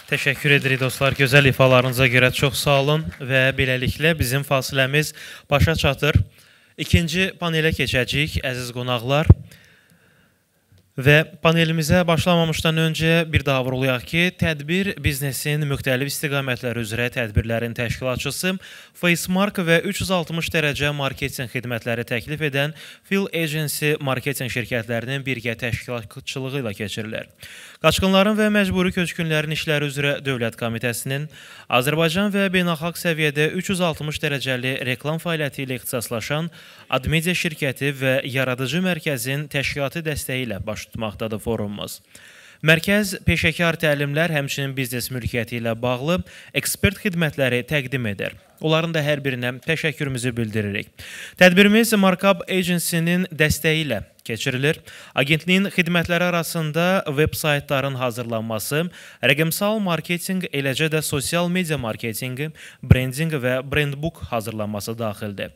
Təşəkkür edirik dostlar, gözəl ifalarınıza görə çox sağ olun və beləliklə bizim fasiləmiz başa çatır. İkinci panelə keçəcəyik, əziz qonaqlar. Və panelimizə başlamamışdan öncə bir daha vurğulayaq ki, tədbir biznesin müxtəlif istiqamətləri üzrə tədbirlərin təşkilatçısı Facemark və 360 dərəcə marketinq xidmətləri təklif edən Fill Agency marketinq şirkətlərinin birgə təşkilatçılığı ilə keçirilir. Qaçqınların və məcburi köçkünlərin işləri üzrə Dövlət Komitəsinin Azərbaycan və beynəlxalq səviyyədə 360 dərəcəli reklam fəaliyyəti ilə ixtisaslaşan Admedia şirkəti və Yaradıcı Mərkəzin təşkilati dəstəyi ilə baş tutmaqdadır forumumuz. Mərkəz peşəkar təlimlər, həmçinin biznes mülkiyyəti ilə bağlı ekspert xidmətləri təqdim edir. Onların da hər birinə təşəkkürümüzü bildiririk. Tədbirimiz Markup Agency-nin dəstəyi ilə keçirilir. Agentliyin xidmətləri arasında veb-saytların hazırlanması, rəqəmsal marketinq, eləcə də sosial media marketinqi, brendinq və brandbook hazırlanması daxildir.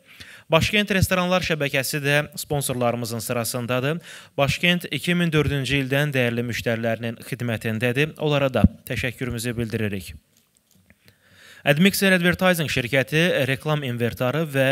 Başkent Restoranlar şəbəkəsi də sponsorlarımızın sırasındadır. Başkent 2004-cü ildən dəyərli müştərilərinin xidmətindədir. Onlara da təşəkkürümüzü bildiririk. Admixer Advertising şirkəti reklam inventarı və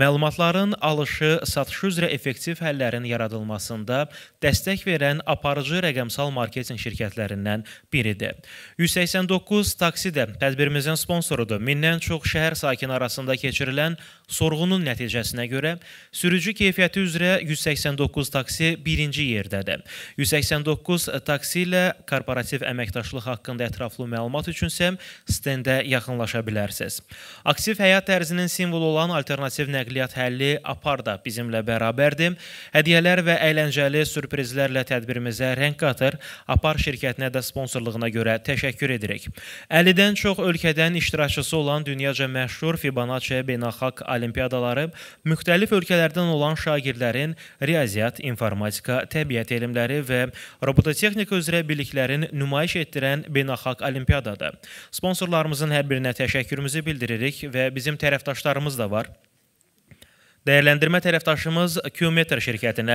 məlumatların alışı, satışı üzrə effektiv həllərin yaradılmasında dəstək verən aparıcı rəqəmsal marketinq şirkətlərindən biridir. 189 taksi də tədbirimizin sponsorudur. Mindən çox şəhər sakini arasında keçirilən sorğunun nəticəsinə görə sürücü keyfiyyəti üzrə 189 taksi birinci yerdədir. 189 taksi ilə korporativ əməkdaşlıq haqqında ətraflı məlumat üçünsə stəndə yaxınlaşa bilərsiniz. Aktiv həyat tərzinin simvolu olan alternativ nəqliyyat həlli Apar da bizimlə bərabərdir. Hədiyyələr və əyləncəli sürprizlərlə tədbirimizə rəng qatır. Apar şirkətinə də sponsorluğuna görə təşəkkür edirik. 50-dən çox ölkədən iştirakçısı olan dünyaca məşhur Fibonacci beynəlxalq olimpiyadaları müxtəlif ölkələrdən olan şagirdlərin riyaziyyat, informatika, təbiət elmləri və robototexnika üzrə biliklərin nümayiş etdirən beynəlxalq olimpiyadadır. Sponsorlarımızın hər birinə təşəkkürümüzü bildiririk və bizim tərəfdaşlarımız da var. Dəyərləndirmə tərəfdaşımız Qmeter şirkətinə,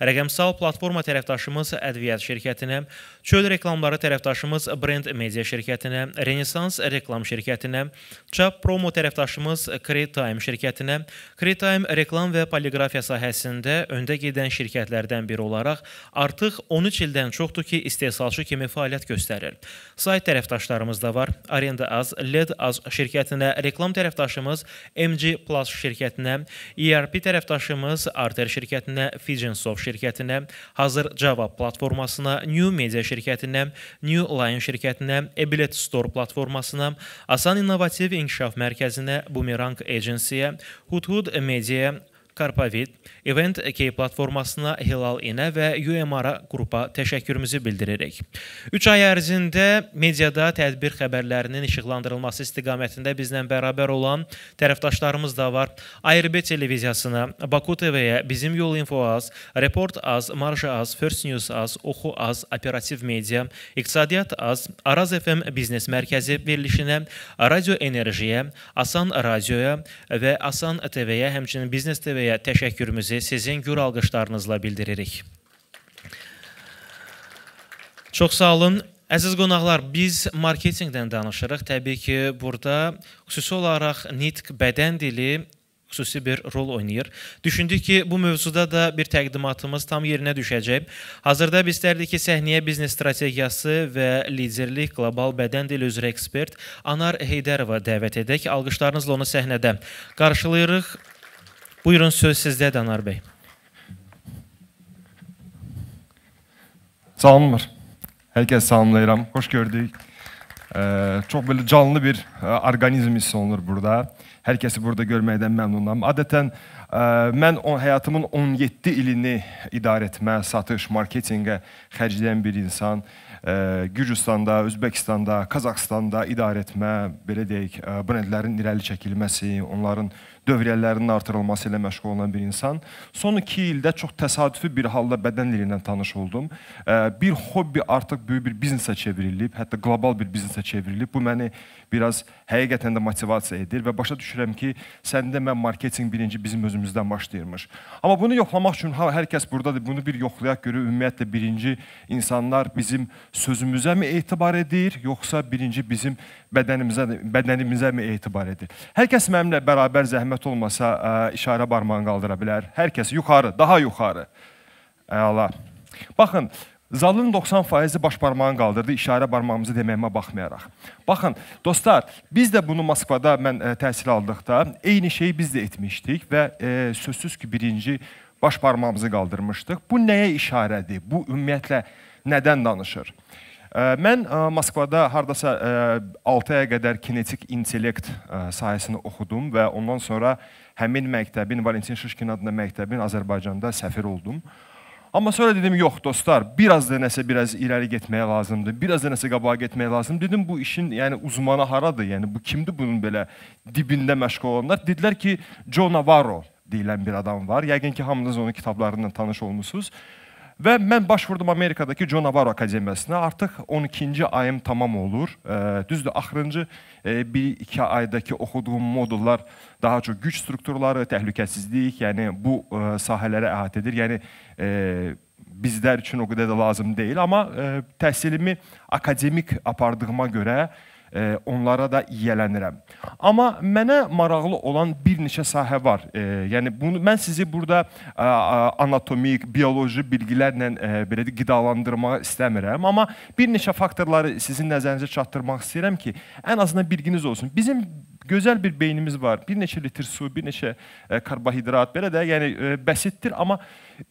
rəqəmsal platforma tərəfdaşımız Ədviyyat şirkətinə, çöl reklamları tərəfdaşımız Brand Media şirkətinə, Renesans reklam şirkətinə, Çap Promo tərəfdaşımız Creatime şirkətinə, Creatime reklam və poliqrafiya sahəsində öndə gedən şirkətlərdən biri olaraq artıq 13 ildən çoxdur ki, istehsalçı kimi fəaliyyət göstərir. Sayt tərəfdaşlarımız da var. Arenda Az, LED Az şirkətinə, reklam tərəfdaşımız MG Plus şirkətinə, ERP tərəfdaşımız Arter şirkətinə, Figensoft şirkətinə, Hazır Java platformasına, New Media şirkətinə, New Line şirkətinə, Ebilet Store platformasına, Asan İnnovativ İnkişaf Mərkəzinə, Boomerang Agency-yə, Hudhud Media, Karpavit, Event Key platformasına, Hilal İnə və UMR-a qrupa təşəkkürümüzü bildiririk. 3 ay ərzində mediada tədbir xəbərlərinin işıqlandırılması istiqamətində bizlə bərabər olan tərəfdaşlarımız da var. ARB televiziyasına, Baku TV-yə, Bizim Yol Info Az, Report Az, Marja Az, First News Az, Oxu Az, Operativ Media, İqtisadiyyat Az, Araz FM Biznes Mərkəzi verilişinə, Radio Enerjiyə, Asan Radioya və Asan TV-yə, həmçinin Biznes TV-yə təşəkkürümüzü sizin gür alqışlarınızla bildiririk. Çox sağ olun. Əziz qonaqlar, biz marketingdən danışırıq. Təbii ki, burada xüsusi olaraq nitq, bədən dili xüsusi bir rol oynayır. Düşündük ki, bu mövzuda da bir təqdimatımız tam yerinə düşəcək. Hazırda biz istərdik ki, səhnəyə biznes strategiyası və liderlik qlobal bədən dili üzrə ekspert Anar Heydərova dəvət edək. Alqışlarınızla onu səhnədə qarşılayırıq. Buyurun, söz sizdədir Anar bəy. Salamlar. Hər kəs salamlayıram. Xoş gördük. Çox belə canlı bir orqanizm hiss olunur burada. Hər kəsi burada görməkdən məmnunam. Adətən mən həyatımın 17 ilini idarə etmə, satış, marketinqə xərcləyən bir insan. Gürcüstanda, Özbəkistanda, Qazaxstanda idarə etmə, belə deyək, brendlərin irəli çəkilməsi, onların dövriyyələrinin artırılması ilə məşğul olan bir insan. Son 2 ildə çox təsadüfi bir halda bədən dili ilə tanış oldum. Bir hobbi artıq böyük bir biznesə çevrilib, hətta qlobal bir biznesə biznesə çevrilib. Bu məni biraz həqiqətən də motivasiya edir və başa düşürəm ki, səndə mən marketinq birinci bizim özümüzdən başlayırmış. Amma bunu yoxlamaq üçün hər kəs buradadır. Bunu bir yoxlayaq görür. Ümumiyyətlə birinci insanlar bizim sözümüzə mi etibar edir, yoxsa birinci bizim bədənimizə mi etibar edir? Hər kəs mənimlə bərabər zəhmət olmasa işarə barmağını qaldıra bilər. Hər kəs yuxarı, daha yuxarı. Əla. Baxın, zalın 90% baş barmağını qaldırdı, işarə barmağımızı deməyimə baxmayaraq. Baxın, dostlar, biz də bunu Moskvada mən təhsil aldıqda eyni şeyi biz də etmişdik və sözsüz ki, birinci baş barmağımızı qaldırmışdıq. Bu nəyə işarədir? Bu ümumiyyətlə nədən danışır? Mən Moskvada hardasa 6 aya qədər kinetik intellekt sahəsini oxudum və ondan sonra həmin məktəbin, Valentin Şişkin adında məktəbin Azərbaycanda səfir oldum. Amma sonra dedim, yox dostlar, biraz da nəsə biraz irəli getməyə lazımdır, biraz da nəsə qabağa getməyə lazımdır. Dedim, bu işin uzmanı haradır, bu kimdir bunun belə dibində məşğul olanlar? Dedilər ki, Joe Navarro deyilən bir adam var. Yəqin ki, hamınız onun kitablarından tanış olmuşsunuz. Və mən başvurdum Amerikadakı Joe Navarro Akademiyasına. Artıq 12-ci ayım tamam olur. Düzdür, axırıncı 1-2 aydakı oxuduğum modullar daha çox güc strukturları, təhlükəsizlik, bu sahələrə əhatə edir. Bizlər üçün o qədər də lazım deyil. Amma təhsilimi akademik apardığıma görə onlara da yiyələnirəm. Amma mənə maraqlı olan bir neçə sahə var. Mən sizi burada anatomik, bioloji bilgilərlə qidalandırmağı istəmirəm. Amma bir neçə faktorları sizin nəzərinizə çatdırmaq istəyirəm ki, ən azından bilginiz olsun. Bizim gözəl bir beynimiz var. Bir neçə litr su, bir neçə karbohidrat, belə də bəsitdir. Amma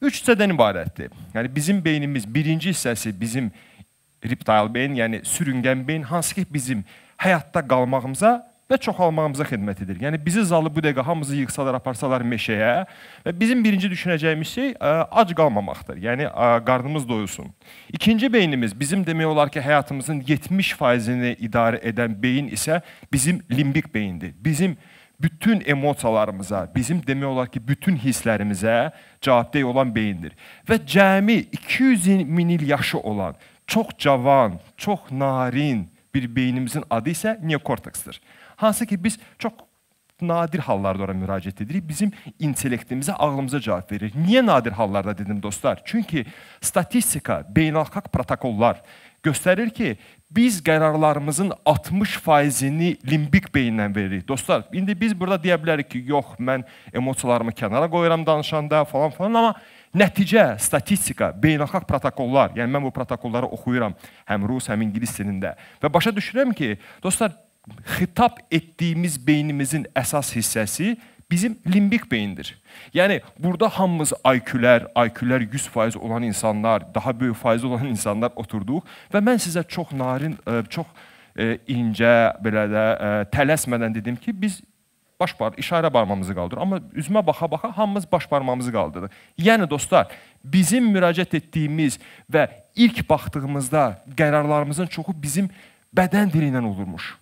3 hissədən ibarətdir. Bizim beynimiz, birinci hissəsi bizim reptile beyin, sürüngən beyin, hansı ki bizim həyatda qalmağımıza və çoxalmağımıza xidmət edir. Bizi zalı bu dəqiqə hamımızı yıxsalar, aparsalar meşəyə və bizim birinci düşünəcəyimiz şey ac qalmamaqdır. Qarnımız doyulsun. İkinci beynimiz, bizim demək olar ki, həyatımızın 70%-ni idarə edən beyin isə bizim limbik beyindir. Bizim bütün emosiyalarımıza, bizim demək olar ki, bütün hisslərimizə cavabdeh olan beyindir. Və cəmi 200 min il yaşı olan, çox cavan, çox narin bir beynimizin adı isə neokorteksdir. Hansı ki, biz çox nadir hallarda ora müraciət edirik. Bizim intellektimizə, ağlımıza cavab verir. Niyə nadir hallarda dedim dostlar? Çünki statistika, beynəlxalq protokollar göstərir ki, biz qərarlarımızın 60%-ni limbik beyindən veririk. Dostlar, indi biz burada deyə bilərik ki, yox, mən emosiyalarımı kənara qoyuram danışanda falan, amma nəticə, statistika, beynəlxalq protokollar, mən bu protokolları oxuyuram həm rus, həm ingilis dilində və başa düşürəm ki, dostlar, xitab etdiyimiz beynimizin əsas hissəsi bizim limbik beyindir. Burada hamımız IQ-lər 100% olan insanlar, daha böyük faiz olan insanlar oturduq və mən sizə çox narin, çox incə, belə də tələsmədən dedim ki, biz işarə barmağımızı qaldırır. Amma üzümə baxa-baxa hamımız baş barmağımızı qaldırır. Dostlar, bizim müraciət etdiyimiz və ilk baxdığımızda qərarlarımızın çoxu bizim bədən dili ilə olurmuş.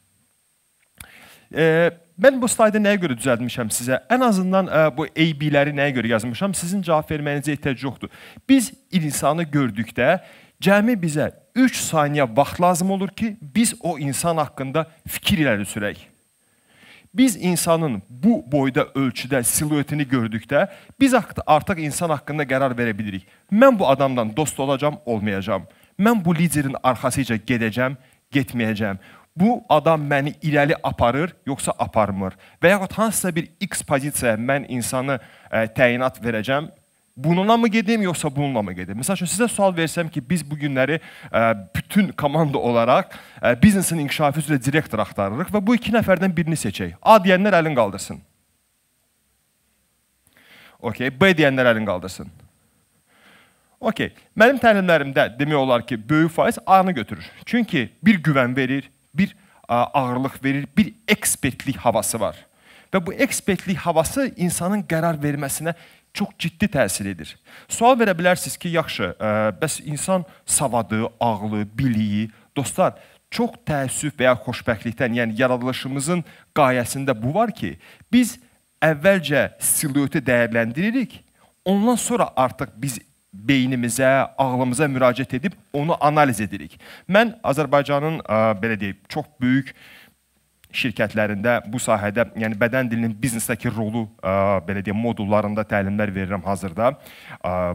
Mən bu slaydı nəyə görə düzəltmişəm sizə? Ən azından bu AB-ləri nəyə görə yazmışam? Sizin cavab verməyinizə ehtiyac yoxdur. Biz insanı gördükdə cəmi bizə 3 saniyə vaxt lazım olur ki, biz o insan haqqında fikir irəli sürək. Biz insanın bu boyda ölçüdə siluetini gördükdə, biz artıq insan haqqında qərar verə bilirik. Mən bu adamdan dost olacam, olmayacam. Mən bu liderin arxasıca gedəcəm, getməyəcəm. Bu adam məni irəli aparır, yoxsa aparmır. Və yaxud hansısa bir X pozisiyaya mən insanı təyinat verəcəm, bununla mı gedim, yoxsa bununla mı gedim? Məsəl üçün, sizə sual versəm ki, biz bu günləri bütün komanda olaraq biznesin inkişafı üzrə direktor axtarırıq və bu 2 nəfərdən birini seçək. A deyənlər əlin qaldırsın. B deyənlər əlin qaldırsın. Mənim təlimlərimdə demək olar ki, böyük faiz A-nı götürür. Çünki bir güvən verir, bir ağırlıq verir, bir ekspertlik havası var. Və bu ekspertlik havası insanın qərar verməsinə çox ciddi təsir edir. Sual verə bilərsiniz ki, yaxşı, bəs insan savadı, ağlı, biliyi, dostlar, çox təəssüf və ya xoşbəxtlikdən, yaradılışımızın qayəsində bu var ki, biz əvvəlcə silueti dəyərləndiririk, ondan sonra artıq biz beynimizə, ağlımıza müraciət edib onu analiz edirik. Mən Azərbaycanın belə deyək, çox böyük şirkətlərində bu sahədə, yəni bədən dilinin biznesdəki rolu, belə deyək, modullarında təlimlər verirəm hazırda.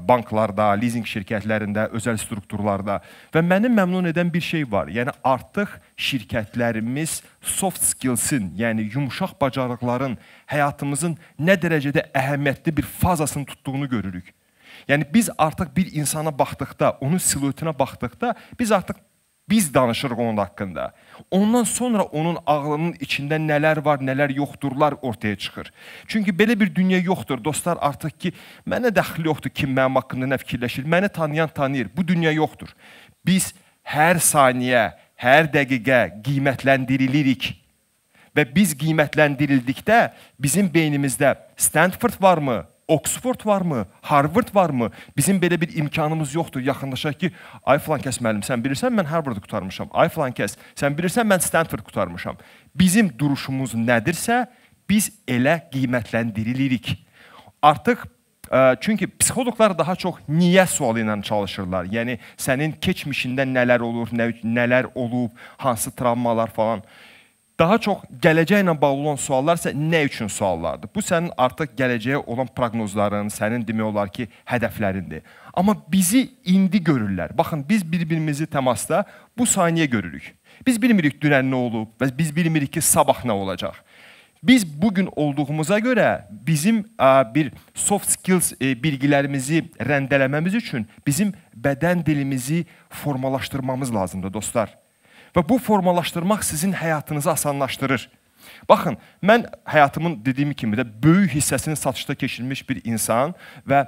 Banklarda, leasing şirkətlərində, özəl strukturlarda. Və məni məmnun edən bir şey var. Yəni artıq şirkətlərimiz soft skills-in, yəni yumşaq bacarıqların həyatımızın nə dərəcədə əhəmiyyətli bir fazasını tutduğunu görürük. Yəni biz artıq bir insana baxdıqda, onun siluetinə baxdıqda, biz danışırıq onun haqqında. Ondan sonra onun ağlının içində nələr var, nələr yoxdurlar ortaya çıxır. Çünki belə bir dünya yoxdur. Dostlar, artıq ki, mənə dəxli yoxdur kim mənim haqqında nə fikirləşir. Məni tanıyan tanıyır. Bu dünya yoxdur. Biz hər saniyə, hər dəqiqə qiymətləndirilirik. Və biz qiymətləndirildikdə bizim beynimizdə Stanford varmı? Oxford varmı? Harvard varmı? Bizim belə bir imkanımız yoxdur. Yaxınlaşaq ki, ay filan kəs müəllim, sən bilirsən mən Harvard qutarmışam. Ay filan kəs, sən bilirsən mən Stanford qutarmışam. Bizim duruşumuz nədirsə, biz elə qiymətləndirilirik. Artıq, çünki psixoloqlar daha çox niyə sualı ilə çalışırlar. Yəni, sənin keçmişində nələr olur, nələr olub, hansı travmalar falan. Daha çox gələcəklə bağlı olan suallar isə nə üçün suallardır? Bu, sənin artıq gələcəyə olan proqnozların, sənin demək olar ki, hədəflərindir. Amma bizi indi görürlər. Baxın, biz bir-birimizi təmasda bu saniyə görürük. Biz bilmirik dünən nə olub və biz bilmirik ki, sabah nə olacaq. Biz bugün olduğumuza görə bizim bir soft skills bilgilərimizi rəndələməmiz üçün bizim bədən dilimizi formalaşdırmamız lazımdır, dostlar. Və bu formalaşdırmaq sizin həyatınızı asanlaşdırır. Baxın, mən həyatımın dediyim kimi də böyük hissəsini satışda keçirmiş bir insan və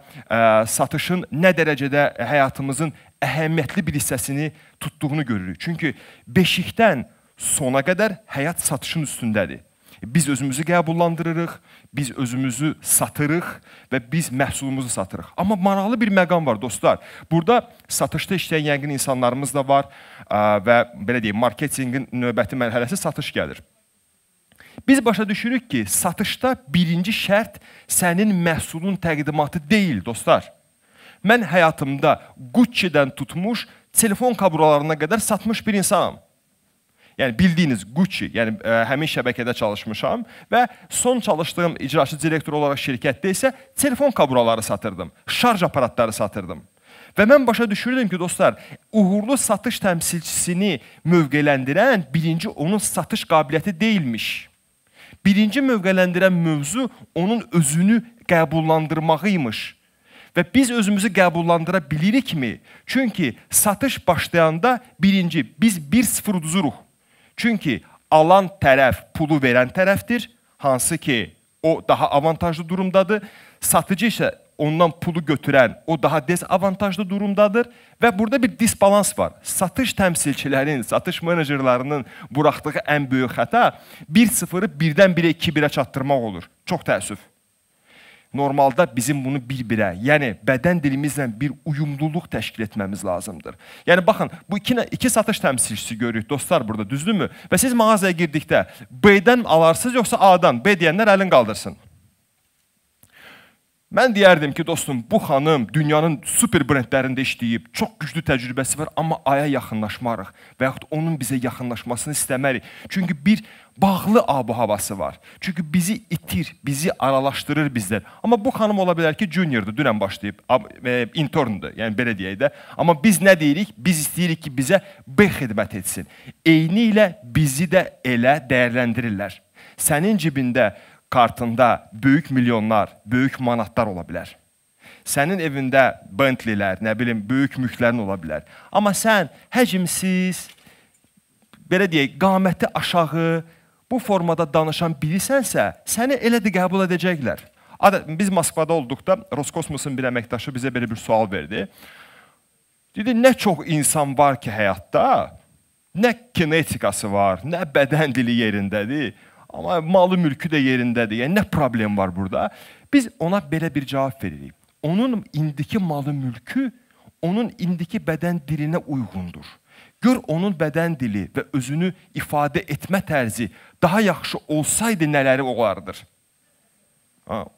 satışın nə dərəcədə həyatımızın əhəmiyyətli bir hissəsini tutduğunu görürük. Çünki beşikdən sona qədər həyat satışın üstündədir. Biz özümüzü qəbullandırırıq, biz özümüzü satırıq və biz məhsulumuzu satırıq. Amma maraqlı bir məqam var, dostlar. Burada satışda işləyən yəqin insanlarımız da var və belə deyim, marketinqin növbəti mərhələsi satış gəlir. Biz başa düşürük ki, satışda birinci şərt sənin məhsulun təqdimatı deyil, dostlar. Mən həyatımda Gucci-dən tutmuş, telefon kaburalarına qədər satmış bir insanam. Yəni bildiyiniz Gucci, yəni həmin şəbəkədə çalışmışam və son çalışdığım icraçı direktor olaraq şirkətdə isə telefon kaburaları satırdım, şarj aparatları satırdım. Və mən başa düşürdüm ki, dostlar, uğurlu satış təmsilçisini mövqeləndirən birinci onun satış qabiliyyəti deyilmiş. Birinci mövqeləndirən mövzu onun özünü qəbullandırmağıymış. Və biz özümüzü qəbullandıra bilirikmi? Çünki satış başlayanda birinci, biz 1-0 uduzuruq. Çünki alan tərəf pulu verən tərəfdir, hansı ki o daha avantajlı durumdadır. Satıcı isə ondan pulu götürən o daha dezavantajlı durumdadır və burada bir disbalans var. Satış təmsilçilərinin, satış menecerlərinin buraxdığı ən böyük xəta 1-0-ı birdən 1-ə 2-1-ə çatdırmaq olur. Çox təəssüf. Normalda bizim bunu bir-birə, yəni bədən dilimizlə bir uyumluluq təşkil etməmiz lazımdır. Yəni baxın, bu iki satış təmsilçisi görürük, dostlar burada, düzdürmü? Və siz mağazaya girdikdə B-dən alarsınız, yoxsa A-dan? B deyənlər əlin qaldırsın. Mən deyərdim ki, dostum, bu xanım dünyanın super brendlərində işləyib, çox güclü təcrübəsi var, amma Aya yaxınlaşmarıq və yaxud onun bizə yaxınlaşmasını istəmərik. Çünki bir bağlı abu-havası var. Çünki bizi itir, bizi aralaşdırır bizlər. Amma bu xanım ola bilər ki, juniordur, dünən başlayıb, interndur, yəni belə deyək də. Amma biz nə deyirik? Biz istəyirik ki, bizə B xidmət etsin. Eyni ilə bizi də elə dəyərləndirirlər. Sənin cibində kartında böyük milyonlar, böyük manatlar ola bilər. Sənin evində Bentleylər, nə bilim, böyük mülklərin ola bilər. Amma sən həcimsiz, belə deyək, qaməti aşağı, bu formada danışan birisənsə, səni elə də qəbul edəcəklər. Biz Moskvada olduqda Roskosmosun bir əməkdaşı bizə belə bir sual verdi. Dedi, nə çox insan var ki həyatda, nə kinetikası var, nə bədən dili yerindədir. Amma malı mülkü də yerindədir. Yəni, nə problem var burada? Biz ona belə bir cavab veririk. Onun indiki malı mülkü, onun indiki bədən dilinə uyğundur. Gör, onun bədən dili və özünü ifadə etmə tərzi daha yaxşı olsaydı nələri olardır?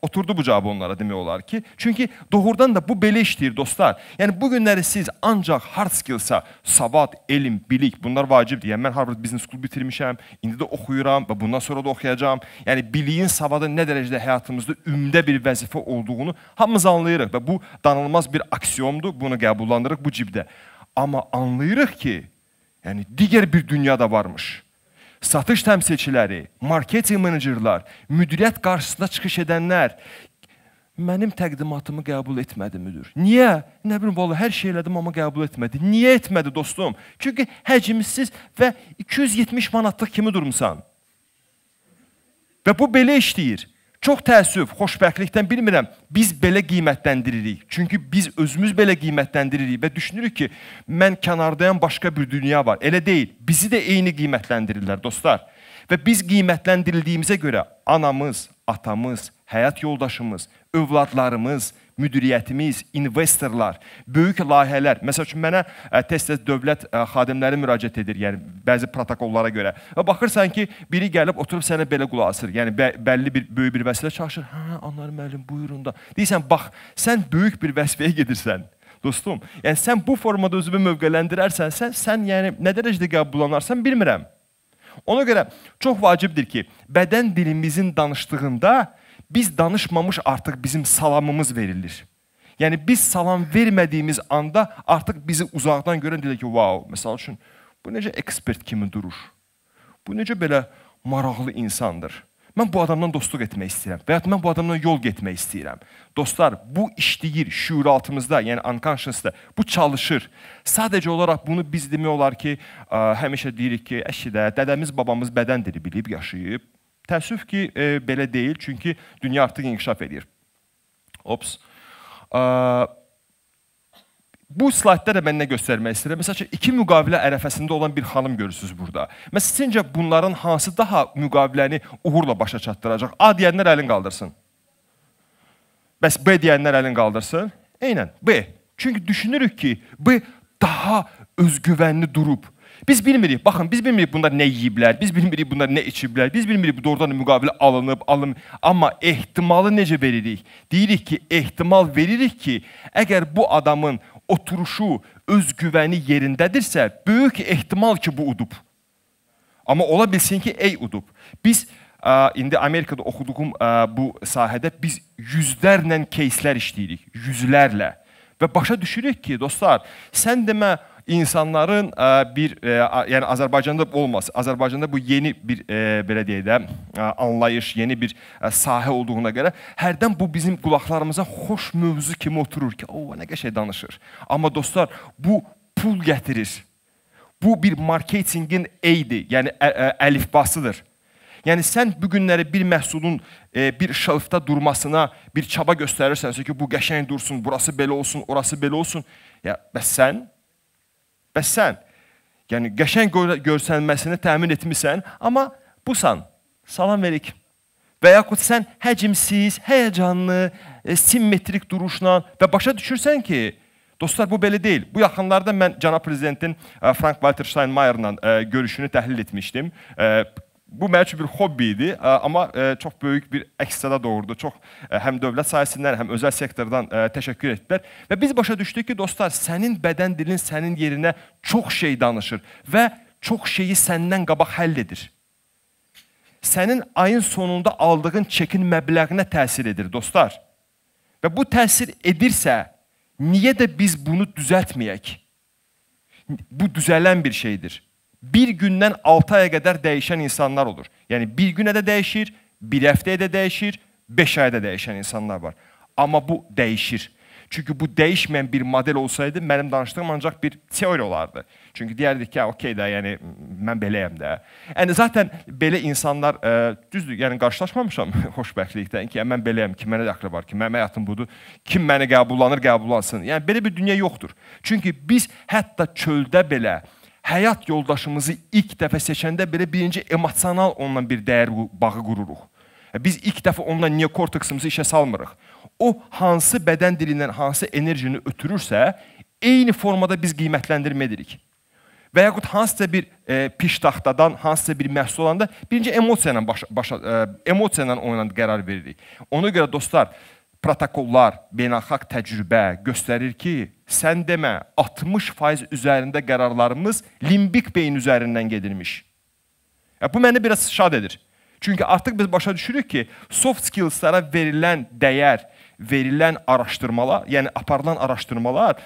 Oturdu bu cavabı onlara demək olar ki. Çünki doğrudan da bu belə işləyir dostlar. Yəni bu günləri siz ancaq hard skillsa, savad, elm, bilik bunlar vacibdir. Yəni mən Harvard Business School bitirmişəm, indi də oxuyuram və bundan sonra da oxuyacağam. Yəni biliyin, savadın nə dərəcədə həyatımızda ümdə bir vəzifə olduğunu hamımız anlayırıq və bu danılmaz bir aksiyomdur. Bunu qəbullandırırıq bu cibdə. Amma anlayırıq ki, yəni digər bir dünya da varmış. Satış təmsilçiləri, marketing menecerlər, müdiriyyət qarşısında çıxış edənlər mənim təqdimatımı qəbul etmədi müdür. Niyə? Nə bilim, vallahi hər şey elədim amma qəbul etmədi. Niyə etmədi dostum? Çünki həcmsiz və 270 manatlıq kimi durmusan. Və bu belə işləyir. Çox təəssüf, xoşbəxtlikdən bilmirəm, biz belə qiymətləndiririk. Çünki biz özümüz belə qiymətləndiririk və düşünürük ki, mən kənardayan başqa bir dünya var. Elə deyil, bizi də eyni qiymətləndirirlər dostlar. Və biz qiymətləndirildiyimizə görə anamız, atamız, həyat yoldaşımız, övladlarımız, müdiriyyətimiz, investorlar, böyük layihələr. Məsəl üçün, mənə tez-tez dövlət xadimləri müraciət edir, yəni bəzi protokollara görə. Və baxırsan ki, biri gəlib, oturub sənə belə qulaq asır. Yəni, bəlli bir, böyük bir vəzifə çalışır. Anar müəllim, buyurun da. Deyirsən, bax, sən böyük bir vəzifəyə gedirsən, dostum. Yəni, sən bu formada özünü mövqələndirərsən, sən yəni, nə dərəcədə qəbullanarsan, bilmirəm. Ona görə çox vacibdir ki, bədən dilimizin danışdığında biz danışmamış artıq bizim salamımız verilir. Yəni biz salam vermədiyimiz anda artıq bizi uzaqdan görən deyir ki, wow, məsəl üçün, bu necə ekspert kimi durur? Bu necə belə maraqlı insandır? Mən bu adamdan dostluq etmək istəyirəm və ya mən bu adamdan yol getmək istəyirəm. Dostlar, bu işləyir şüuraltımızda, yəni unconsciousda, bu çalışır. Sadəcə olaraq bunu biz demək olar ki, həmişə deyirik ki, əşidə, dədəmiz, babamız bədən dili bilib yaşayıb. Təəssüf ki, belə deyil, çünki dünya artıq inkişaf edir. Ops. Bu slaytda da mən nə göstərmək istəyirəm? Məsələn, iki müqavilə ərəfəsində olan bir xanım görürsünüz burada. Məsələn, sizcə bunların hansı daha müqaviləni uğurla başa çatdıracaq? A deyənlər əlin qaldırsın. Bəs B deyənlər əlin qaldırsın. Eynən, B. Çünki düşünürük ki, B daha özgüvənli durub. Biz bilmirik, baxın, biz bilmirik bunlar nə yiyiblər, biz bilmirik bunlar nə içiblər, biz bilmirik bu doğrudan müqavilə alınıb, amma ehtimalı necə veririk? Deyirik ki, ehtimal veririk ki, əgər bu adamın oturuşu, özgüvəni yerindədirsə, böyük ehtimal ki, bu udub. Amma ola bilsin ki, udub. Biz indi Amerikada oxuduğum bu sahədə biz yüzlərlə keyslər işləyirik, yüzlərlə. Və başa düşürük ki, dostlar, sən demə, insanların yəni Azərbaycanda olmaz. Azərbaycanda bu yeni bir, belə deyək də, anlayış, yeni bir sahə olduğuna görə hərdən bu bizim qulaqlarımıza xoş mövzu kimi oturur ki, nə qəşəng danışır. Amma dostlar, bu pul gətirir. Bu bir marketingin eydi, yəni əlifbasıdır. Yəni sən bu günləri bir məhsulun bir şəlfdə durmasına bir çaba göstərirsənsə ki, bu qəşəng dursun, burası belə olsun, orası belə olsun. Bəs sən, yəni qəşəng görsənməsini təmin etmişsən, amma busan, salam verik. Və yaxud sən həcmsiz, həyəcanlı, simmetrik duruşla və başa düşürsən ki, dostlar, bu belə deyil. Bu yaxınlarda mən cənab prezidentin Frank-Walter Steinmeier'la görüşünü təhlil etmişdim. Bu mənim üçün bir hobbi idi, amma çox böyük bir əksədə doğurdu. Çox həm dövlət sahəsindən, həm özəl sektordan təşəkkür etdilər. Və biz başa düşdük ki, dostlar, sənin bədən dilin sənin yerinə çox şey danışır və çox şeyi səndən qabaq həll edir. Sənin ayın sonunda aldığın çekin məbləğinə təsir edir, dostlar. Və bu təsir edirsə, niyə də biz bunu düzəltməyək? Bu düzələn bir şeydir. Bir gündən 6 aya qədər dəyişən insanlar olur. Yəni, bir günə də dəyişir, bir həftəyə də dəyişir, 5 aya da dəyişən insanlar var. Amma bu dəyişir. Çünki bu dəyişməyən bir model olsaydı, mənim danışdığım ancaq bir teoriya olardı. Çünki deyərdik ki, okey də, yəni, mən beləyəm də. Yəni, zaten belə insanlar, düzdür, yəni, qarşılaşmamışam xoşbəxtlikdən ki, mən beləyəm, ki, mənə dəxli var ki, mənim həyatım budur, kim məni qəbullanır, qəbullansın. Yəni, belə bir dünya yoxdur. Çünki biz hətta çöldə belə həyat yoldaşımızı ilk dəfə seçəndə belə birinci emosional onunla bir dəyər bağı qururuq. Biz ilk dəfə onunla neokorteksimizi işə salmırıq. O, hansı bədən dilindən, hansı enerjini ötürürsə, eyni formada biz qiymətləndirmə edirik. və yaxud hansısa bir piştaxtadan, hansısa bir məhsul olanda birinci emosiya ilə oynanan qərar veririk. Ona görə dostlar, protokollar, beynəlxalq təcrübə göstərir ki, sən demə 60% üzərində qərarlarımız limbik beyin üzərindən gedilmiş. Bu məni biraz şad edir. Çünki artıq biz başa düşürük ki, soft skillslara verilən dəyər, verilən araşdırmalar, yəni aparılan araşdırmalar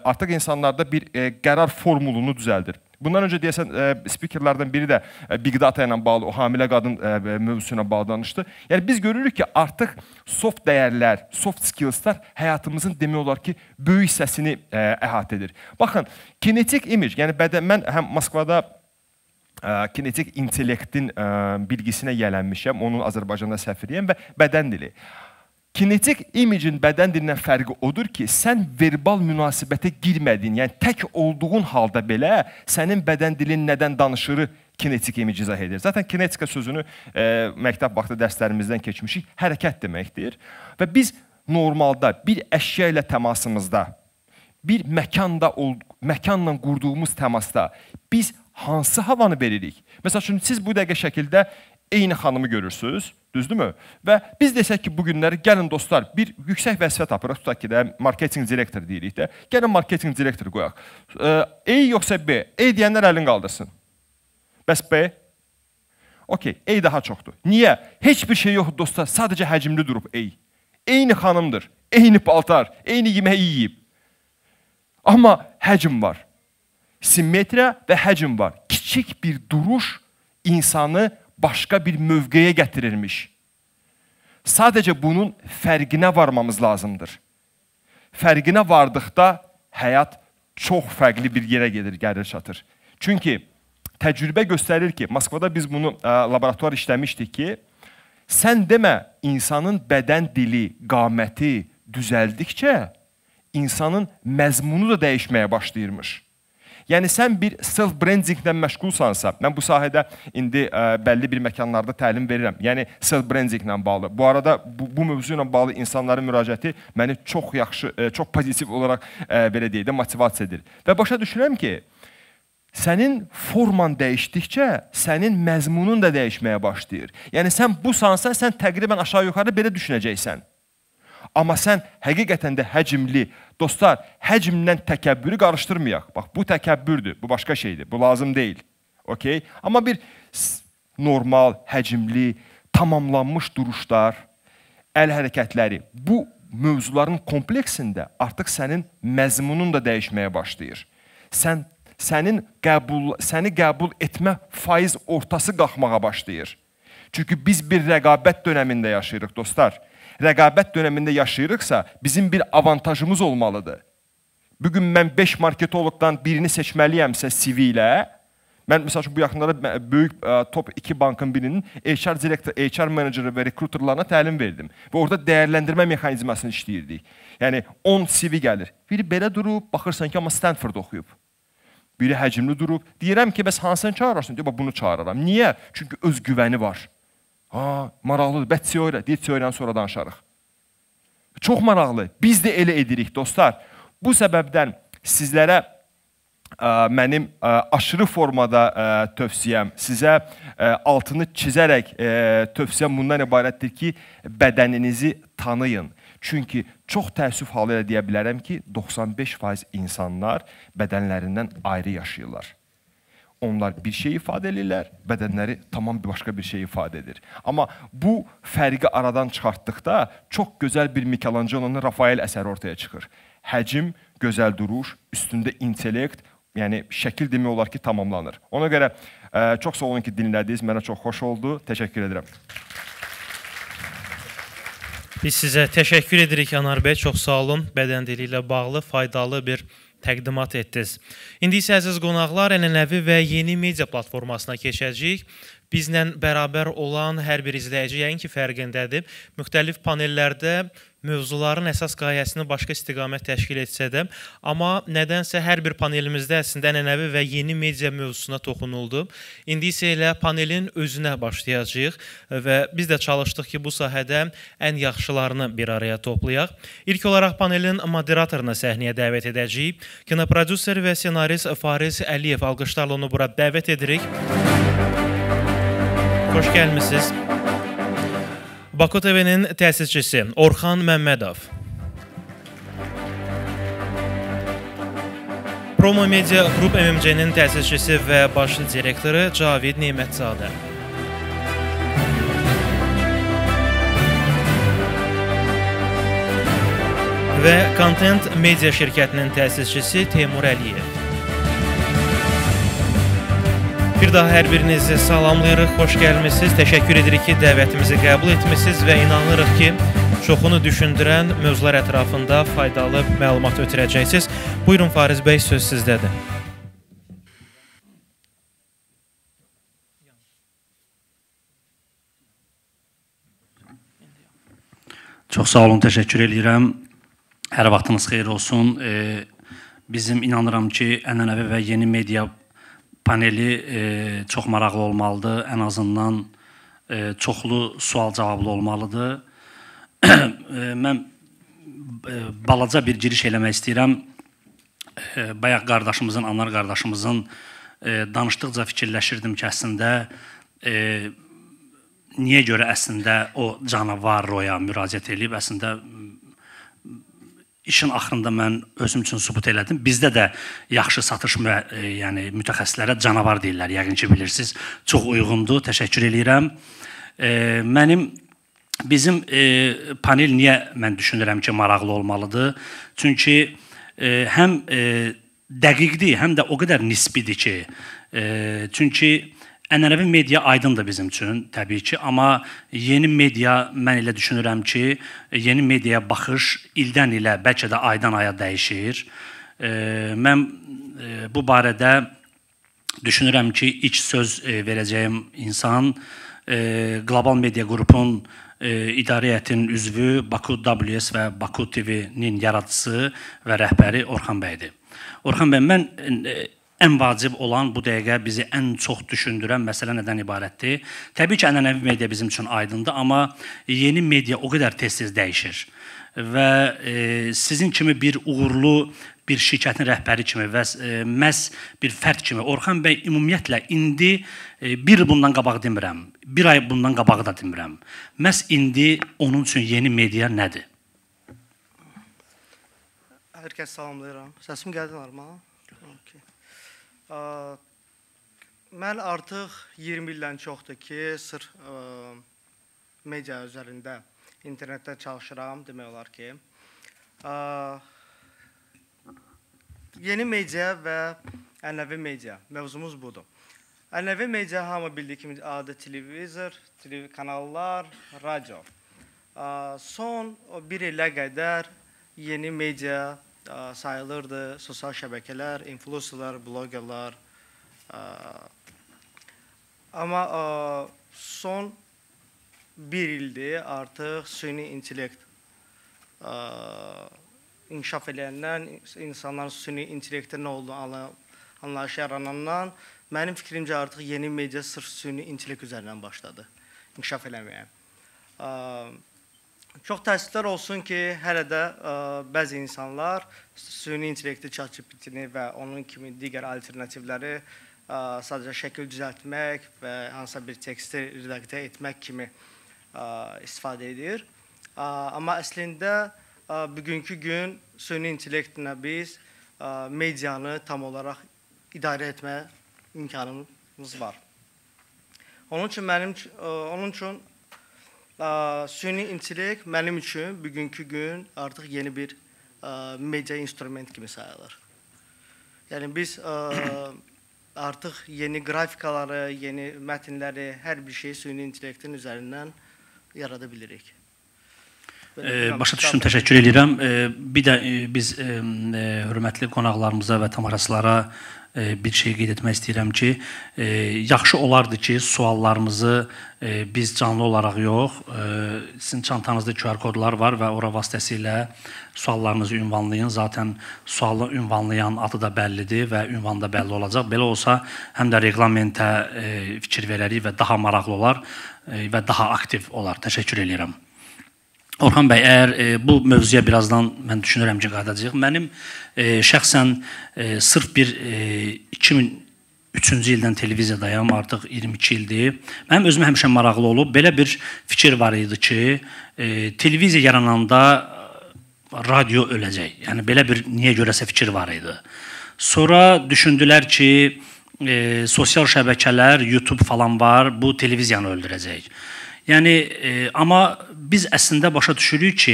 artıq insanlarda bir qərar formulunu düzəldir. Bundan öncə deyəsən, spikerlərdən biri də Big Data ilə bağlı, o hamilə qadın mövzusuna bağlı danışdı. Yəni biz görürük ki, artıq soft dəyərlər, soft skillslar həyatımızın demək olar ki, böyük hissəsini əhatə edir. Baxın, kinetik image, yəni mən həm Moskvada kinetik intellektin bilgisinə yələnmişəm, onun Azərbaycanda səfiriyəm və bədən dili. Kinetik imicin bədən dilindən fərqi odur ki, sən verbal münasibətə girmədiyin, yəni tək olduğun halda belə sənin bədən dilin nədən danışırı kinetik imici izah edir. Zaten kinetika sözünü məktəb vaxtı dərslərimizdən keçmişik, hərəkət deməkdir. Və biz normalda bir əşya ilə təmasımızda, bir məkanla qurduğumuz təmasda biz hansı havanı veririk? Məsəl üçün, siz bu dəqiqə şəkildə eyni xanımı görürsünüz, düzdürmü? Və biz desək ki, bu günləri gəlin dostlar, bir yüksək vəzifə tapırıq, tutaq ki, də marketing direktor deyirik də, gəlin marketing direktor qoyaq. A yoxsa B? A deyənlər əlini qaldırsın. Bəs B? Okey, A daha çoxdur. Niyə? Heç bir şey yoxdur dostlar, sadəcə həcmli durub A. Eyni xanımdır, eyni paltar, eyni yeməyi yiyib. Amma həcm var. Simmetriya və həcm var. Kiçik bir duruş insanı başqa bir mövqeyə gətirirmiş. Sadəcə bunun fərqinə varmamız lazımdır. Fərqinə vardıqda həyat çox fərqli bir yerə gəlir çatır. Çünki təcrübə göstərir ki, Moskvada biz bunu laboratuvar işləmişdik ki, sən demə insanın bədən dili, qaməti düzəldikcə insanın məzmunu da dəyişməyə başlayırmış. Yəni, sən bir self-brandinglə məşğulsansa, mən bu sahədə indi bəlli bir məkanlarda təlim verirəm. Yəni, self-brandinglə bağlı. Bu arada, bu mövzu ilə bağlı insanların müraciəti məni çox yaxşı, çox pozitiv olaraq belə deyək də motivasiya edir. Və başa düşürəm ki, sənin forman dəyişdikcə, sənin məzmunun da dəyişməyə başlayır. Yəni, sən bu sansa, sən təqribən aşağı-yuxarı belə düşünəcəksən. Amma sən həqiqətən də həcmli, dostlar, həcmlə təkəbbürü qarışdırmayaq. Bax, bu təkəbbürdür, bu başqa şeydir, bu lazım deyil. Okay? Amma bir normal, həcmli, tamamlanmış duruşlar, əl hərəkətləri, bu mövzuların kompleksində artıq sənin məzmunun da dəyişməyə başlayır. Səni qəbul etmə faiz ortası qalxmağa başlayır. Çünki biz bir rəqabət dönəmində yaşayırıq, dostlar. Rəqabət dönəmində yaşayırıqsa, bizim bir avantajımız olmalıdır. Bugün mən 5 marketoloqdan birini seçməliyəmsə CV ilə, mən məsəl üçün bu yaxınlarda böyük top 2 bankın birinin HR direktor, HR meneceri və rekruterlarına təlim verdim. Və orada dəyərləndirmə mexanizmasını işləyirdik. Yəni 10 CV gəlir. Biri belə durub, baxırsan ki, amma Stanford oxuyub. Biri həcmli durub. Deyirəm ki, bəs hansını çağırırsın? Deyir, bunu çağıraram. Niyə? Çünki öz güvəni var. Maraqlıdır. Bət teoriya, deyir, teoriyanı sonra danışarıq. Çox maraqlı. Biz də elə edirik, dostlar. Bu səbəbdən sizlərə mənim aşırı formada tövsiyəm, sizə altını çizərək tövsiyəm bundan ibarətdir ki, bədəninizi tanıyın. Çünki çox təəssüf halı ilə deyə bilərəm ki, 95% insanlar bədənlərindən ayrı yaşayırlar. Onlar bir şey ifadə edirlər, bədənləri tamam başqa bir şey ifadə edir. Amma bu fərqi aradan çıxartdıqda çox gözəl bir Michelangelo'nun Rafael əsəri ortaya çıxır. Həcm, gözəl duruş, üstündə intellekt, yəni şəkil demək olar ki, tamamlanır. Ona görə çox sağ olun ki, dinlədiniz, mənə çox xoş oldu. Təşəkkür edirəm. Biz sizə təşəkkür edirik, Anar bəy. Çox sağ olun. Bədən dili ilə bağlı faydalı bir təqdimat etdiniz. İndi isə əziz qonaqlar, ənənəvi və yeni media platformasına keçəcəyik. Bizlə bərabər olan hər bir izləyici yəqin ki, fərqindədir. Müxtəlif panellərdə mövzuların əsas qayəsini başqa istiqamət təşkil etsə də, amma nədənsə hər bir panelimizdə əslində ənənəvi və yeni media mövzusuna toxunuldu. İndi isə elə panelin özünə başlayacağıq və biz də çalışdıq ki, bu sahədə ən yaxşılarını bir araya toplayaq. İlk olaraq panelin moderatorunu səhnəyə dəvət edəcəyik. Kinoprodüser və senarist Fariz Əliyev, alqışlarla onu bura dəvət edirik. Xoş gəlmisiniz. Baku TV-nin təsisçisi Orxan Məmmədov. Promo Media Group MMC-nin təsisçisi və baş direktoru Cavid Nemətzadə. Və Content Media şirkətinin təsisçisi Teymur Əliyev. Bir daha hər birinizi salamlayırıq, xoş gəlmisiniz. Təşəkkür edirik ki, dəvətimizi qəbul etmişsiniz və inanırıq ki, çoxunu düşündürən mövzular ətrafında faydalı məlumat ötürəcəksiniz. Buyurun Fariz bəy, söz sizdədir. Çox sağ olun, təşəkkür edirəm. Hər vaxtınız xeyir olsun. Bizim inanıram ki, ənənəvi və yeni media paneli çox maraqlı olmalıdır. Ən azından çoxlu sual-cavablı olmalıdır. Mən balaca bir giriş eləmək istəyirəm. Bayaq qardaşımızın, Anar qardaşımızın danışdıqca fikirləşirdim ki, əslində niyə görə əslində o canavar roya müraciət edib, əslində İşin axırında mən özüm üçün sübut elədim. Bizdə də yaxşı satış mütəxəssislərə canavar deyirlər, yəqin ki bilirsiniz. Çox uyğundur, təşəkkür edirəm. Bizim panel niyə mən düşünürəm ki maraqlı olmalıdır? Çünki həm dəqiqdir, həm də o qədər nisbidir ki, çünki ənənəvi media aydındır bizim üçün, təbii ki, amma yeni media, mən elə düşünürəm ki, yeni mediaya baxış ildən ilə, bəlkə də aydan aya dəyişir. Mən bu barədə düşünürəm ki, ilk söz verəcəyim insan Qlobal Media Qrupun idarə heyətinin üzvü, Baku WS və Baku TV-nin yaradıcısı və rəhbəri Orxan bəydir. Orxan bəy, mən ən vacib olan bu dəqiqə bizi ən çox düşündürən məsələ nədən ibarətdir? Təbii ki, ənənəvi media bizim üçün aydındır, amma yeni media o qədər tez-tez dəyişir. Və sizin kimi bir uğurlu bir şirkətin rəhbəri kimi və məhz bir fərd kimi Orxan bəy ümumiyyətlə indi bir bundan qabaq demirəm, bir ay bundan qabaq da demirəm. Məhz indi onun üçün yeni media nədir? Hər kəs salamlayıram. Səsim gəldi normal? Mən artıq 20 ildən çoxdur ki, sırf media üzərində, internetdə çalışıram, demək olar ki. Yeni media və ənənəvi media, mövzumuz budur. Ənənəvi media hamı bildiyi kimi adi televizor, kanallar, radio. Son bir ilə qədər yeni media sayılırdı, sosial şəbəkələr, influencerlar, blogerlar. Amma son bir ildir artıq süni intellekt inkişaf edəndən, insanların süni intellektdə nə olduğunu anlayışı yaranandan, mənim fikrimcə artıq yeni media sırf süni intellekt üzərindən başladı inkişaf eləməyə. Çox təəssüflər olsun ki, hələ də bəzi insanlar süni intellekti, ChatGPT-ni və onun kimi digər alternativləri sadəcə şəkil düzəltmək və hansısa bir teksti redaktə etmək kimi istifadə edir. Amma əslində bugünkü gün süni intellektlə biz medianı tam olaraq idarə etmə imkanımız var. Onun üçün süni intellekt mənim üçün bugünkü gün artıq yeni bir media instrument kimi sayılır. Yəni biz artıq yeni qrafikaları, yeni mətnləri, hər bir şeyi süni intellektin üzərindən yarada bilirik. Başa düşdüm, təşəkkür edirəm. Bir də biz hörmətli qonaqlarımıza və tamaşaçılara bir şey qeyd etmək istəyirəm ki, yaxşı olardı ki, suallarımızı biz canlı olaraq yox, sizin çantanızda QR kodlar var və ora vasitəsilə suallarınızı ünvanlayın. Zaten sualı ünvanlayan adı da bəllidir və ünvan da bəlli olacaq. Belə olsa, həm də reglamentə fikir verərik və daha maraqlı olar və daha aktiv olar. Təşəkkür edirəm. Orxan bəy, əgər bu mövzuya birazdan mən düşünürəm ki, qayıdacağıq. Mənim şəxsən sırf bir 2003-cü ildən televiziyadayam, artıq 22 ildir. Mənim özümə həmişə maraqlı olub. Belə bir fikir var idi ki, televiziya yarananda radio öləcək. Yəni, belə bir niyə görəsə fikir var idi. Sonra düşündülər ki, sosial şəbəkələr, YouTube falan var, bu televiziyanı öldürəcək. Yəni, amma biz əslində başa düşürük ki,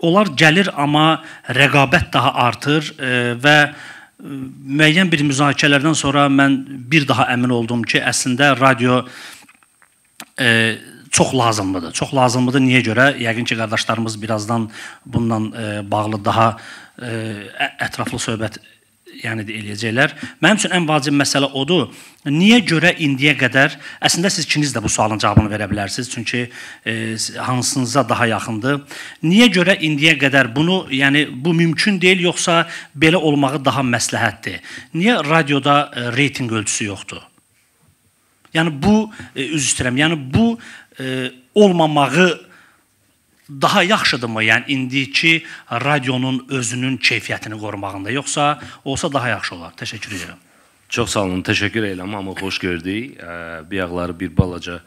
onlar gəlir, amma rəqabət daha artır və müəyyən bir müzakirələrdən sonra mən bir daha əmin oldum ki, əslində radio çox lazımlıdır. Çox lazımlıdır. Niyə görə? Yəqin ki, qardaşlarımız birazdan bununla bağlı daha ətraflı söhbət eləyəcəklər. Mənim üçün ən vacib məsələ odur. Niyə görə indiyə qədər, əslində siz ikiniz də bu sualın cavabını verə bilərsiniz, çünki hansınıza daha yaxındır. Niyə görə indiyə qədər bunu, yəni bu mümkün deyil, yoxsa belə olmağı daha məsləhətdir? Niyə radioda reyting ölçüsü yoxdur? Yəni bu, üzr istəyirəm, yəni bu olmamağı daha yaxşıdırmı? Yəni indiki radionun özünün keyfiyyətini qorumağında, yoxsa olsa daha yaxşı olar? Təşəkkür edirəm. Çox sağ olun, təşəkkür edirəm, amma xoş gördük. Bir bir balaca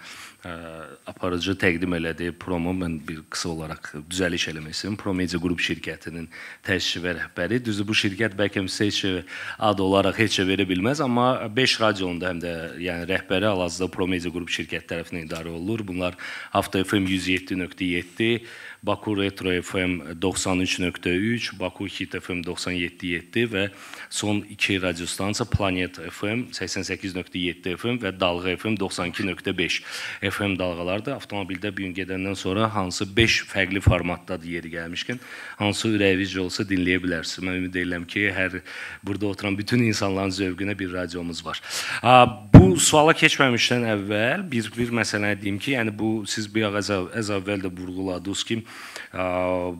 aparıcı təqdim elədi promo. Mən bir qısa olaraq düzəliş eləmək istəyirəm. Promedia Qrup şirkətinin təşkil və rəhbəri. Düzdür, bu şirkət bəlkə sizə heç ad olaraq heç verə bilməz, amma 5 radionun da həm də yəni rəhbəri hal-hazırda Promedia Qrup şirkət tərəfindən idarə olunur. Bunlar Hafta FM 107.7, Baku Retro FM 93.3, Baku Hit FM 97.7 və son 2 radiostansiya Planet FM 88.7 FM və Dalğa FM 92.5 FM dalğalardır. Avtomobildə bir gün gedəndən sonra hansı 5 fərqli formatdadır yeri gəlmişkən, hansı ürəyiniz olsa dinləyə bilərsiniz. Mən ümid edirəm ki, burada oturan bütün insanların zövqünə bir radiomuz var. Bu suala keçməmişdən əvvəl bir məsələni deyim ki, yəni bu siz bir az əvvəl də vurğuladınız ki,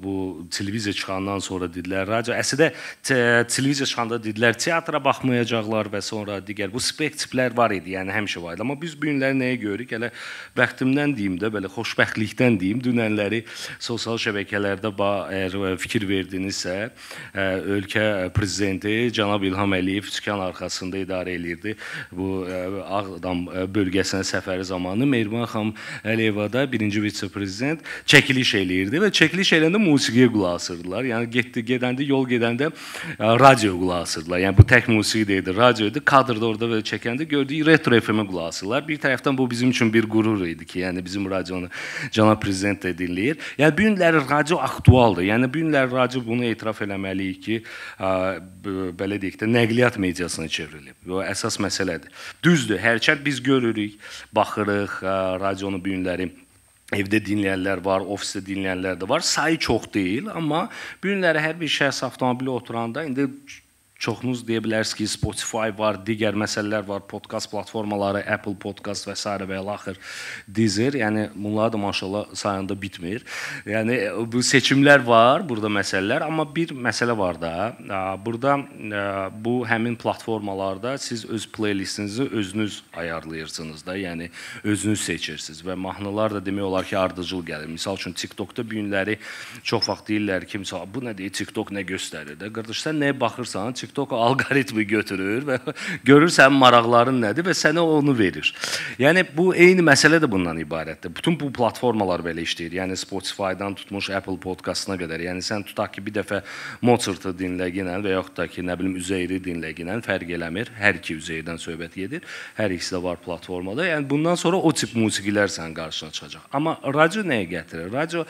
bu televiziya çıxandan sonra dedilər, radio, əslində televiziya çıxanda dedilər, teatra baxmayacaqlar və sonra digər, bu spektiplər var idi, yəni həmişə var idi. Amma biz bu günləri nəyə görürük? Elə bəxtimdən deyim də, belə xoşbəxtlikdən deyim, dünənləri sosial şəbəkələrdə əgər fikir verdinizsə, ölkə prezidenti Cənab İlham Əliyev sükan arxasında idarə edirdi. Bu Ağdam bölgəsinə səfəri zamanı Mehriban xanım Əliyevada birinci vitse-prezident çəkiliş eləyirdi və çəkiliş eləyəndə musiqiyə qulaq asırdılar. Yəni yol gedəndə radio qulaq asırdılar. Yəni bu tək musiqi deyildi, radioydu. Kadrda orada belə çəkəndə gördük Retro FM-ə qulaq asırlar. Bir tərəfdən bu bizim üçün bir qürur idi ki, yəni bizim radionu Cənab Prezident də dinləyir. Yəni bu günləri radio aktualdır. Yəni bu günləri radio bunu etiraf eləməliyik ki, belə deyək də nəqliyyat mediasına çevrilib. Bu əsas məsələdir. Düzdür, hərçənd biz görürük, baxırıq radionu bu günləri. Evdə dinləyənlər var, ofisdə dinləyənlər də var. Sayı çox deyil, amma bu günləri hər bir şəxs avtomobilə oturanda indi çoxunuz deyə bilərsiniz ki, Spotify var, digər məsələlər var, podcast platformaları, Apple Podcast və s. və axır Deezer. Yəni bunlar da maşallah sayında bitmir. Yəni bu seçimlər var, burada məsələlər, amma bir məsələ var da. Burada bu həmin platformalarda siz öz playlistinizi özünüz ayarlayırsınız da, yəni özünüz seçirsiniz və mahnılar da demək olar ki, ardıcıl gəlir. Misal üçün TikTokda bu günləri çox vaxt deyirlər ki, bu nə deyir, TikTok nə göstərir də? Qardaş, sən nəyə baxırsan, TikTok alqoritmi götürür və görür sənin maraqların nədir və sənə onu verir. Yəni bu eyni məsələ də bundan ibarətdir. Bütün bu platformalar belə işləyir. Yəni Spotify-dan tutmuş Apple Podcast-ına qədər. Yəni sən tutaq ki, bir dəfə Mozart-ı dinləginən və yaxud da ki, nə bilim Üzeyri dinləginən fərq eləmir. Hər iki Üzeyirdən söhbət gedir. Hər ikisi də var platformada. Yəni bundan sonra o tip musiqilər sənin qarşına çıxacaq. Amma radio nəyə gətirir? Radio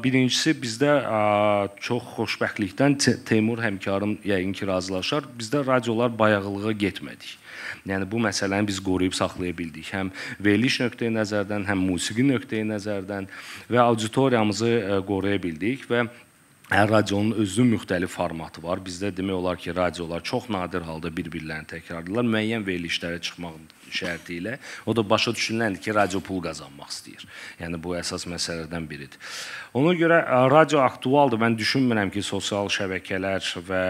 birincisi bizdə çox xoşbəxtlikdən Teymur həmkarım yəqin ki, razılaşar. Bizdə radiolar bayağılığa getmədik. Yəni bu məsələni biz qoruyub saxlaya bildik. Həm veriliş nöqteyi nəzərdən, həm musiqi nöqteyi nəzərdən və auditoriyamızı qoruya bildik və Hər radionun özünün müxtəlif formatı var. Bizdə demək olar ki, radiolar çox nadir halda bir-birlərini təkrarlayırlar. Müəyyən verilişlərə çıxmaq şərti ilə. O da başa düşüləndir ki, radio pul qazanmaq istəyir. Yəni bu əsas məsələlərdən biridir. Ona görə radio aktualdır. Mən düşünmürəm ki, sosial şəbəkələr və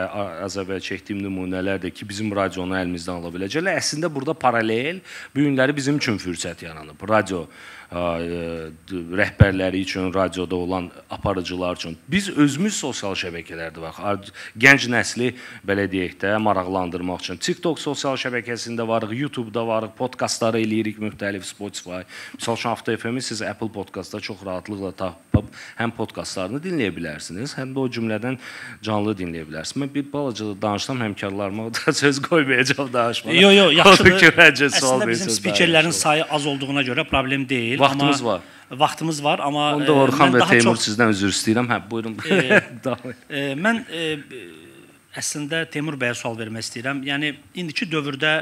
az əvvəl çəkdiyim nümunələrdir ki, bizim radionu əlimizdən ala biləcəklər. Əslində burada paralel bu günləri bizim üçün fürsət yaranıb. Radio rəhbərləri üçün, radioda olan aparıcılar üçün. Biz özümüz sosial şəbəkələrdə bax, gənc nəsli belə deyək də maraqlandırmaq üçün TikTok sosial şəbəkəsində varıq, YouTube-da varıq, podkastları eləyirik müxtəlif, Spotify. Məsəl üçün Hafta FM-i siz Apple Podkastda çox rahatlıqla tapıb həm podkastlarını dinləyə bilərsiniz, həm də o cümlədən canlı dinləyə bilərsiniz. Mən bir balaca danışsam həmkarlarıma da söz qoymayacağam danışmağa. Yox, yaxşıdır. Əslində bizim spikerlərin sayı az olduğuna görə problem deyil. Vaxtımız var. Vaxtımız var, amma onda Orxan və Teymur sizdən üzr istəyirəm. Hə, buyurun. Mən əslində Teymur bəyə sual vermək istəyirəm. Yəni indiki dövrdə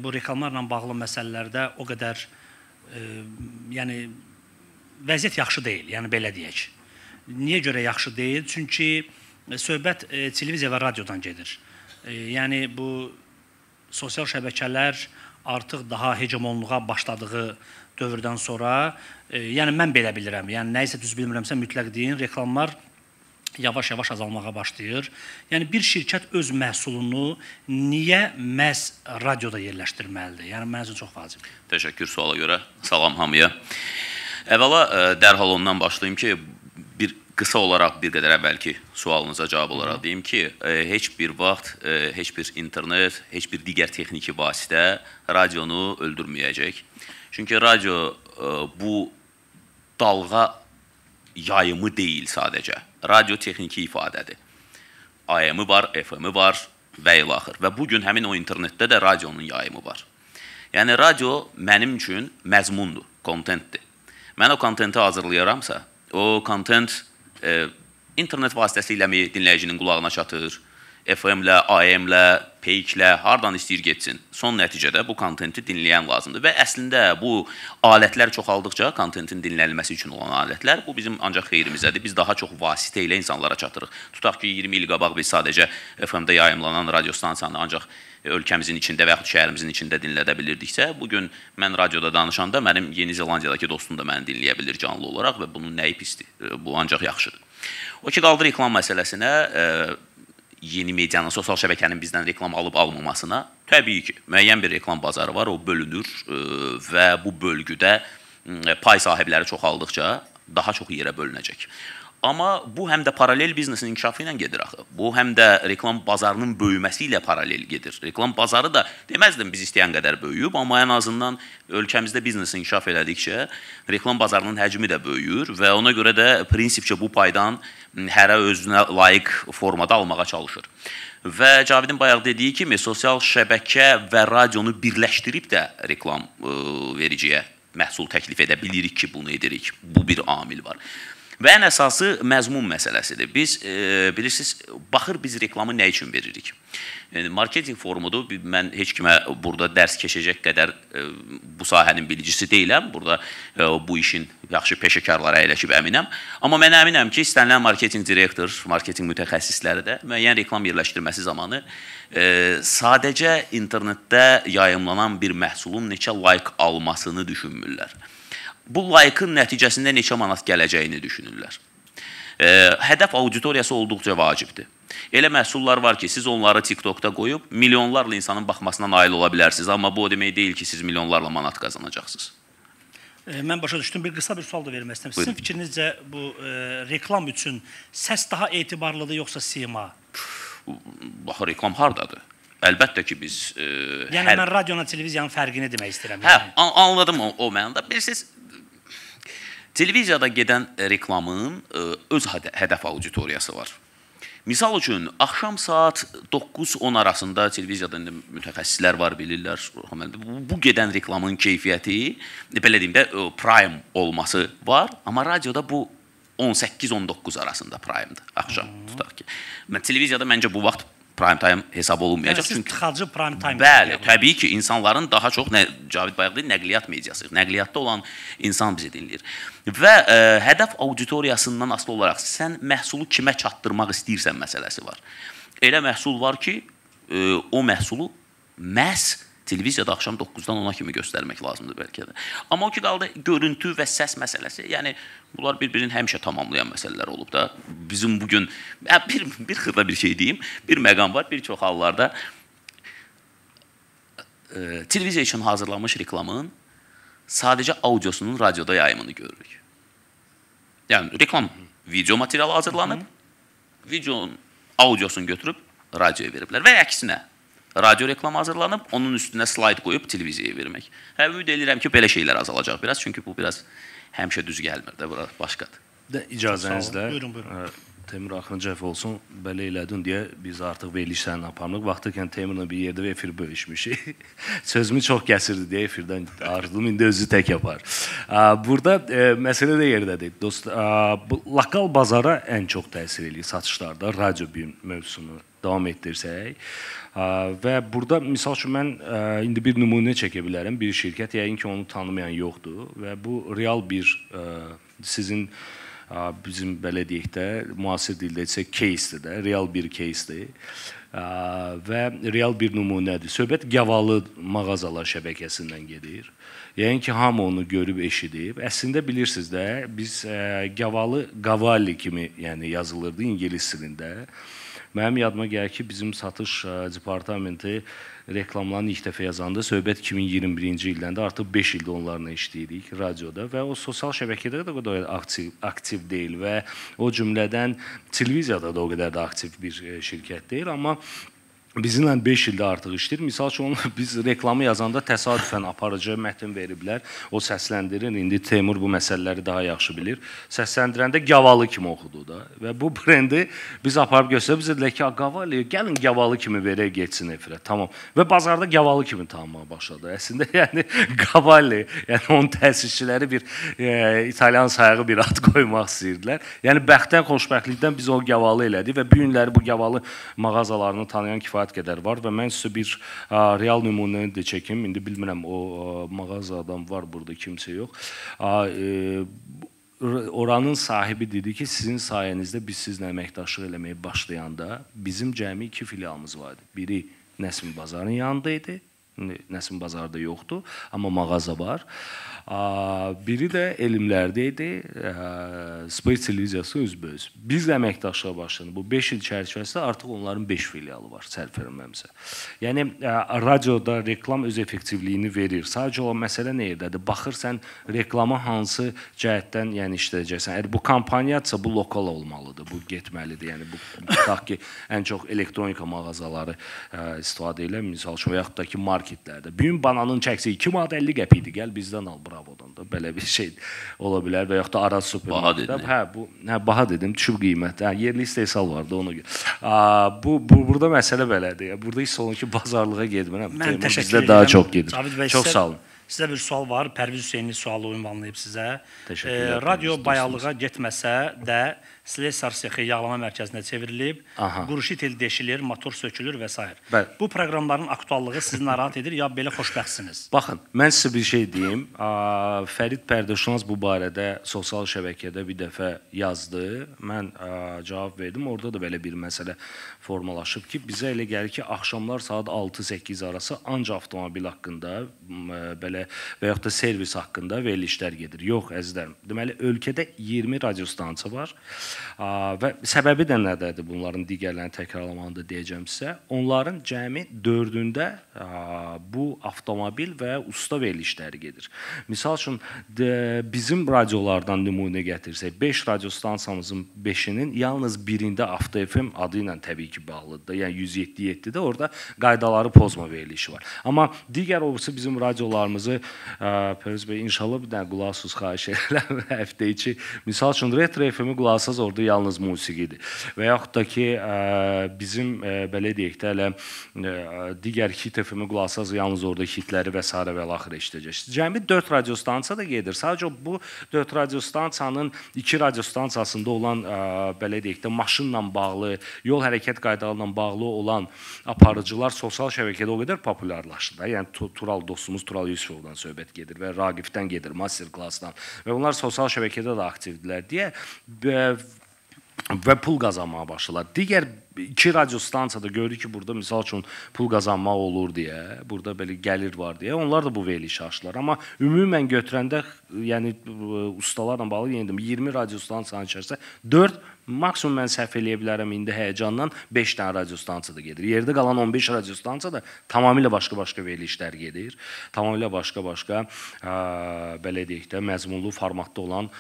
bu reklamlarla bağlı məsələlərdə o qədər yəni vəziyyət yaxşı deyil. Yəni belə deyək. Niyə görə yaxşı deyil? Çünki söhbət televiziya və radiodan gedir. Yəni bu sosial şəbəkələr artıq daha hegemonluğa başladığı dövrdən sonra, yəni mən belə bilirəm, yəni nəyisə düz bilmirəmsə mütləq deyin, reklamlar yavaş-yavaş azalmağa başlayır. Yəni bir şirkət öz məhsulunu niyə məhz radioda yerləşdirməlidir? Yəni mənim üçün çox vacibdir. Təşəkkür suala görə. Salam hamıya. Əvvəla dərhal ondan başlayım ki, bir qısa olaraq bir qədər əvvəlki sualınıza cavab olaraq deyim ki, heç bir vaxt, heç bir internet, heç bir digər texniki vasitə radionu öldürməyəcək. Çünki radio bu dalğa yayımı deyil sadəcə. Radio texniki ifadədir. AM-i var, FM-i var və ilaxır. Və bugün həmin o internetdə də radionun yayımı var. Yəni radio mənim üçün məzmundur, kontentdir. Mən o kontenti hazırlayaramsa, o kontent internet vasitəsilə mi dinləyicinin qulağına çatır, FM-lə, AM-lə, PEYK-lə, hardan istəyir getsin. Son nəticədə bu kontenti dinləyən lazımdır. Və əslində bu alətlər çoxaldıqca, kontentin dinlənilməsi üçün olan alətlər, bu bizim ancaq xeyrimizədir. Biz daha çox vasitə ilə insanlara çatırıq. Tutaq ki, 20 il qabaq biz sadəcə FM-də yayımlanan radio stansiyanı ancaq ölkəmizin içində və yaxud şəhərimizin içində dinlədə bilirdiksə, bugün mən radioda danışanda mənim Yeni Zelandiyadakı dostum da məni dinləyə bilir canlı olaraq və bunun nəyi pisdir? Bu ancaq yaxşıdır. O ki, qaldı reklam məsələsinə, yeni medianın, sosial şəbəkənin bizdən reklam alıb almamasına, təbii ki, müəyyən bir reklam bazarı var, o bölünür və bu bölgüdə pay sahibləri çoxaldıqca daha çox yerə bölünəcək. Amma bu həm də paralel biznesin inkişafı ilə gedir axı. Bu həm də reklam bazarının böyüməsi ilə paralel gedir. Reklam bazarı da deməzdim biz istəyən qədər böyüyüb, amma ən azından ölkəmizdə biznes inkişaf elədikcə reklam bazarının həcmi də böyüyür və ona görə də prinsipcə bu paydan hərə özünə layiq formada almağa çalışır. Və Cavidin bayaq dediyi kimi sosial şəbəkə və radionu birləşdirib də reklam vericiyə məhsul təklif edə bilirik ki, bunu edirik. Bu bir amil var. Və ən əsası məzmun məsələsidir. Biz, bilirsiniz, baxır biz reklamı nə üçün veririk? Marketing formudur. Mən heç kimə burada dərs keçəcək qədər bu sahənin bilicisi deyiləm. Burada bu işin yaxşı peşəkarları əyləşib əminəm. Amma mən əminəm ki, istənilən marketing direktor, marketing mütəxəssisləri də müəyyən reklam yerləşdirməsi zamanı sadəcə internetdə yayımlanan bir məhsulun neçə like almasını düşünmürlər. Bu like-ın nəticəsində neçə manat gələcəyini düşünürlər. Hədəf auditoriyası olduqca vacibdir. Elə məhsullar var ki, siz onları TikTokda qoyub, milyonlarla insanın baxmasına nail ola bilərsiniz. Amma bu o demək deyil ki, siz milyonlarla manat qazanacaqsınız. Mən başa düşdüm. Bir qısa bir sual da vermək istəyirəm. Sizin fikrinizcə bu reklam üçün səs daha etibarlıdır, yoxsa sima? Bax, reklam hardadır? Əlbəttə ki, biz... Yəni, mən radiyonun, televiziyanın fərqini demək istəyirəm. Hə, anladım o mənada. Bilirsiniz, televiziyada gedən reklamın öz hədəf auditoriyası var. Misal üçün, axşam saat 9-10 arasında televiziyada mütəxəssislər var, bilirlər. Bu gedən reklamın keyfiyyəti, belə deyim də, prime olması var. Amma radioda bu 18-19 arasında prime'dır, axşam tutaq ki. Televiziyada məncə bu vaxt prime time hesab olunmayacaq. Siz tıxacı prime time. Bəli, təbii ki, insanların daha çox Cavid bayaq deyir, nəqliyyat mediası, nəqliyyatda olan insan bizi dinləyir. Və hədəf auditoriyasından asılı olaraq sən məhsulu kimə çatdırmaq istəyirsən məsələsi var. Elə məhsul var ki, o məhsulu məhz televiziyada axşam 9-dan 10-a kimi göstərmək lazımdır bəlkə də. Amma o ki qaldı görüntü və səs məsələsi, yəni bunlar bir-birini həmişə tamamlayan məsələlər olub da. Bizim bugün bir xırda bir şey deyim, bir məqam var, bir çox hallarda televiziya üçün hazırlanmış reklamın sadəcə audiosunun radioda yayımını görürük. Yəni reklam video materialı hazırlanıb, videonun audiosunu götürüb radioya veriblər və əksinə. Radio reklamı hazırlanıb, onun üstünə slayd qoyub televiziyaya vermək. Ümid edirəm ki, belə şeylər azalacaq biraz, çünki bu biraz həmişə düz gəlmir də, bura başqadır. İcazənizlə, Teymur Axıncəf olsun, belə elədin deyə biz artıq veriliş sənin aparmıq. Vaxtıkən Teymurla bir yerdə efir bölüşmüşük. Sözümü çox kəsirdi deyə efirdən arzudım, indi özü tək yapar. Burada məsələ də yerdədir. Lokal bazara ən çox təsir edir satışlarda, radio bir mövzusunu davam etdirsək. Və burada, misal üçün, mən indi bir nümunə çəkə bilərəm. Bir şirkət, yəqin ki, onu tanımayan yoxdur və bu real bir sizin bizim belə deyək də, müasir dildə desək, case-dir də, real bir case-dir və real bir nümunədir. Söhbət Gavalı mağazalar şəbəkəsindən gedir. Yəni ki, hamı onu görüb, eşidib. Əslində bilirsiniz də, biz Gavalı, Gavalli kimi yazılırdı ingilis dilində. Mənim yadıma gəlir ki, bizim satış departamenti reklamlarını ilk dəfə yazanda söhbət 2021-ci ildən də artıq 5 ildə onlarla işləyirik radioda və o sosial şəbəkədə də o qədər aktiv deyil və o cümlədən televiziyada da o qədər də aktiv bir şirkət deyil, amma bizimlə 5 ildə artıq işləyir. Misal üçün, biz reklamı yazanda təsadüfən aparıcı mətn veriblər, o səsləndirir. İndi Teymur bu məsələləri daha yaxşı bilir. Səsləndirəndə Gavalı kimi oxudu da və bu brendi biz aparıb göstərib, biz dedilər ki, Gavalı, gəlin Gavalı kimi verək, geçsin efirə. Tamam. Və bazarda Gavalı kimi tanınmağa başladı. Əslində, yəni Gavalli, yəni onun təsisçiləri bir İtalyan sayağı bir ad qoymaq istəyirdilər. Yəni, bəxtdən, xoşbəxtlikdən biz o Gavalı elədik və bu günləri bu Gavalı mağazalarını tanıyan kifayət qədər var və mən sizə bir real nümunəni də çəkim. İndi bilmirəm, o mağazadan var burada, kimsə yox. Oranın sahibi dedi ki, sizin sayənizdə biz sizlə əməkdaşlıq eləməyə başlayanda bizim cəmi 2 filialımız vardı. Biri Nəsim Bazarın yanında idi. Nəsim Bazarda yoxdur, amma mağaza var. Biri də elmlərdə idi, Space televiziyası özbəöz. Biz də əməkdaşlığa başladı. Bu 5 il çərçivəsində artıq onların 5 filialı var, səhv eləmirəmsə. Yəni, radioda reklam öz effektivliyini verir. Sadəcə olan məsələ nə yerdədir? Baxırsan, reklama hansı cəhətdən işləyəcəksən. Əgər bu kampaniyadirsə, bu lokal olmalıdır, bu getməlidir. Yəni, tutaq ki, ən çox elektronika mağazaları istifadə edirlər, misal üçün, və yaxud da ki, marketlərdə. Bugün bananın çəksi 2 manat 50 qəpikdir, gəl bizdən al, bravodan da. Belə bir şey ola bilər və yaxud da Araz supermarketdə. Baha dedim, düşüb qiymət. Yerli istehsal vardı, ona görə. Burada məsələ belədir. Burada hiss olun ki, bazarlığa gedmirəm. Mən təşəkkür edirəm. Bizdə daha çox gedir. Cavid bəy, çox sağ olun. Sizə bir sual var. Pərviz Hüseynli sualı ünvanlayıb sizə. Təşəkkürlər. Radio bayaqlığa getməsə də Slesar sexi yağlama mərkəzinə çevrilib, quruşitel deşilir, motor sökülür və s. Bu proqramların aktuallığı sizi narahat edir, ya belə xoşbəxtsiniz? Baxın, mən sizə bir şey deyim. Fərid Pərdəşunaz bu barədə sosial şəbəkədə bir dəfə yazdı. Mən cavab verdim. Orada da belə bir məsələ formalaşıb ki, bizə elə gəlir ki, axşamlar saat 6-8 arası ancaq avtomobil haqqında belə və yaxud da servis haqqında verilişlər gedir. Yox, əzizlərim. Deməli, ölkədə 20 radiostansiya var. Və səbəbi də nədədir bunların digərlərini təkrarlamanı da deyəcəm sizə. Onların cəmi 4-ündə bu avtomobil və usta verilişləri gedir. Misal üçün, bizim radiolardan nümunə gətirsək, 5 radiostansiyamızın 5-inin yalnız birində Avto FM adı ilə təbii ki bağlıdır. Yəni 107.7-də orada qaydaları pozma verilişi var. Amma digər olursa bizim radiolarımızın Pərviz bəy, inşallah bir dənə qulaq asız xahiş edirəm həftə içi. Misal üçün, Retro FM-i qulaq asız, orada yalnız musiqidir. Və yaxud da ki, bizim, belə deyək də, digər Hit FM-i qulaq asız, yalnız orada hitləri və s. və l-axır eşidəcəksiniz. Cəmi 4 radiostansiya da gedir. Sadəcə bu 4 radiostansiyanın 2 radiostansiyasında olan, belə deyək də, maşınla bağlı, yol hərəkət qaydalarla bağlı olan aparıcılar sosial şəbəkədə o qədər populyarlaşdı da. Yəni Tural dostumuz Tural Yusufovdan söhbət gedir və Raqifdən gedir, master klassdan. Və onlar sosial şəbəkədə də aktivdirlər deyə və pul qazanmağa başladılar. Digər 2 radiostansiyada görürük ki, burada misal üçün pul qazanmaq olur deyə, burada belə gəlir var deyə, onlar da bu verilişi açdılar. Amma ümumən götürəndə, yəni ustalarla bağlı yenə deyim, 20 radiostansiyanın içərisində 4, maksimum mən səhv eləyə bilərəm indi həyəcandan 5 dənə radiostansiyada gedir. Yerdə qalan 15 radiostansiyada tamamilə başqa-başqa verilişlər gedir. Tamamilə başqa-başqa, belə deyək də, məzmunlu formatda olan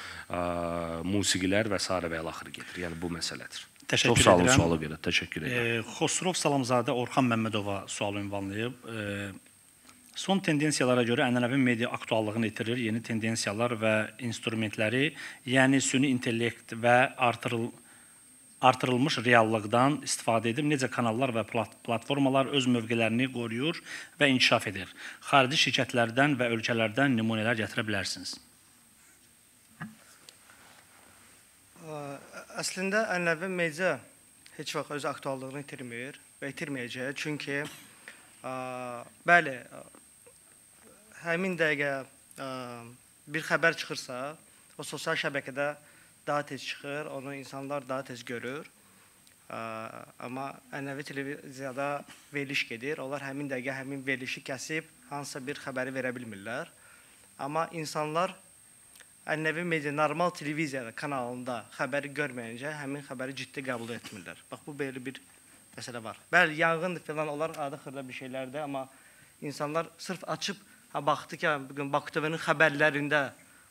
musiqilər və s. və l-axır gedir. Yəni bu məsələdir. Təşəkkür Çox sağ olun edirəm. suala görə. Təşəkkür edirəm. Xosrov Salamzadə Orxan Məmmədova sual ünvanlayıb. Son tendensiyalara görə ənənəvi media aktuallığını itirir, yeni tendensiyalar və instrumentləri, yəni süni intellekt və artırılmış reallıqdan istifadə edib necə kanallar və platformalar öz mövqelərini qoruyur və inkişaf edir. Xarici şirkətlərdən və ölkələrdən nümunələr gətirə bilərsiniz. Əslində ənənəvi media heç vaxt öz aktuallığını itirmir və itirməyəcək. Çünki bəli, həmin dəqiqə bir xəbər çıxırsa, o sosial şəbəkədə daha tez çıxır, onu insanlar daha tez görür. Amma ənənəvi televiziyada veriliş gedir. Onlar həmin dəqiqə həmin verilişi kəsib hansısa bir xəbəri verə bilmirlər. Amma insanlar ənənəvi media normal televiziya kanalında xəbəri görməyincə həmin xəbəri ciddi qəbul etmirlər. Bax, bu belə bir məsələ var. Bəli, yanğındır filan, onlar adı-xırda bir şeylərdir, amma insanlar sırf açıb baxdı ki, bugün Baku TV-nin xəbərlərində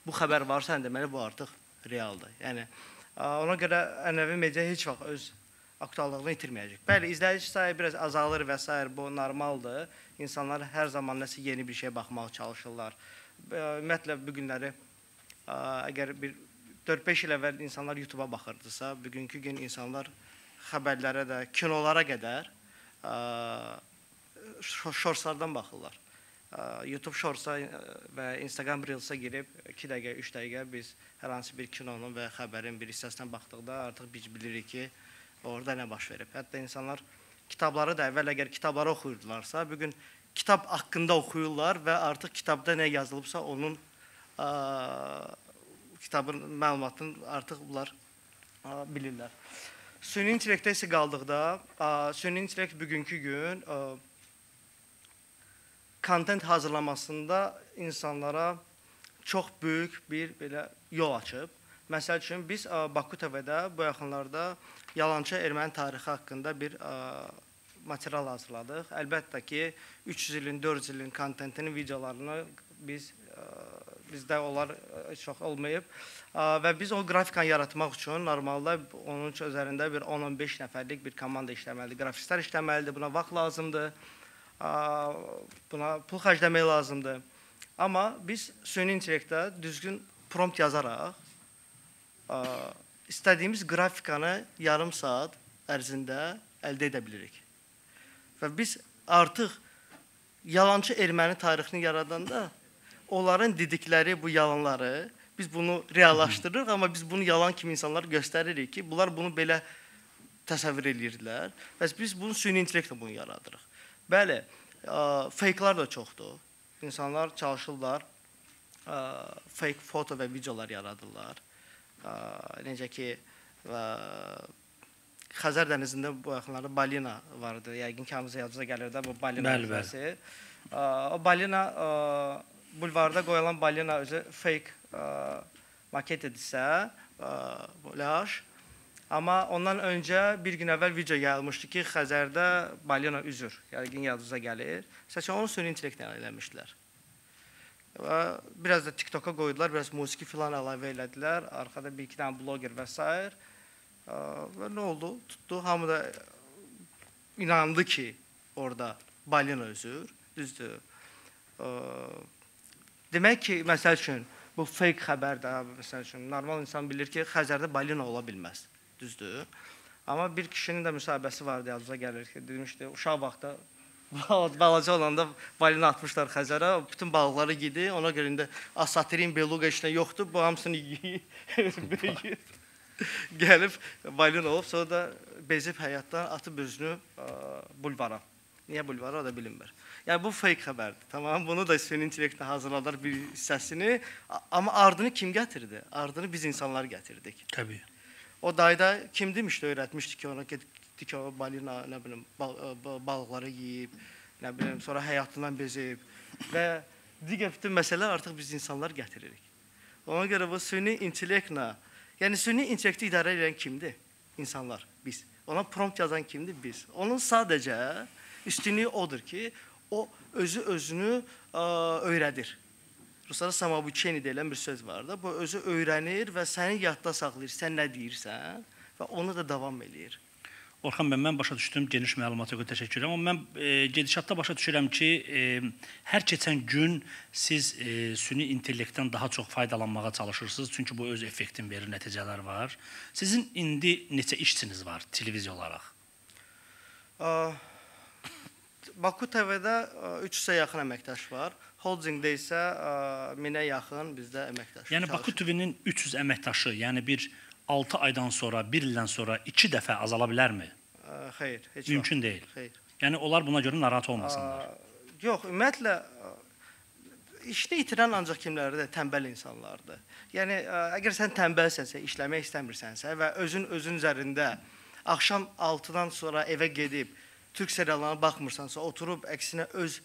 bu xəbər varsa, deməli bu artıq realdır. Yəni ona görə ənənəvi media heç vaxt öz aktuallığını itirməyəcək. Bəli, izləyici sayı biraz azalır və s. bu normaldır. İnsanlar hər zaman nəsə yeni bir şeye baxmağa çalışırlar. Ümumiyyətlə bu günləri əgər bir 4-5 il əvvəl insanlar YouTube-a baxırdısa, bugünkü gün insanlar xəbərlərə də, kinolara qədər shortslardan baxırlar. YouTube Shorts-a və Instagram Reels-a girib 2 dəqiqə, 3 dəqiqə biz hər hansı bir kinonun və xəbərin bir hissəsinə baxdıqda artıq biz bilirik ki, orada nə baş verib. Hətta insanlar kitabları da əvvəl əgər kitabları oxuyurdularsa, bugün kitab haqqında oxuyurlar və artıq kitabda nə yazılıbsa onun kitabın məlumatını artıq bunlar bilirlər. Süni intellektə isə qaldıqda, süni intellekt bugünkü gün kontent hazırlamasında insanlara çox böyük bir belə yol açıb. Məsəl üçün, biz Baku TV-də bu yaxınlarda yalançı erməni tarixi haqqında bir material hazırladıq. Əlbəttə ki, 300 ilin, 400 ilin kontentinin videolarını bizdə onlar çox olmayıb və biz o grafikanı yaratmaq üçün normalda onun üzərində bir 10-15 nəfərlik bir komanda işləməlidir. Grafistlər işləməlidir, buna vaxt lazımdır, buna pul xərcləmək lazımdır. Amma biz süni intellektdə düzgün prompt yazaraq istədiyimiz grafikanı yarım saat ərzində əldə edə bilirik. Və biz artıq yalançı erməni tarixini yaradanda onların dedikləri bu yalanları, biz bunu reallaşdırırıq, amma biz bunu yalan kimi insanlar göstəririk ki, bunlar bunu belə təsəvvür edirdilər və biz bunu süni intellektlə bunu yaradırıq. Bəli, fake-lar da çoxdur. İnsanlar çalışırlar, fake foto və videolar yaradırlar. Necə ki, Xəzər dənizində bu yaxınlarda balina vardı. Yəqin ki, hamıza yadınıza gəlir də bu balina hissəsi. O balina bulvarda qoyulan balina özü fake maket edirsə, yaş. Amma ondan öncə bir gün əvvəl video yayılmışdı ki, Xəzərdə balina üzür. Yəqin yadınıza gəlir. Səçən onu süni intellektlə eləmişdilər. Biraz da TikTok-a qoydular, biraz musiqi filan əlavə elədilər. Arxada bir-iki dənə bloger və s. Və nə oldu? Tutdu. Hamı da inandı ki, orada balina üzür. Düzdür. Demək ki, məsəl üçün bu fake xəbərdir. Məsəl üçün normal insan bilir ki, Xəzərdə balina ola bilməz. Düzdür? Amma bir kişinin də müsahibəsi vardı, yadınıza gəlir ki, demişdi, uşaq vaxtda balaca olanda balina atmışlar Xəzərə, bütün balıqları yedi, ona görə indi asatirin, beluqa işlə yoxdur, bu hamısını yiyir. Gəlib balina olub, sonra da bezib həyatdan atıb özünü bulvara. Niyə bulvara, o da bilinmir. Yəni, bu fake xəbərdir, tamam? Bunu da süni intellektlə hazırladılar bir hissəsini, amma ardını kim gətirdi? Ardını biz insanlar gətirdik. Təbii. O dayda kim demişdi, öyrətmişdi ki, ona getdi ki, o balina, nə bilim, balıqları yiyib, nə bilim, sonra həyatından bezib və digər bütün məsələlər artıq biz insanlar gətiririk. Ona görə bu süni intellektlə, yəni süni intellekti idarə edən kimdir? İnsanlar, biz. Ona prompt yazan kimdir? Biz. Onun sadəcə üstünlüyü odur ki, o özünü öyrədir. Ruslarda samabuçeni deyilən bir söz var da, bu özü öyrənir və səni yadda saxlayır, sən nə deyirsən və onu da davam eləyir. Orxan bəy, mən başa düşdüm, geniş məlumata görə təşəkkür edirəm, amma mən gedişatda başa düşürəm ki, hər keçən gün siz süni intellektdən daha çox faydalanmağa çalışırsınız, çünki bu öz effektin verir, nəticələr var. Sizin indi neçə işçiniz var televiziya olaraq? Baku TV-də 300-ə yaxın əməkdaş var. Holdingdə isə 1000-ə yaxın bizdə əməkdaş. Yəni Baku TV-nin 300 əməkdaşı, yəni bir 6 aydan sonra, 1 ildən sonra 2 dəfə azala bilərmi? Xeyr, heç vaxt. Mümkün deyil. Xeyr. Yəni onlar buna görə narahat olmasınlar. Yox, ümumiyyətlə işdə itirən ancaq kimlərdir? Tənbəl insanlardır. Yəni əgər sən tənbəlsənsə, işləmək istəmirsənsə və özün üzərində axşam 6-dan sonra evə gedib Türk seriallarına baxmırsansa, oturub əksinə öz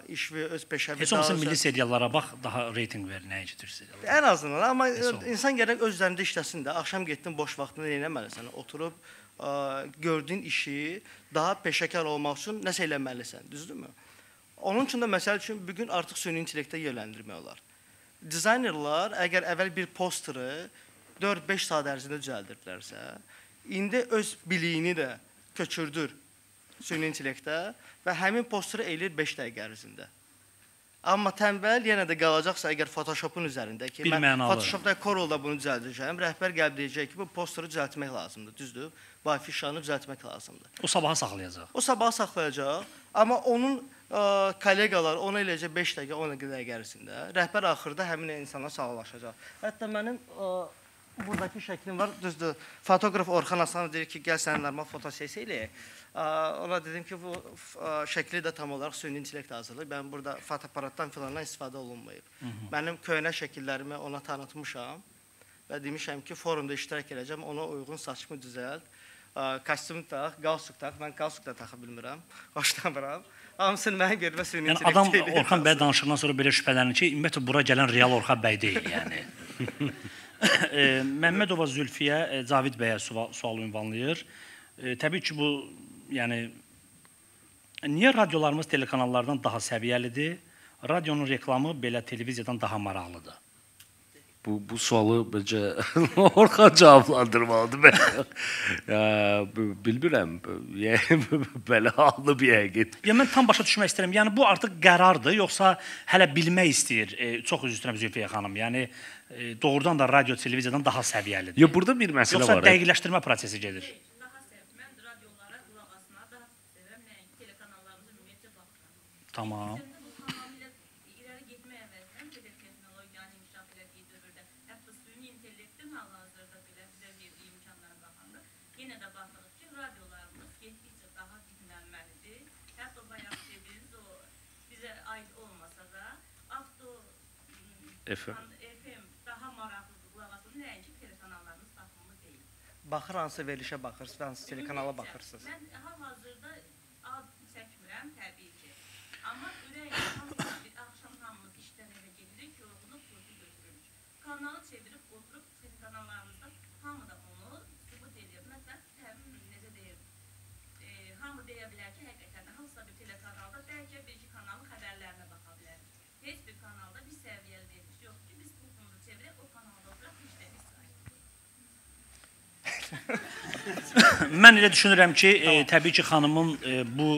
iş və öz peşəvi... Heç olmasa milli seriallara bax, daha reyting verir, nəyə Türk seriallara? Ən azından, amma insan gərək öz üzərində işləsin də. Axşam getdin, boş vaxtını eləməlisən. Oturub gördüyün işi daha peşəkar olmaq üçün nəsə eləməlisən, düzdürmü? Onun üçün də məsəl üçün bugün artıq süni intellektə yönləndirmək olar. Dizaynerlar əgər əvvəl bir posteri 4-5 saat ərzində düzəldirdilərsə, indi öz biliyini də köçürdür süni intellektə və həmin posteri eləyir 5 dəqiqə ərzində. Amma tənbəl yenə də qalacaqsa əgər Photoshopun üzərində ki, mən Photoshopda Corel'da bunu düzəldəcəm, rəhbər gəlib deyəcək ki, bu posteri düzəltmək lazımdır, düzdür? Bu afişanı düzəltmək lazımdır. O sabaha saxlayacaq. O sabaha saxlayacaq, amma onun kollegalar onu eləyəcək 5 dəqiqə, 10 dəqiqə ərzində. Rəhbər axırda həmin insana sağlaşacaq. Hətta mənim buradakı şəklim var, düzdür. Fotoqraf Orxan Aslanov deyir ki, gəl səni normal fotosesiya eləyək. Ona dedim ki, bu şəkli də tam olaraq süni intellekt hazırlayıb. Mən burada fotoaparatdan filandan istifadə olunmayıb. Mənim köhnə şəkillərimi ona tanıtmışam və demişəm ki, forumda iştirak edəcəm, ona uyğun saçımı düzəlt, kostyum tax, qalstuk tax. Mən qalstuk da taxa bilmirəm, hoşlanmıram. Hamısını mənə görmə süni intellekt adam Orxan bəy danışıqdan sonra belə şübhələnir ki, ümumiyyətlə bura gələn real Orxan bəy deyil, yəni. Məmmədova Zülfiyə Cavid bəyə sual ünvanlayır. Təbii ki, bu, yəni, niyə radiolarımız telekanallardan daha səviyyəlidir? Radionun reklamı belə televiziyadan daha maraqlıdır. Bu sualı bence Orxan cavablandırmalıdır. Bilmirəm, belə hallı bir həqiqət. Mən tam başa düşmək istəyirəm. Yəni bu artıq qərardır, yoxsa hələ bilmək istəyir? Çox üzr istəyirəm Zülfiyə xanım. Yəni doğrudan da radio televiziyadan daha səviyyəlidir. Yox, burada bir məsələ var. Yoxsa dəqiqləşdirmə prosesi gedir? Daha səviyyəli. Mən radiolara qulaq asmağı daha sevirəm. Nəinki telekanallarımıza ümumiyyətcə baxıram. Tamam. FM daha maraqlıdır qulaq asmağı, nəinki telekanallarımız baxımı deyil. Baxır, hansı verilişə baxırsınız, hansı telekanala baxırsınız? Mən hal-hazırda ad çəkmirəm, təbii ki. Amma ürək axşam hamımız işdən evə gedirik, yorğunluq pultu götürürük. Kanalı çevirib, oturub telekanallarımızda hamı da onu sübut edir. Məsələn, necə deyir, hamı deyə bilər ki, həqiqətən hansısa bir telekanalda bəlkə bir-iki kanalın xəbərlərinə baxa bilər. Heç bir kanalda bir səviyyəli vermiş yoxdur ki, biz pultumuzu çevirək, o kanalda oturaq, işdən istirahət. Mən elə düşünürəm ki, təbii ki, xanımın bu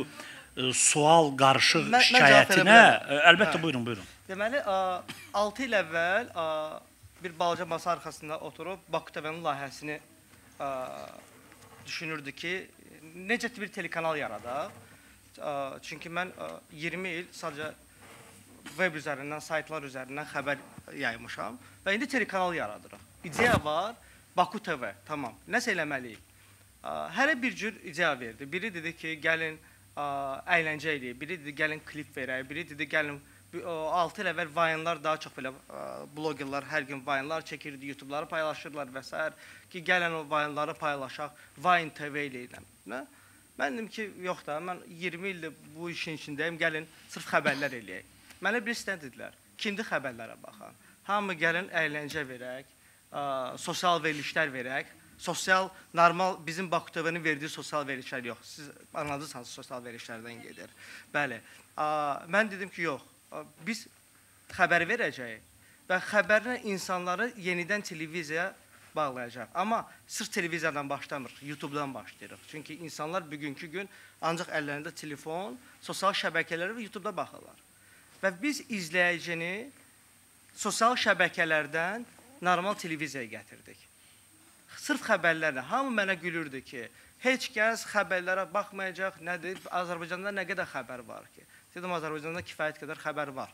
sual qarışıq şikayətinə... Əlbəttə, buyurun. Deməli, 6 il əvvəl bir balaca masa arxasında oturub Baku TV-nin layihəsini düşünürdü ki, necə bir telekanal yaradaq. Çünki mən 20 il sadəcə web üzərindən, saytlar üzərindən xəbər yaymışam və indi telekanal yaradırıq. İdeya var, Baku TV, tamam. Nəsə eləməliyik? Hərə bir cür ideya verdi. Biri dedi ki, gəlin əyləncə eləyək, biri dedi, gəlin klip verək, biri dedi, gəlin 6 il əvvəl Vine'lar daha çox belə blogerlar hər gün Vine'lar çəkirdi, YouTube'ları paylaşırlar və s. ki, gəlin o Vine'ları paylaşaq, Vine TV eləyirəm. Mən dedim ki, yox da, mən 20 ildir bu işin içindəyim, gəlin sırf xəbərlər eləyək. Mənə bir istən dedilər, kimdir xəbərlərə baxan? Hamı gəlin əyləncə verək, sosial verilişlər verək, sosial, normal, bizim Baku TV-nin verdiyi sosial verilişlər yox. Siz anladınız sosial verilişlərdən gedir. Bəli, mən dedim ki, yox, biz xəbər verəcəyik və xəbərlə insanları yenidən televiziyaya bağlayacaq. Amma sırf televiziyadan başlamır, YouTube-dan başlayırıq. Çünki insanlar bugünkü gün ancaq əllərində telefon, sosial şəbəkələri və YouTube-da baxırlar. Və biz izləyicini sosial şəbəkələrdən normal televiziyaya gətirdik. Sırf xəbərlərlə. Hamı mənə gülürdü ki, heç kəs xəbərlərə baxmayacaq, nədir? Azərbaycanda nə qədər xəbər var ki? Dedim, Azərbaycanda kifayət qədər xəbər var.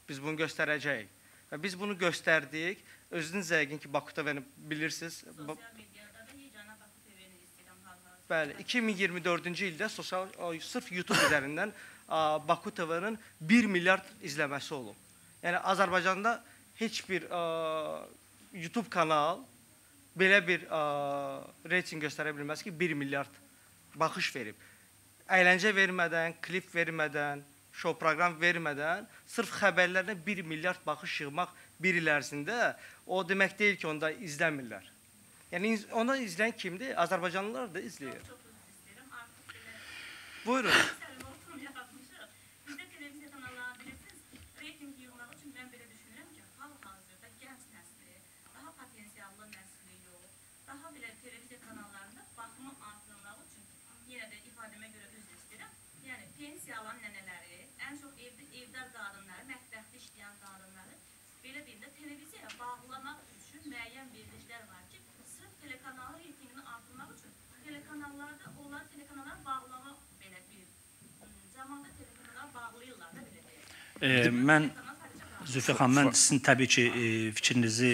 Biz bunu göstərəcəyik. Və biz bunu göstərdik. Özünüz yəqin ki, Baku TV-ni bilirsiniz. Sosial mediada da yeganə Baku TV-ni istəyirəm hal-hazırda. Bəli, 2024-cü ildə sırf YouTube üzərindən Baku TV-nin 1 milyard izləməsi olub. Yəni, Azərbaycanda heç bir YouTube kanal belə bir reyting göstərə bilməz ki, 1 milyard baxış verib. Əyləncə vermədən, klip vermədən, show proqram vermədən, sırf xəbərlərlə 1 milyard baxış yığmaq bir il ərzində, o demək deyil ki, onda izləmirlər. Yəni, onu izləyən kimdir? Azərbaycanlılar da izləyir. Çox istəyirəm, artıq belə... Buyurun. Bizdə televiziya kanalları bilirsiniz, reyting yığmaq üçün mən belə düşünürəm ki, hal-hazırda gənc nəsli, daha potensiallı nəsli yox, daha belə televiziya kanallarında baxımı artırmaq üçün, yenə də ifadəmə görə üzr istəyirəm, yəni pensiya alan nənələri, ən çox evdar qadınları, mətbəxdə işləyən qadınları, belə deyim də televiziyaya bağlamaq üçün müəyyən verilişlər var ki, sırf telekanalın reytingini artırmaq üçün telekanallarda onlar telekanallar bağlamaq belə bir zamanda telekanallar bağlayırlar da belə deyək. Mən Zülfiyyə xanım, mən sizin təbii ki fikrinizi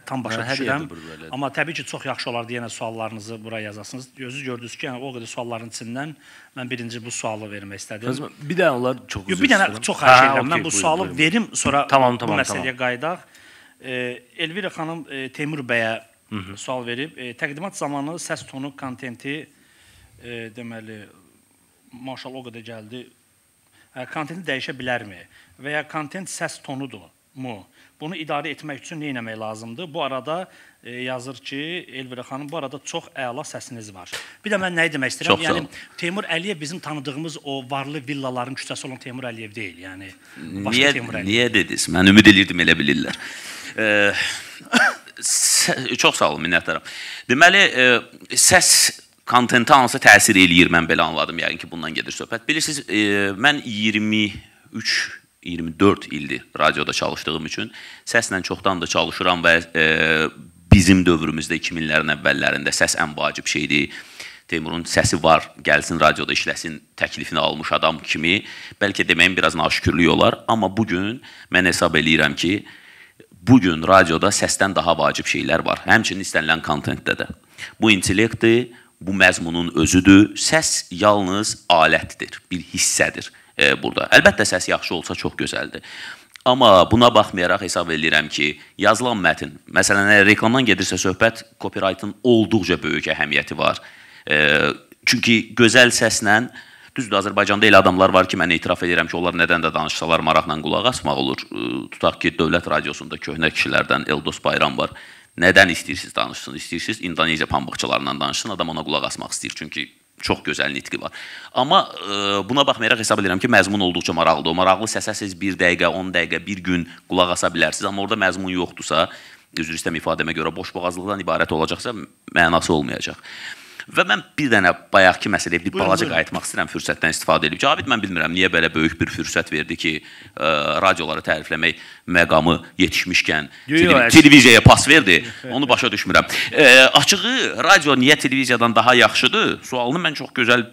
tam başa düşürəm. Amma təbii ki çox yaxşı olardı yenə suallarınızı buraya yazasınız. Özünüz gördünüz ki, yəni o qədər sualların içindən mən birinci bu sualı vermək istədim. Bir dənə onlar çox üzr istəyirəm. Bir dənə çox xahiş edirəm. Mən bu sualı verim, sonra bu məsələyə qayıdaq. Elvira xanım Teymur bəyə sual verib. Təqdimat zamanı səs tonu, kontenti deməli, maşallah o qədər gəldi. Kontenti dəyişə bilərmi? Və ya kontent səs tonudur mu? Bunu idarə etmək üçün nə etmək lazımdır? Bu arada yazır ki, Elvira xanım, bu arada çox əla səsiniz var. Bir də mən nəyi demək istəyirəm? Yəni, Teymur Əliyev bizim tanıdığımız o varlı villaların küçəsi olan Teymur Əliyev deyil. Yəni, başqa Teymur Əliyev. Niyə dediniz? Mən ümid edirdim, elə bilirlər. Çox sağ olun, minnətdaram. Deməli, səs kontentə hansı təsir eləyir, mən belə anladım, yəqin ki, bundan gedir söhbət. Bilirsiniz, mən 23-24 ildir radioda çalışdığım üçün səslə çoxdan da çalışıram və bizim dövrümüzdə 2000-lərin əvvəllərində səs ən vacib şeydir. Teymurun səsi var, gəlsin radioda işləsin, təklifini almış adam kimi. Bəlkə deməyim, biraz naşükürlük olar, amma bugün mən hesab eləyirəm ki, bugün radioda səsdən daha vacib şeylər var. Həmçinin istənilən kontentdə də. Bu intellektdir, bu məzmunun özüdür. Səs yalnız alətdir, bir hissədir burada. Əlbəttə, səs yaxşı olsa çox gözəldir. Amma buna baxmayaraq hesab edirəm ki, yazılan mətin, məsələn, reklamdan gedirsə söhbət, copyrightın olduqca böyük əhəmiyyəti var. Çünki gözəl səslə, düzdür, Azərbaycanda elə adamlar var ki, mən etiraf edirəm ki, onlar nədən də danışsalar maraqla qulaq asmaq olur. Tutaq ki, Dövlət Radiosunda köhnə kişilərdən Eldos Bayram var. Nədən istəyirsiniz danışsın? İstəyirsiniz İndoneziya pambıqçılarından danışsın, adam ona qulaq asmaq istəyir. Çünki çox gözəl nitqi var. Amma buna baxmayaraq hesab edirəm ki, məzmun olduqca maraqlıdır. O maraqlı səsə siz 1 dəqiqə, 10 dəqiqə, bir gün qulaq asa bilərsiniz. Amma orada məzmun yoxdursa, üzr istəm ifadəmə görə boşboğazlıqdan ibarət olacaqsa, mənası olmayacaq. Və mən bir dənə bayaqki məsələyə bir balaca qayıtmaq istəyirəm fürsətdən istifadə edib. Cavid, mən bilmirəm niyə belə böyük bir fürsət verdi ki, radioları tərifləmək məqamı yetişmişkən televiziyaya pas verdi. Onu başa düşmürəm. Açığı, radio niyə televiziyadan daha yaxşıdır? Sualını mən çox gözəl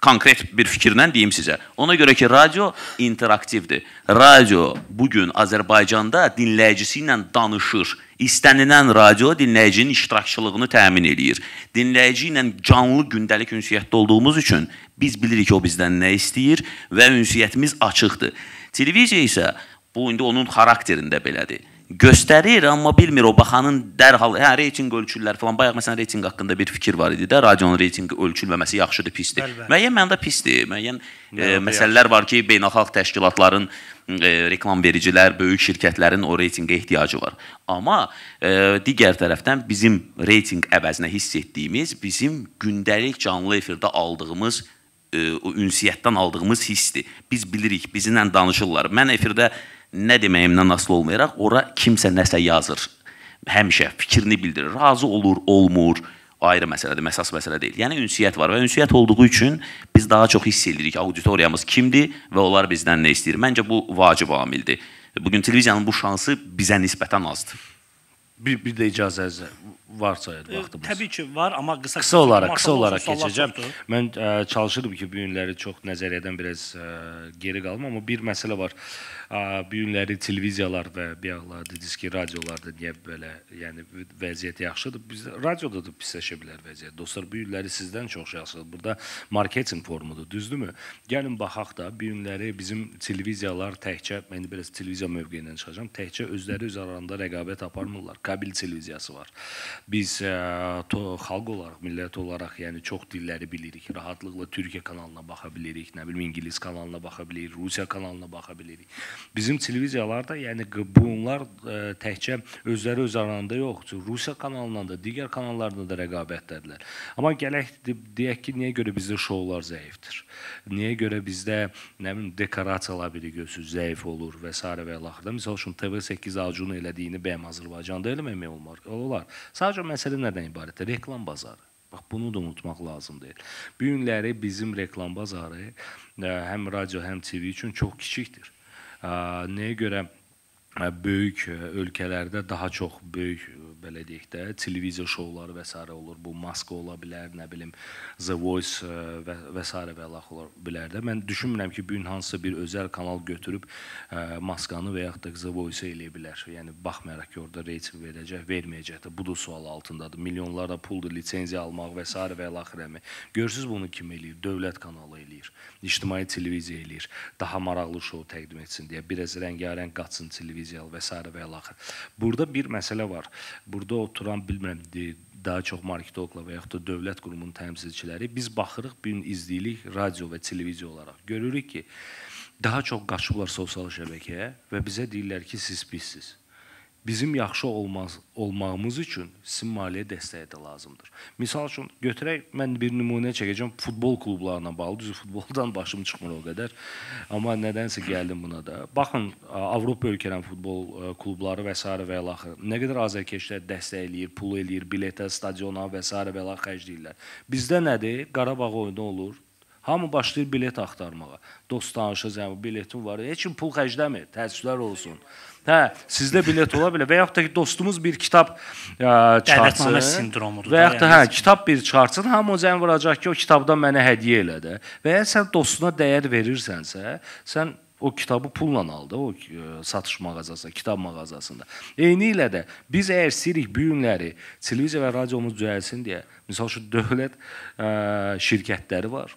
konkret bir fikirlə deyim sizə. Ona görə ki, radio interaktivdir. Radio bugün Azərbaycanda dinləyicisi ilə danışır. İstənilən radio dinləyicinin iştirakçılığını təmin edir. Dinləyici ilə canlı gündəlik ünsiyyətdə olduğumuz üçün biz bilirik ki, o bizdən nə istəyir və ünsiyyətimiz açıqdır. Televiziya isə bu indi onun xarakterində belədir. Göstərir, amma bilmir o baxanın dərhal, reyting ölçürlər falan. Bayaq məsələn reyting haqqında bir fikir var idi də, radionun reytingi ölçülməməsi yaxşıdır, pisdir. Müəyyən mənada pisdir. Müəyyən məsələlər var ki, beynəlxalq təşkilatların, reklam vericilər, böyük şirkətlərin o reytinqə ehtiyacı var. Amma digər tərəfdən bizim reyting əvəzinə hiss etdiyimiz, bizim gündəlik canlı efirdə aldığımız, o ünsiyyətdən aldığımız hissdir. Biz bilirik, bizimlə danışırlar. Mən efirdə nə deməyimdən asılı olmayaraq, ora kimsə nəsə yazır. Həmişə fikrini bildirir. Razı olur, olmur. Ayrı məsələdir, əsas məsələ deyil. Yəni, ünsiyyət var və ünsiyyət olduğu üçün biz daha çox hiss edirik. Auditoriyamız kimdir və onlar bizdən nə istəyir? Məncə, bu vacib amildir. Bugün televiziyanın bu şansı bizə nisbətən azdır. Bir də icazənizə varsa vaxtımız. Təbii ki, var, amma qısa olaraq keçəcəm. Mən çalışırım ki, bu günləri çox nəzəriyyədən biraz geri qalım, amma bir məsələ var. Bu günləri televiziyalar və biyaqlar dediniz ki, radiolarda niyə belə, yəni vəziyyət yaxşıdır. Radioda da pisləşə bilər vəziyyət. Dostlar, bu günləri sizdən çox yaxşıdır. Burada marketing formudur, düzdürmü? Gəlin baxaq da, bu günləri bizim televiziyalar təkcə, mən biraz televiziya mövqeyindən çıxacağım, təkcə özləri öz arasında rəqabət aparmırlar. Kabil televiziyası var. Biz xalq olaraq, millət olaraq, yəni çox dilləri bilirik. Rahatlıqla Türkiyə kanalına baxa bilirik, nə bilim İngilis kanalına baxa bilirik, Rusiya kanalına baxa bilirik. Bizim televiziyalarda, yəni bunlar təkcə özləri öz arasında yoxdur. Rusiya kanalından da, digər kanallarında da rəqabətdədirlər. Amma gələk deyək ki, niyə görə bizdə şoular zəifdir? Niyə görə bizdə, nə bilim, dekorasiyalar biri görsünüz, zəif olur və s. və l-axırda. Misal üçün, TV8 Acunun elədiyini bəyəm Azərbaycanda eləməmək olar. Sadəcə məsələ nədən ibarətdir? Reklam bazarı. Bax, bunu da unutmaq lazım deyil. Bu günləri bizim reklam bazarı həm radio, həm TV üçün çox kiçikdir. Nəyə görə böyük ölkələrdə daha çox böyük, belə deyək də, televiziya şovları və s. olur. Bu Maska ola bilər, nə bilim, The Voice və s. və l ola bilər də. Mən düşünmürəm ki, bu gün hansısa bir özəl kanal götürüb Maskanı və yaxud da The Voice-ı eləyə bilər. Yəni, baxmayaraq ki, orada reyting verəcək, verməyəcək də. Bu da sual altındadır. Milyonlarla puldur, lisenziya almaq və s. və l. Görürsünüz bunu kim eləyir? Dövlət kanalı eləyir. İctimai televiziya eləyir. Daha maraqlı şou təqdim etsin deyə. Biraz rəngarəng qaçsın televiziyalı və s. və l. Burada bir məsələ var. Burada oturan, bilmirəm, daha çox marketoloqla və yaxud da dövlət qurumunun təmsilçiləri, biz baxırıq, bir gün izləyirik radio və televiziya olaraq. Görürük ki, daha çox qaçıblar sosial şəbəkəyə və bizə deyirlər ki, siz pissiz. Bizim yaxşı olmağımız üçün sizin maliyyə dəstəyi də lazımdır. Misal üçün, götürək, mən bir nümunə çəkəcəm futbol klublarına bağlı. Düzü, futboldan başım çıxmır o qədər. Amma nədənsə gəldim buna da. Baxın, Avropa ölkələrin futbol klubları və s. və l. Nə qədər azərkeşlər dəstək eləyir, pul eləyir, biletə, stadiona və s. və l. xərcləyirlər. Bizdə nədir? Qarabağ oyunu olur. Hamı başlayır bilet axtarmağa. Dost tanışız, yəni biletim var. Heç kim pul xərcləmir, təəssüflər olsun. Hə, sizdə bilet ola bilər və yaxud da ki, dostumuz bir kitab dəvətnamə sindromudur. Və yaxud da kitab bir çıxartsın, hamı o zəng vuracaq ki, o kitabdan mənə hədiyyə elə də. Və ya sən dostuna dəyər verirsənsə, sən o kitabı pulla al da, o satış mağazasında, kitab mağazasında. Eyni ilə də biz əgər istəyirik bu günləri televiziya və radiomuz düzəlsin deyə, misal üçün dövlət şirkətləri var.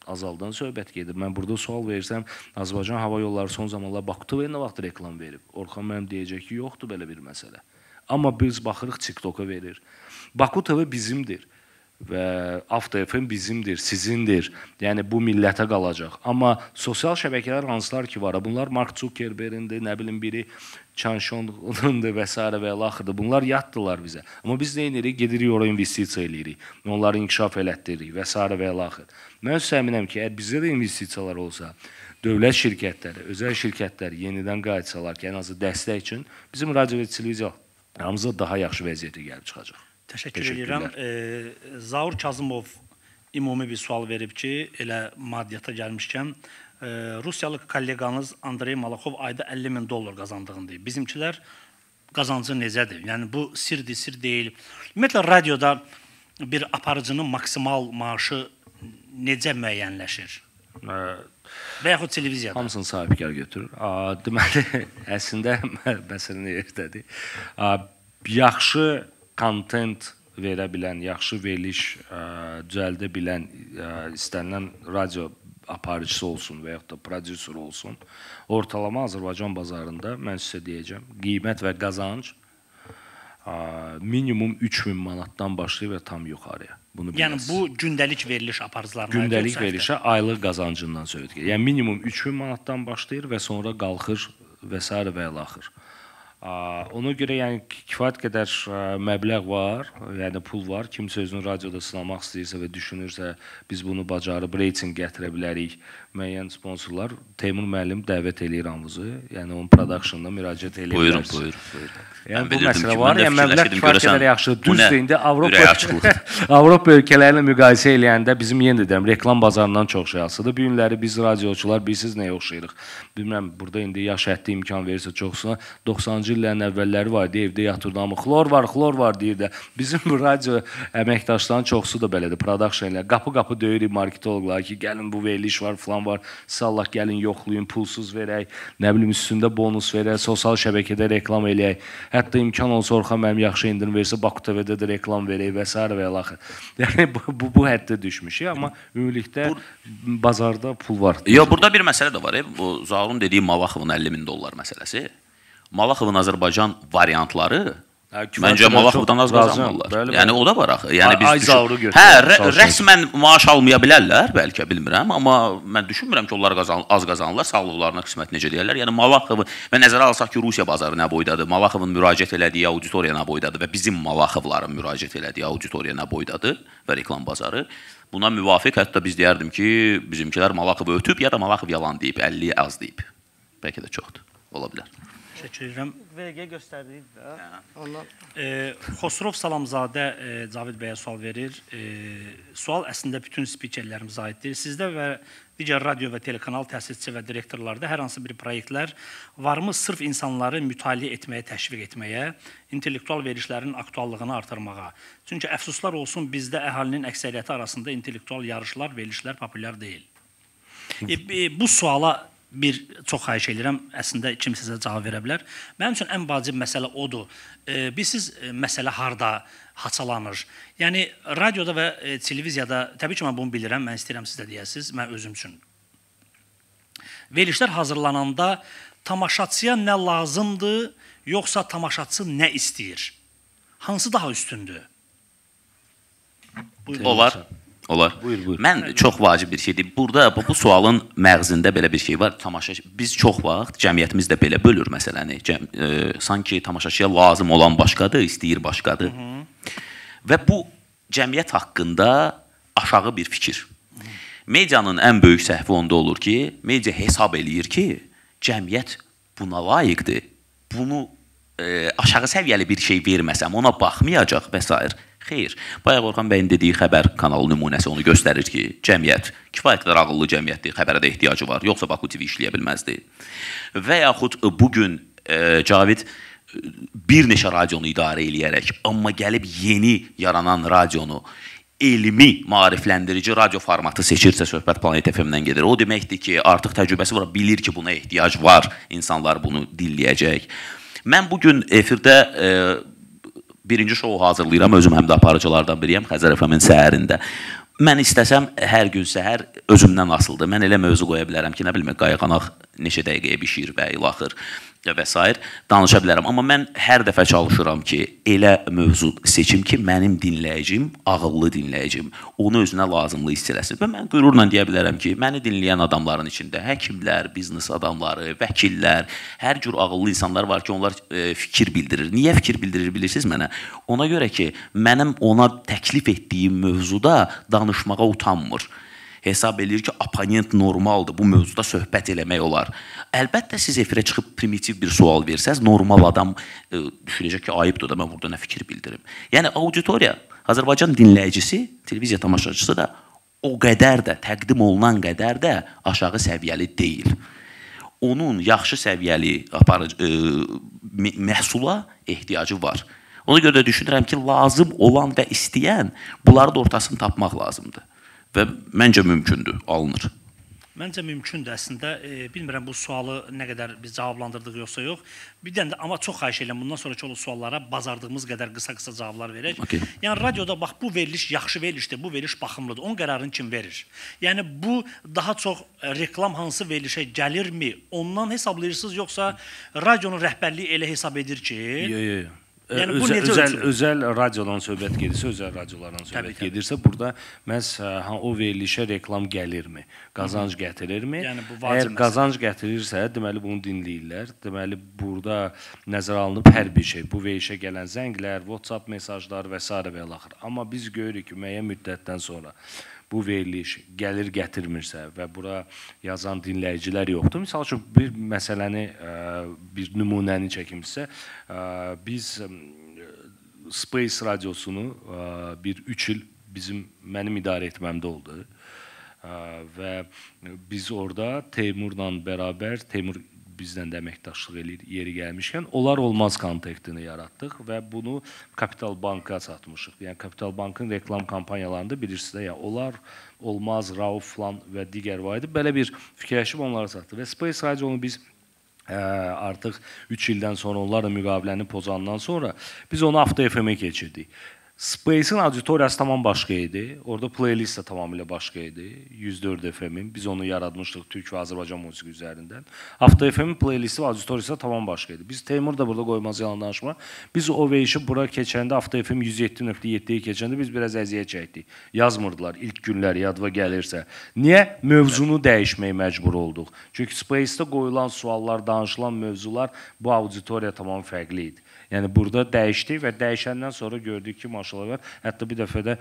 Azaldan söhbət gedir. Mən burada sual verirsəm, Azərbaycan Hava Yolları son zamanlar Baku TV-yə nə vaxt reklam verib? Orxan mənim deyəcək ki, yoxdur belə bir məsələ. Amma biz baxırıq TikToka verir. Baku TV bizimdir və Avto FM bizimdir, sizindir. Yəni, bu millətə qalacaq. Amma sosial şəbəkələr hansılar ki var? Bunlar Mark Zuckerberg'indir, nə bilim biri Chanshon'undur və s. və l-axırdır. Bunlar yatdılar bizə. Amma biz nə edirik? Gedirik, oraya investisiya eləyirik. Onları inkişaf elətdiririk və s. və l-axır. Mən əminəm ki, əgər bizdə də investisiyalar olsa, dövlət şirkətləri, özəl şirkətlər yenidən qayıtsalar ki, ən azı dəstək üçün bizim radio və televiziyalarımızda daha yaxşı vəziyyətə gəlib çıxacaq. Təşəkkür edirəm. Zaur Kazımov ümumi bir sual verib ki, elə maddiyyata gəlmişkən, Rusiyalı kolleqanız Andrey Malaxov ayda $50.000 qazandığını deyib. Bizimkilər qazancı necədir? Yəni bu sirdir, sir deyil. Ümumiyyətlə, radioda bir aparıcının maksimal maaşı necə müəyyənləşir? Və yaxud televiziyada? Hamısını sahibkar götürür. Deməli, əslində məsələni yerdədir. Yaxşı kontent verə bilən, yaxşı veriliş düzəldə bilən istənilən radio aparıcısı olsun və yaxud da prodüser olsun, ortalama Azərbaycan bazarında mən sizə deyəcəm, qiymət və qazanc minimum 3000 manatdan başlayır və tam yuxarıya. Yəni bu gündəlik veriliş aparıcılarına? Gündəlik verilişə aylıq qazancından söhbət gedir. Yəni minimum 3000 manatdan başlayır və sonra qalxır və s. və ilaxır. Ona görə yəni kifayət qədər məbləğ var, yəni pul var. Kimsə özünü radioda sınamaq istəyirsə və düşünürsə, biz bunu bacarıb reyting gətirə bilərik. Müəyyən sponsorlar, Teymur müəllim dəvət eləyir hamınızı. Yəni onun productionına müraciət eləyə bilərsiniz. Buyurun. Yəni bu məsələ var. Yəni məbləğ kifayət qədər yaxşıdır. Düzdür, indi Avropa ölkələri ilə müqayisə eləyəndə bizim yenə deyirəm, reklam bazarından çox şey asılıdır. Bu günləri biz radioçular bilirsiniz nəyə oxşayırıq. Bilmirəm, burada indi yaş həddi imkan verirsə çoxsuna 90-cı illərin əvvəlləri var idi, evdə yatırdı, amma xlor var deyir də. Bizim bu radio əməkdaşların çoxsu da belədir, production ilə. Qapı döyürük marketoloqlar ki, gəlin bu veriliş var, falan var, sallah gəlin yoxlayın, pulsuz verək, nə bilim üstündə bonus verək, sosial şəbəkədə reklam eləyək. Hətta imkan olsa Orxan mənim yaxşı indirim verirsə, Baku TV-də də reklam verək və s. və ilaxır. Yəni bu həddə düşmüşük, amma ümumilikdə bazarda pul var. Yox, burada bir məsələ də var. Bu Zaurun dediyi Malaxovun $50.000 məsələsi. Malaxovun Azərbaycan variantları məncə Malaxovdan az qazanmırlar. Yəni o da var axı. Yəni biz rəsmən maaş almaya bilərlər, bəlkə bilmirəm, amma mən düşünmürəm ki, onlar az qazanırlar, sağlıqlarına qismət necə deyirlər. Yəni Malaxovu və nəzərə alsaq ki, Rusiya bazarı nə boydadır, Malaxovun müraciət elədiyi auditoriya nə boydadır və bizim Malaxovların müraciət elədiyi auditoriya nə boydadır və reklam bazarı. Buna müvafiq hətta biz deyərdim ki, bizimkilər Malaxovu ötüb ya da Malaxov yalan deyib, 50 az deyib. Bəlkə də çoxdur, ola bilər. Təşəkkür edirəm. VG göstərdiydi də. Ondan Xosrov Salamzadə Cavid bəyə sual verir. Sual əslində bütün spikerlərimizə aiddir. Sizdə və digər radio və telekanal təsisçi və direktorlarda hər hansı bir proyektlər varmı sırf insanları mütaliə etməyə, təşviq etməyə, intellektual verilişlərin aktuallığını artırmağa? Çünki əfsuslar olsun, bizdə əhalinin əksəriyyəti arasında intellektual yarışlar, verilişlər populyar deyil. Bu suala çox xahiş edirəm, əslində kimsə sizə cavab verə bilər. Mənim üçün ən vacib məsələ odur. Bilirsiniz, məsələ harda haçalanır? Yəni, radioda və televiziyada, təbii ki, mən bunu bilirəm, mən istəyirəm siz də deyəsiniz, mən özüm üçün. Verilişlər hazırlananda tamaşaçıya nə lazımdır, yoxsa tamaşaçı nə istəyir? Hansı daha üstündür? Olar. Buyur. Mən çox vacib bir şeydir. Burada bu sualın məğzində belə bir şey var. Biz çox vaxt cəmiyyətimiz də belə bölür məsələni. Sanki tamaşaçıya lazım olan başqadır, istəyir başqadır. Və bu cəmiyyət haqqında aşağı bir fikir. Medianın ən böyük səhvi onda olur ki, media hesab eləyir ki, cəmiyyət buna layiqdir. Bunu aşağı səviyyəli bir şey verməsəm, ona baxmayacaq və s. Xeyr, bayaq Orxan bəyin dediyi xəbər kanalı nümunəsi onu göstərir ki, cəmiyyət kifayət qədər ağıllı cəmiyyətdir, xəbərə də ehtiyacı var, yoxsa Baku TV işləyə bilməzdi. Və yaxud bugün Cavid bir neçə radionu idarə eləyərək, amma gəlib yeni yaranan radionu elmi, maarifləndirici radio formatı seçirsə söhbət Planet FM-dən gedir. O deməkdir ki, artıq təcrübəsi var, bilir ki, buna ehtiyac var, insanlar bunu dinləyəcək. Mən bugün efirdə birinci şovu hazırlayıram, özüm həm də aparıcılardan biriyəm, Xəzər FM-in səhərində. Mən istəsəm, hər gün səhər özümdən asıldır. Mən elə mövzu qoya bilərəm ki, nə bilmə, qayğanaq neçə dəqiqəyə bişir və ilaxır və s. danışa bilərəm. Amma mən hər dəfə çalışıram ki, elə mövzu seçim ki, mənim dinləyicim, ağıllı dinləyicim, onu özünə lazımlı hiss eləsin. Və mən qürurla deyə bilərəm ki, məni dinləyən adamların içində həkimlər, biznes adamları, vəkillər, hər cür ağıllı insanlar var ki, onlar fikir bildirir. Niyə fikir bildirir bilirsiniz mənə? Ona görə ki, mənim ona təklif etdiyim mövzuda danışmağa utanmır. hesab edir ki, oponent normaldır, bu mövzuda söhbət eləmək olar. Əlbəttə, siz efirə çıxıb primitiv bir sual versəz, normal adam düşünəcək ki, ayıbdır da, mən burada nə fikir bildirim. Yəni, auditoriya, Azərbaycan dinləyicisi, televiziya tamaşaçısı da o qədər də, təqdim olunan qədər də aşağı səviyyəli deyil. Onun yaxşı səviyyəli məhsula ehtiyacı var. Ona görə də düşünürəm ki, lazım olan və istəyən bunların ortasını tapmaq lazımdır. Və məncə mümkündür, alınır. Məncə mümkündür əslində. Bilmirəm bu sualı nə qədər biz cavablandırdıq yoxsa yox. Bir dənə də, amma çox xahiş edirəm, bundan sonraki suallara bazardığımız qədər qısa-qısa cavablar verək. Okay. Yəni, radioda bax, bu veriliş yaxşı verilişdir, bu veriliş baxımlıdır. Onun qərarını kim verir? Yəni, bu daha çox reklam hansı verilişə gəlirmi? Ondan hesablayırsınız, yoxsa radionun rəhbərliyi elə hesab edir ki... Yox. Yəni, bu necə ölçülür? Özəl radiodan söhbət gedirsə, özəl radiolardan söhbət gedirsə, burada məhz o verilişə reklam gəlirmi? Qazanc gətirirmi? Yəni, bu vacib məsələ. Əgər qazanc gətirirsə, deməli bunu dinləyirlər. Deməli, burada nəzərə alınıb hər bir şey. Bu verilişə gələn zənglər, WhatsApp mesajlar və s. və ilaxır. Amma biz görürük ki, müəyyən müddətdən sonra bu veriliş gəlir gətirmirsə və bura yazan dinləyicilər yoxdur. Misal üçün, bir məsələni, bir nümunəni çəkimsə, biz Space radiosunu bir 3 il mənim idarə etməmdə oldu və biz orada Teymurla bərabər, Teymur bizdən də əməkdaşlıq eləyir, yeri gəlmişkən, olar olmaz kontekstini yaratdıq və bunu Kapital Banka satmışıq. Yəni, Kapital Bankın reklam kampanyalarında bilirsiniz də, ya, olar, olmaz, Rauf falan və digər var idi. Belə bir fikirləşib onları satdıq və Space radionu biz artıq 3 ildən sonra onlarla müqaviləni pozandan sonra biz onu Hafta FM-ə keçirdik. Space-in auditoriyası tamam başqa idi. Orada playlist də tamamilə başqa idi. 104 FM-in. Biz onu yaratmışdıq Türk və Azərbaycan musiqi üzərindən. Hafta FM-in playlisti və auditoriyası da tamam başqa idi. Biz Teymur da burada qoymaz yalan danışma. Biz o verişi bura keçəndə, Hafta FM 107.7-yə keçəndə biz biraz əziyyət çəkdik. Yazmırdılar ilk günlər yadva gəlirsə. Niyə? Mövzunu dəyişməyə məcbur olduq. Çünki Space-də qoyulan suallar, danışılan mövzular bu auditoriya tamam fərqli idi. Yəni, burada dəyişdik və dəyişəndən sonra gördük ki, maşallah var. Hətta bir dəfə də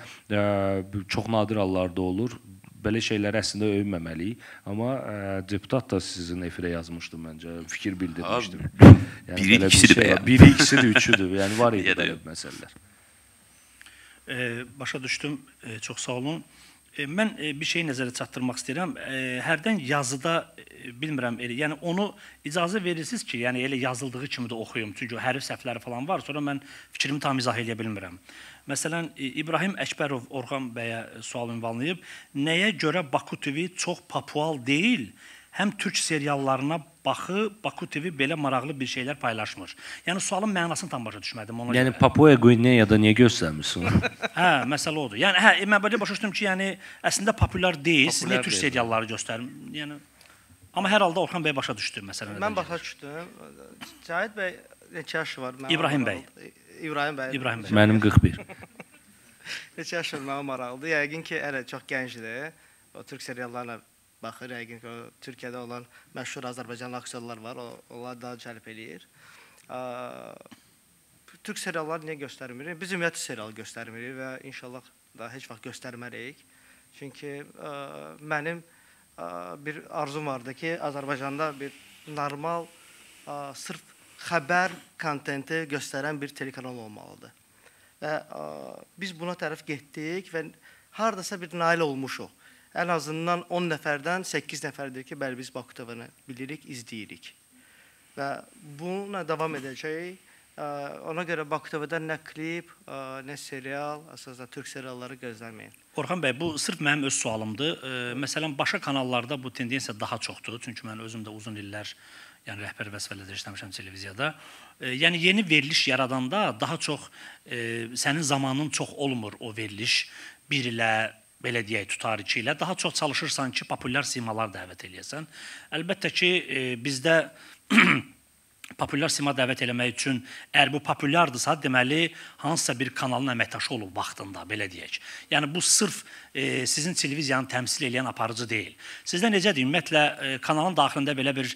çox nadir hallarda olur. Belə şeyləri əslində öyünməməliyik. Amma deputat da sizin efirə yazmışdım məncə. Fikir bildirmişdim. Biri, ikisidir bəyəm. Biri, ikisidir, üçüdür. Yəni, var idi belə məsələlər. Başa düşdüm. Çox sağ olun. Mən bir şey nəzərə çatdırmaq istəyirəm. Hərdən yazıda, bilmirəm, yəni onu icazə verirsiniz ki, yəni elə yazıldığı kimi də oxuyum. Çünki hərf səhvləri falan var. Sonra mən fikrimi tam izah edə bilmirəm. Məsələn, İbrahim Əkbərov Orxan bəyə sual ünvanlayıb. Nəyə görə Baku TV çox populyar deyil? Həm türk seriallarına baxı, Baku TV belə maraqlı bir şeylər paylaşmır. Yəni, sualın mənasını tam başa düşmədim. Yəni, Papua Guinea'da niyə göstərmirsin? Hə, məsələ odur. Yəni, mən belə başa düşdüm ki, yəni, əslində populyar deyil, siz niyə türk serialları göstərim? Yəni, amma hər halda Orxan bəy başa düşdü, məsələn. Mən başa düşdüm. Cahid bəy neçə yaşı var? İbrahim bəy. İbrahim bəy. Mənim 41. Neçə yaşı var, mənə maraqlıdır. Yəqin ki, hələ çox gəncdir. O türk seriallarına baxır, yəqin ki, Türkiyədə olan məşhur Azərbaycanlı aktyorlar var, onlar daha cəlb eləyir. Türk serialları niyə göstərmirik? Biz ümumiyyətlə serial göstərmirik və inşallah da heç vaxt göstərməliyik. Çünki mənim bir arzum vardı ki, Azərbaycanda bir normal, sırf xəbər kontenti göstərən bir telekanal olmalıdır. Və biz buna tərəf getdik və haradasa bir nail olmuşuq. Ən azından 10 nəfərdən 8 nəfərdir ki, bəli biz Baku TV-ni bilirik, izləyirik. Və bununla davam edəcək. Ona görə Baku TV-dən nə klip, nə serial, əsasında türk serialları gözləməyin. Orxan bəy, bu sırf mənim öz sualımdır. Məsələn, başqa kanallarda bu tendensiya daha çoxdur. Çünki mən özüm də uzun illər rəhbər vəzifələrdə işləmişəm televiziyada. Yəni, yeni veriliş yaradanda daha çox sənin zamanın çox olmur o veriliş. Bir ilə belə deyək, tutar 2 ilə, daha çox çalışırsan ki, populyar simalar dəvət eləyəsən. Əlbəttə ki, bizdə populyar sima dəvət eləmək üçün, əgər bu populyardırsa, deməli, hansısa bir kanalın əməkdaşı olub vaxtında, belə deyək. Yəni, bu sırf sizin televiziyanı təmsil edən aparıcı deyil. Sizdə necədir? Ümumiyyətlə, kanalın daxilində belə bir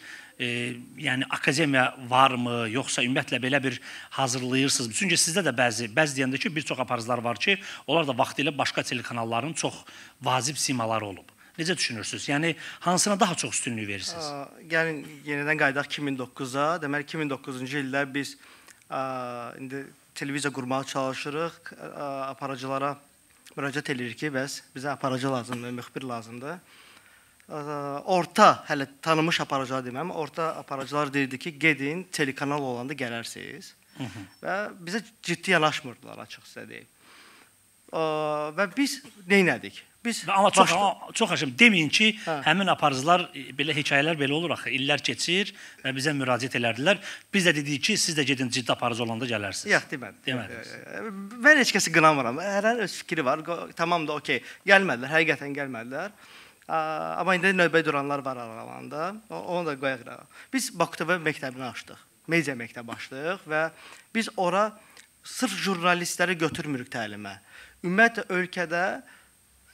akademiya varmı, yoxsa ümumiyyətlə belə bir hazırlayırsınız? Çünki sizdə də bəzi deyəndə ki, bir çox aparıcılar var ki, onlar da vaxtilə başqa telekanalların çox vacib simaları olub. Necə düşünürsünüz? Yəni hansına daha çox üstünlük verirsiniz? Gəlin yenidən qayıdaq 2009-a. Deməli 2009-cu ildə biz indi televiziya qurmağa çalışırıq. Aparıcılara müraciət edirik ki, bəs bizə aparıcı lazımdır, müxbir lazımdır. Orta, hələ tanınmış aparıcılar deməm, orta aparıcılar deyirdi ki, gedin, telekanal olanda gələrsiniz. Və bizə ciddi yanaşmırdılar, açıq sizə deyim. Və biz neynədik? Amma çox açım, deməyin ki, həmin aparıcılar, belə hekayələr belə olur axı, illər keçir və bizə müraciət elədilər. Biz də dedik ki, siz də gedin ciddi aparıcı olanda gələrsiniz. Yox, demədiniz. Mən heç kəsi qınamıram. Hər öz fikri var, tamam da okey. Gəlmədilər, həqiqətən gəlmədilər. Amma indi növbə duranlar var aralarında, onu da qoyaq. Biz Baku TV məktəbini açdıq, media məktəbi açdıq və biz ora sırf jurnalistləri götürmürük təlimə. Ümumiyyətlə, ölkədə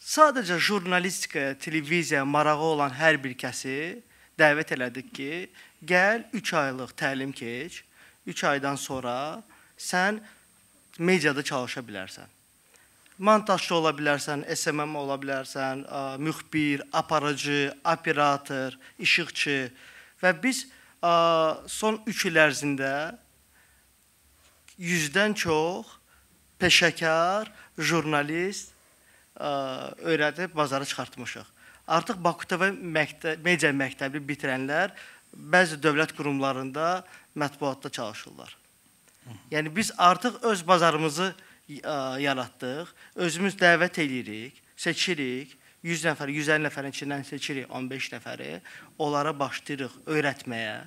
sadəcə jurnalistikaya, televiziyaya marağı olan hər bir kəsi dəvət elədik ki, gəl 3 aylıq təlim keç, 3 aydan sonra sən mediada çalışa bilərsən. Montajçı ola bilərsən, SMM ola bilərsən, müxbir, aparıcı, operator, işıqçı və biz son 3 il ərzində 100-dən çox peşəkar, jurnalist öyrədib bazara çıxartmışıq. Artıq Baku TV media məktəbi bitirənlər bəzi dövlət qurumlarında mətbuatda çalışırlar. Yəni biz artıq öz bazarımızı yaratdıq, özümüz dəvət edirik, seçirik, 100 nəfər, 150 nəfərin içindən seçirik 15 nəfəri, onlara başlayırıq öyrətməyə.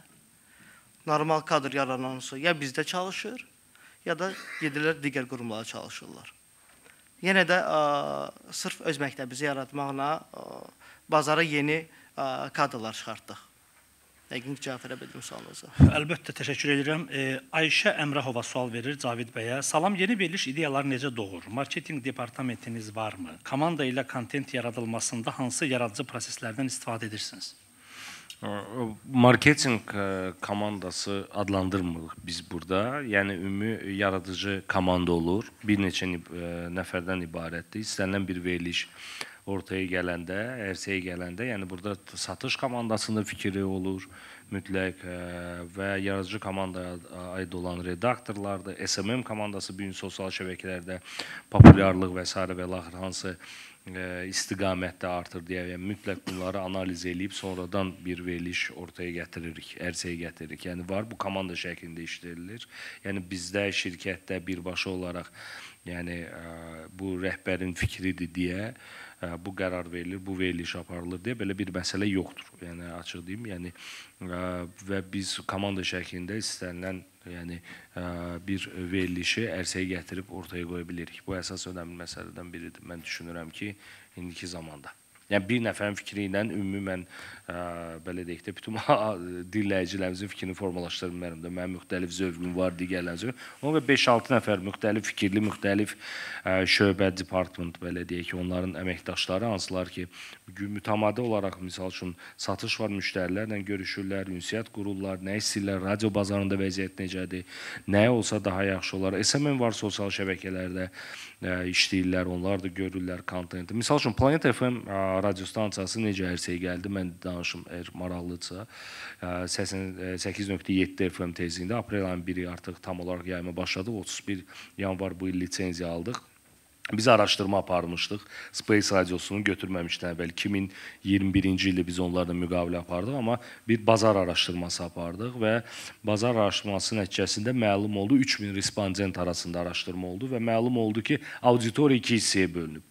Normal kadr yaranansı ya bizdə çalışır, ya da gedirlər digər qurumlara çalışırlar. Yenə də sırf öz məktəbimizi yaratmaqla bazara yeni kadrlar çıxartdıq. Yəqin ki, cavab verə bildim sualınıza. Əlbəttə, təşəkkür edirəm. Ayşə Əmrahova sual verir Cavid bəyə. Salam, yeni veriliş ideyalar necə doğur? Marketinq departamentiniz varmı? Komanda ilə kontent yaradılmasında hansı yaradıcı proseslərdən istifadə edirsiniz? Marketinq komandası adlandırmırıq biz burada. Yəni, ümumi yaradıcı komanda olur. Bir neçə nəfərdən ibarətdir. İstənilən bir veriliş ortaya gələndə, ərsəyə gələndə, yəni burada satış komandasının fikri olur mütləq və yaradıcı komandaya aid olan redaktorlardır. SMM komandası bir gün sosial şəbəkələrdə populyarlıq və s. və laxır hansı istiqamətdə artır deyə, yəni mütləq bunları analiz edib sonradan bir veriliş ortaya gətiririk, ərsəyə gətiririk. Yəni var, bu komanda şəklində işlədilir. Yəni bizdə şirkətdə birbaşa olaraq, yəni bu rəhbərin fikridir deyə bu qərar verilir, bu veriliş aparılır deyə belə bir məsələ yoxdur. Yəni açıq deyim, yəni və biz komanda şəklində istənilən yəni bir verilişi ərsəyə gətirib ortaya qoya bilirik. Bu əsas önəmli məsələdən biridir. Mən düşünürəm ki, indiki zamanda. Yəni bir nəfərin fikri ilə ümumən belə deyək də bütün dinləyicilərimizin fikrini formalaşdıra bilmərəm də. Mənim müxtəlif zövqüm var, digərlərimizin. Ona 5-6 nəfər müxtəlif fikirli, müxtəlif şöbə, department belə deyək ki, onların əməkdaşları hansılar ki, mütəmadi olaraq misal üçün satış var, müştərilərlə görüşürlər, ünsiyyət qururlar, nə istəyirlər, radio bazarında vəziyyət necədir, nə olsa daha yaxşı olar. SMM var sosial şəbəkələrdə işləyirlər, onlar da görürlər kontenti. Misal üçün Planet FM radio stansiyası necə ərsəyə gəldi, mən danışım, əgər maraqlıdırsa. 88.7 FM tezliyində aprel ayının 1-i artıq tam olaraq yayıma başladıq. 31 yanvar bu il lisenziya aldıq. Biz araşdırma aparmışdıq. Space radiosunu götürməmişdən əvvəl 2021-ci ildə biz onlarla müqavilə apardıq, amma bir bazar araşdırması apardıq və bazar araşdırması nəticəsində məlum oldu, 3000 respondent arasında araşdırma oldu və məlum oldu ki, auditoriya 2 hissəyə bölünüb.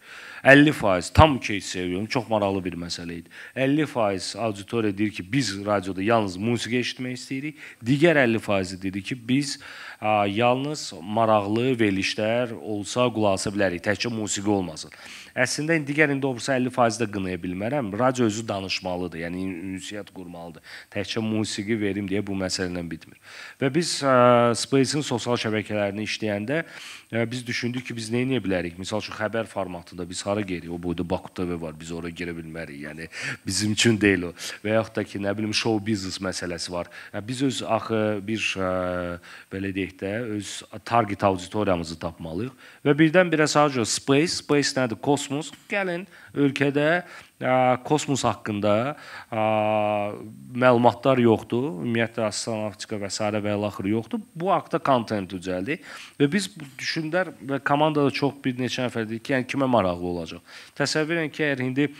50%, tam 2 hissəyə bölünüb, çox maraqlı bir məsələ idi. 50% auditoriya deyir ki, biz radioda yalnız musiqi eşitmək istəyirik, digər 50% dedi ki, biz yalnız maraqlı verilişlər olsa qulaq asa bilərik, təkcə musiqi olmasın. Əslində, digər indi olursa 50% də qınaya bilmərəm. Radio özü danışmalıdır, yəni ünsiyyət qurmalıdır. Təkcə musiqi verim deyə bu məsələ ilə bitmir. Və biz Space-in sosial şəbəkələrini işləyəndə biz düşündük ki, biz nə edə bilərik? Misal üçün, xəbər formatında biz hara geririk? O boyda Baku TV var, biz oraya girə bilmərik. Yəni, bizim üçün deyil o. Və yaxud da ki, nə bilim, show business məsələsi var. Biz öz axı bir, belə deyək də, öz target auditoriyamızı tapmalıyıq və birdən-birə sağa mesaj o, space nədir? Kosmos. Gəlin ölkədə kosmos haqqında məlumatlar yoxdur. Ümumiyyətlə astronavtika və s. və ilaxır yoxdur. Bu haqda kontent düzəldik və biz düşündülər və komandada çox bir neçə nəfər dedik ki, yəni kimə maraqlı olacaq. Təsəvvür edin ki, əgər indi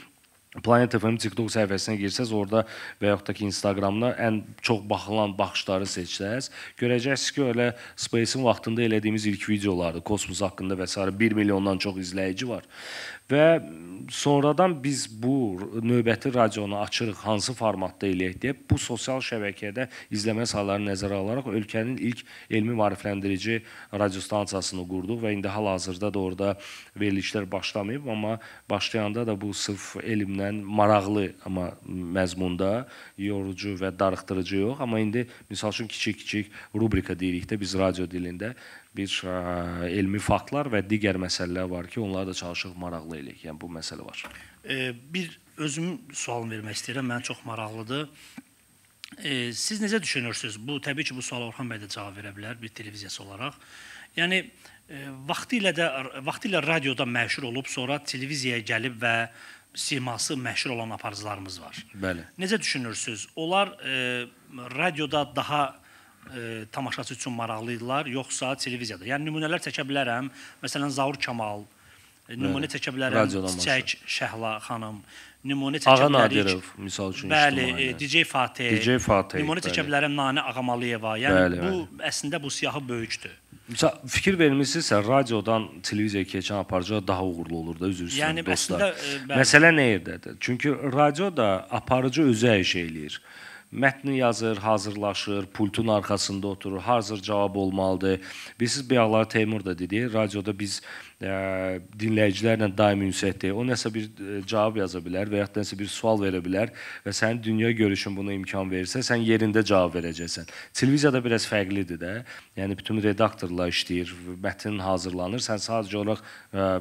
Planet FM TikTok səhifəsinə girsəz, orada və yaxud da ki, Instagramda ən çox baxılan baxışları seçsəz, görəcəksiniz ki, elə Space-in vaxtında elədiyimiz ilk videolardır, kosmos haqqında və s. 1 milyondan çox izləyici var. Və sonradan biz bu növbəti radionu açırıq, hansı formatda eləyək deyə bu sosial şəbəkədə izləmə saylarını nəzərə alaraq ölkənin ilk elmi maarifləndirici radiostansiyasını qurduq və indi hal-hazırda da orada verilişlər başlamayıb, amma başlayanda da bu sırf elmdən maraqlı amma məzmunda, yorucu və darıxdırıcı yox, amma indi misal üçün kiçik-kiçik rubrika deyirikdə biz radio dilində bir elmi faktlar və digər məsələlər var ki, onları da çalışıq maraqlı eləyək. Yəni, bu məsələ var. Bir özüm sualını vermək istəyirəm, mənə çox maraqlıdır. Siz necə düşünürsünüz? Təbii ki, bu suala Orxan bəy də cavab verə bilər bir televiziyası olaraq. Yəni, vaxtilə radioda məşhur olub, sonra televiziyaya gəlib və siması məşhur olan aparıcılarımız var. Bəli. Necə düşünürsünüz? Onlar radioda daha tamaşaçı üçün maraqlıydılar, yoxsa televiziyada? Yəni, nümunələr çəkə bilərəm. Məsələn, Zaur Kamal, nümunə çəkə bilərəm, Çiçək Şəhla xanım, nümunə çəkə bilərik. Ağa Nadirov, misal üçün. Bəli, DJ Fatih, nümunə çəkə bilərəm Nani Ağamalıyeva. Yəni, bu əslində bu siyahı böyükdür. Misal, fikir vermişsinizsə, radiodan televiziyaya keçən aparıcılar daha uğurlu olur da, üzr istəyirəm dostlar. Məsələ nə yerdədir? Çünki radioda aparıcı özü hər şey eləyir. Mətni yazır, hazırlaşır, pultun arxasında oturur, hazır cavab olmalıdır. Bilirsiniz, Bəyaqlar Teymur da dedi, radioda biz dinləyicilərlə daim ünsiyyətdir. O nəsə bir cavab yaza bilər və yaxud nəsə bir sual verə bilər və sənin dünya görüşün buna imkan verirsə, sən yerində cavab verəcəksən. Televiziyada biraz fərqlidir də. Yəni, bütün redaktorlar işləyir, mətn hazırlanır. Sən sadəcə olaraq,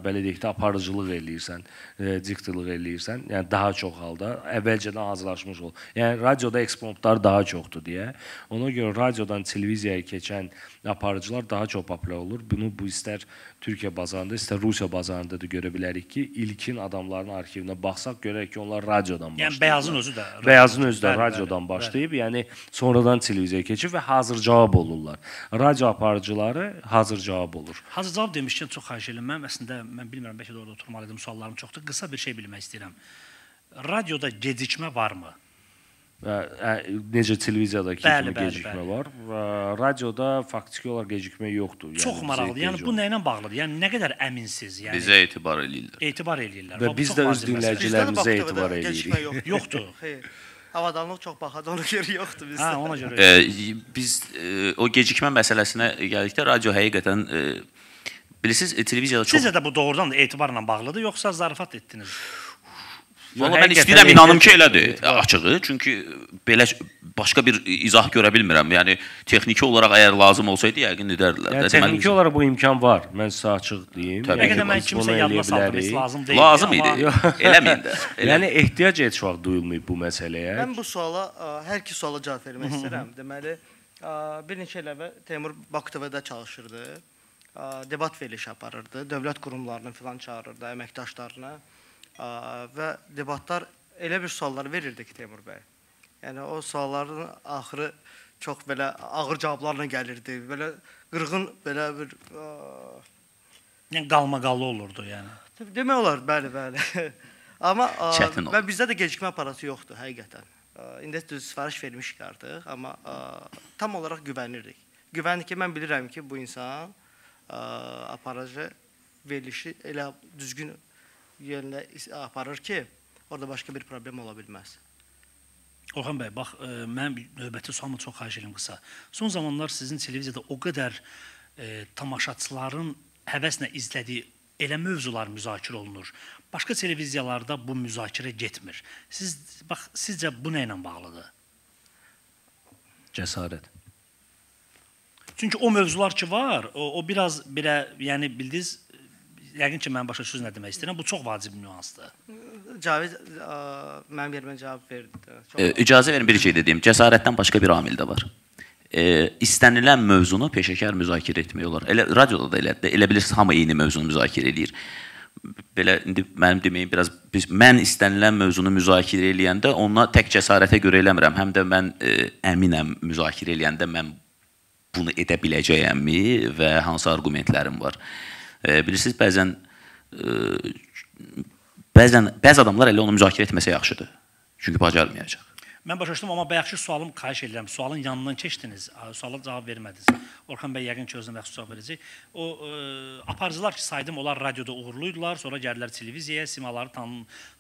belə deyək də, aparıcılıq eləyirsən, diktorluq eləyirsən. Yəni, daha çox halda əvvəlcədən hazırlaşmış olur. Yəni, radioda ekspontlar daha çoxdur deyə. Ona görə radiodan televiziyaya keçən aparıcılar daha çox populyar olur. Bunu bu istər Türkiyə bazarında, istər Rusiya bazarında da görə bilərik ki, ilkin adamların arxivinə baxsaq, görək ki, onlar radiodan başlayıb. Yəni, Bəyazın özü də. Bəyazın özü də radiodan başlayıb, yəni sonradan televiziyaya keçib və hazır cavab olurlar. Radio aparıcıları hazır cavab olur. Hazır cavab demişkən, çox xahiş edirəm. Əslində, mən bilmirəm, bəlkə də orada oturmalıydım, suallarım çoxdur. Qısa bir şey bilmək istəyirəm. Radioda gecikmə varmı? Necə televiziyadakı kimi gecikmə var. Radioda faktiki olaraq gecikmə yoxdur. Çox maraqlıdır. Yəni, bu nə ilə bağlıdır? Yəni, nə qədər əminsiz? Bizə etibar eləyirlər. Etibar eləyirlər. Və biz də öz dinləyicilərimizə etibar eləyirik. Yoxdur. Havadanlıq çox baxadı, ona görə yoxdur bizdə. Ona görə. Biz o gecikmə məsələsinə gəldikdə, radio həqiqətən, bilirsiniz, televiziyada çox... Sizə də bu doğrudan da etibarla bağlıdır, yoxsa zarafat etdiniz? Valla mən istəyirəm, inanım ki, elədir, açığı. Çünki belə başqa bir izah görə bilmirəm. Yəni, texniki olaraq əgər lazım olsaydı, yəqin edərdilər. Texniki olaraq bu imkan var. Mən sizə açıq deyim. Bəlkə də mən kimsə yadına saldırmış, lazım deyil. Lazım idi, eləməyin də. Yəni, ehtiyac heç vaxt duyulmayıb bu məsələyə. Mən bu suala, hər iki suala cavab vermək istəyirəm. Deməli, bir neçə il əvvəl Teymur Baku TV-də çalışırdı. Debat verilişi aparırdı. Dövlət qurumlarını filan çağırırdı, əməkdaşlarını. Və debatlar elə bir suallar verirdi ki, Teymur bəy. Yəni, o sualların axırı çox belə ağır cavablarla gəlirdi. Belə qırğın, belə bir... Yəni, qalmaqallı olurdu, yəni. Demək olar, bəli. Amma bizdə də gecikmə aparatı yoxdur, həqiqətən. İndi düz sifariş vermişik artıq, amma tam olaraq güvənirdik. Güvənir ki, mən bilirəm ki, bu insan aparıcı verilişi elə düzgün yerinə aparır ki, orada başqa bir problem ola bilməz. Orxan bəy, bax, mən növbəti sualımı çox xahiş edirəm qısa. Son zamanlar sizin televiziyada o qədər tamaşaçıların həvəslə izlədiyi elə mövzular müzakirə olunur. Başqa televiziyalarda bu müzakirə getmir. Sizcə bu nə ilə bağlıdır? Cəsarət. Çünki o mövzular ki var, o biraz belə, yəni bildiniz, yəqin ki, mən başa söz nə demək istəyirəm, bu çox vacib bir nüansdır. Cavid, mənim yerimə cavab verdi. İcazə verin bir şey dediyim, cəsarətdən başqa bir amil də var. istənilən mövzunu peşəkar müzakirə etmək olar. Elə radioda da elədir. Elə bilirsiniz, hamı eyni mövzunu müzakirə eləyir. Belə indi mənim deməyim biraz mən istənilən mövzunu müzakirə eləyəndə ona tək cəsarətə görə eləmirəm. Həm də mən əminəm müzakirə eləyəndə mən bunu edə biləcəyəmmi və hansı argumentlərim var. Bilirsiniz, bəzi adamlar elə onu müzakirə etməsə yaxşıdır. Çünki bacarmayacaq. Mən başa düşdüm, amma bayaqki sualım, xahiş edirəm, sualın yanından keçdiniz, suala cavab vermədiniz. Orxan bəy yəqin ki, özünə məxsus cavab verəcək. O, aparıcılar ki, saydım, onlar radioda uğurluydular, sonra gəldilər televiziyaya, simaları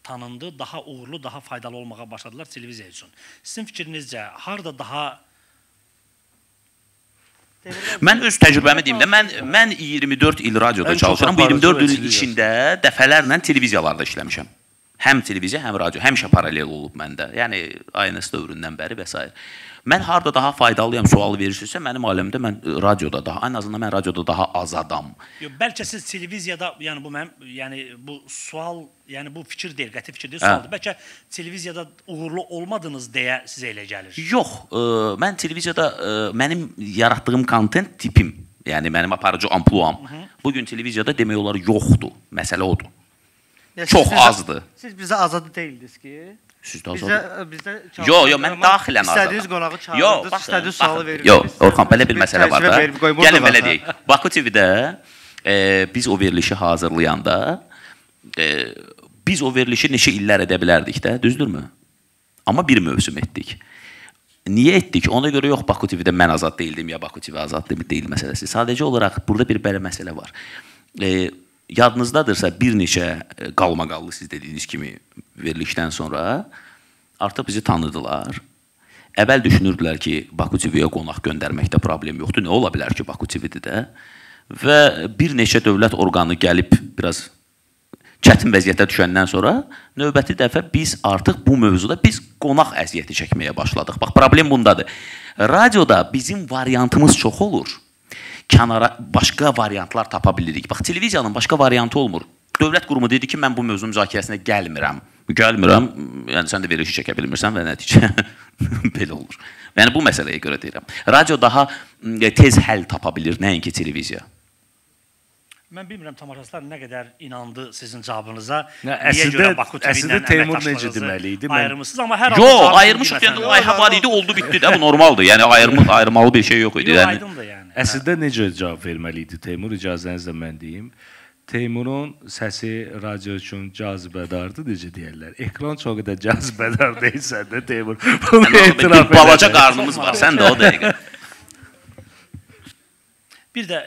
tanındı, daha uğurlu, daha faydalı olmağa başladılar televiziya üçün. Sizin fikrinizcə, harada daha... Mən öz təcrübəmi deyim də, mən 24 il radioda çalışıram, bu 24 il içində dəfələrlə televiziyalarda işləmişəm. Həm televiziya, həm radio, həmişə paralel olub məndə. Yəni, ANS dövründən bəri və s. Mən harada daha faydalıyam sualı verirsinizsə, mənim aləmdə mən radioda daha, ən azından mən radioda daha az adam. Bəlkə siz televiziyada, yəni bu sual, yəni bu fikir deyil, qəti fikir deyil, sualdır. Bəlkə televiziyada uğurlu olmadınız deyə sizə elə gəlir. Yox, mən televiziyada mənim yaratdığım kontent tipim, yəni mənim aparıcı ampluam, bugün televiziyada demək olar yoxdur, məsələ odur. Çox azdır. Siz bizə azadı deyildiniz ki? Siz də azadı. Bizdə yox, mən daxilən azadı. İstədiyiniz qonağı çağırdınız, istədiyiniz sualı verirsiniz. Yox, Orxan, belə bir məsələ var da. Gəlin belə deyək. Baku TV-də biz o verilişi hazırlayanda biz o verilişi neçə illər edə bilərdik də, düzdürmü? Amma bir mövsüm etdik. Niyə etdik? Ona görə yox, Baku TV-də mən azad deyildim, ya Baku TV azad deyil məsələsi. Sadəcə olaraq burada bir belə məsələ var. Yadınızdadırsa bir neçə qalmaqallı siz dediyiniz kimi verilişdən sonra artıq bizi tanıdılar. Əvvəl düşünürdülər ki, Baku TV-yə qonaq göndərməkdə problem yoxdur. Nə ola bilər ki, Baku TV-də də? Və bir neçə dövlət orqanı gəlib biraz çətin vəziyyətə düşəndən sonra növbəti dəfə biz artıq bu mövzuda biz qonaq əziyyəti çəkməyə başladıq. Bax, problem bundadır. Radioda bizim variantımız çox olur. Kənara başqa variantlar tapa bilirik. Bax, televiziyanın başqa variantı olmur. Dövlət qurumu dedi ki, mən bu mövzu müzakirəsinə gəlmirəm. Gəlmirəm, yəni sən də verilişi çəkə bilmirsən və nəticə belə olur. Yəni, bu məsələyə görə deyirəm. Radio daha tez həll tapa bilir, nəinki televiziya. Mən bilmirəm, tamaşaçılar nə qədər inandı sizin cavabınıza. Əslində Teymur necə deməli idi? Ayrılmışsınız, amma hər halda... Yox, ayrılmışıq, yəni layihə var idi, oldu, bitdi də, bu normaldır. Yəni, ayrılmalı bir şey yox idi. Yox, aydındır yəni. Əslində necə cavab verməli idi Teymur? İcazənizlə mən deyim. Teymurun səsi radio üçün cazibədardır, necə deyərlər. Ekran çox qədər cazibədar deyilsən də Teymur. Bir balaca qarnımız var, sən də o dəqiqə. Bir də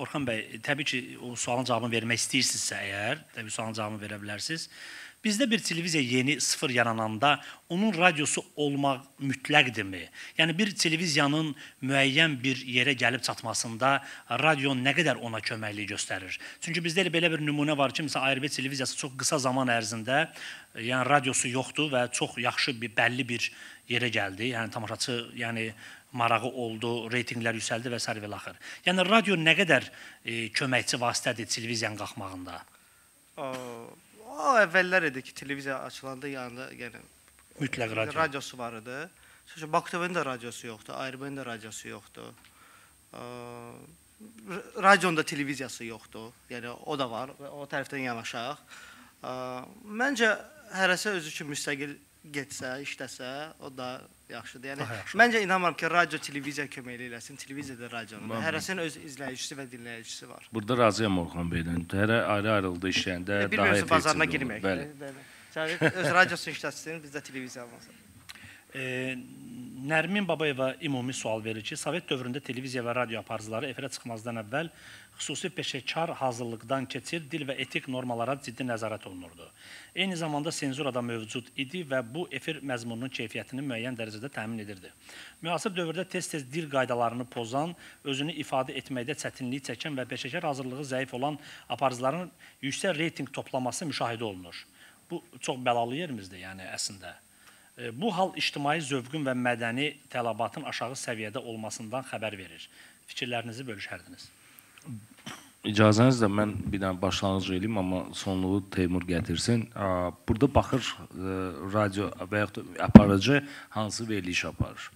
Orxan bəy, təbii ki, o sualın cavabını vermək istəyirsinizsə əgər, təbii sualın cavabını verə bilərsiniz. Bizdə bir televiziya yeni sıfır yarananda onun radiosu olmaq mütləqdirmi? Yəni bir televiziyanın müəyyən bir yerə gəlib çatmasında radio nə qədər ona köməklik göstərir? Çünki bizdə belə bir nümunə var ki, məsələn, ARB televiziyası çox qısa zaman ərzində yəni radiosu yoxdur və çox yaxşı bəlli bir yerə gəldi. Yəni tamaşaçı, yəni marağı oldu, reytinqlər yüksəldi və s. və axır. Yəni radio nə qədər köməkçi vasitədir televiziyanın qalxmağında? O əvvəllər idi ki, televiziya açılanda yanında mütləq radiosu var idi. Baku TV-nin də radiosu yoxdur, ARB-nin də radiosu yoxdur. Radionun da televiziyası yoxdur. Yəni o da var, o tərəfdən yanaşaq. Məncə hərəsə özü üçün müstəqil getsə, işləsə, o da yaxşıdır. Yəni məncə inanmıram ki, radio televiziya köməkli eləsin, televiziya da radionun. Hərəsinin öz izləyicisi və dinləyicisi var. Burada razıyam Orxan bəydən. Hərə ayrı-ayrıldı işləyəndə daha effektiv olur. Bazarına girmək. Öz radiosunu işlətsin, bizdə televiziya olmasın. Nərmin Babayeva ümumi sual verir ki, Sovet dövründə televiziya və radio aparıcıları efirə çıxmazdan əvvəl xüsusi peşəkar hazırlıqdan keçir, dil və etik normalara ciddi nəzarət olunurdu. Eyni zamanda senzura da mövcud idi və bu efir məzmununun keyfiyyətini müəyyən dərəcədə təmin edirdi. Müasir dövrdə tez-tez dil qaydalarını pozan, özünü ifadə etməkdə çətinlik çəkən və peşəkar hazırlığı zəif olan aparıcıların yüksək reyting toplaması müşahidə olunur. Bu çox bəlalı yerimizdir, yəni əslində. Bu hal ictimai zövqün və mədəni tələbatın aşağı səviyyədə olmasından xəbər verir. Fikirlərinizi bölüşərdiniz. İcazənizlə mən bir dənə başlanğıc eləyim, amma sonluğu Teymur gətirsin. Burada baxır radio və yaxud aparıcı hansı veriliş aparır.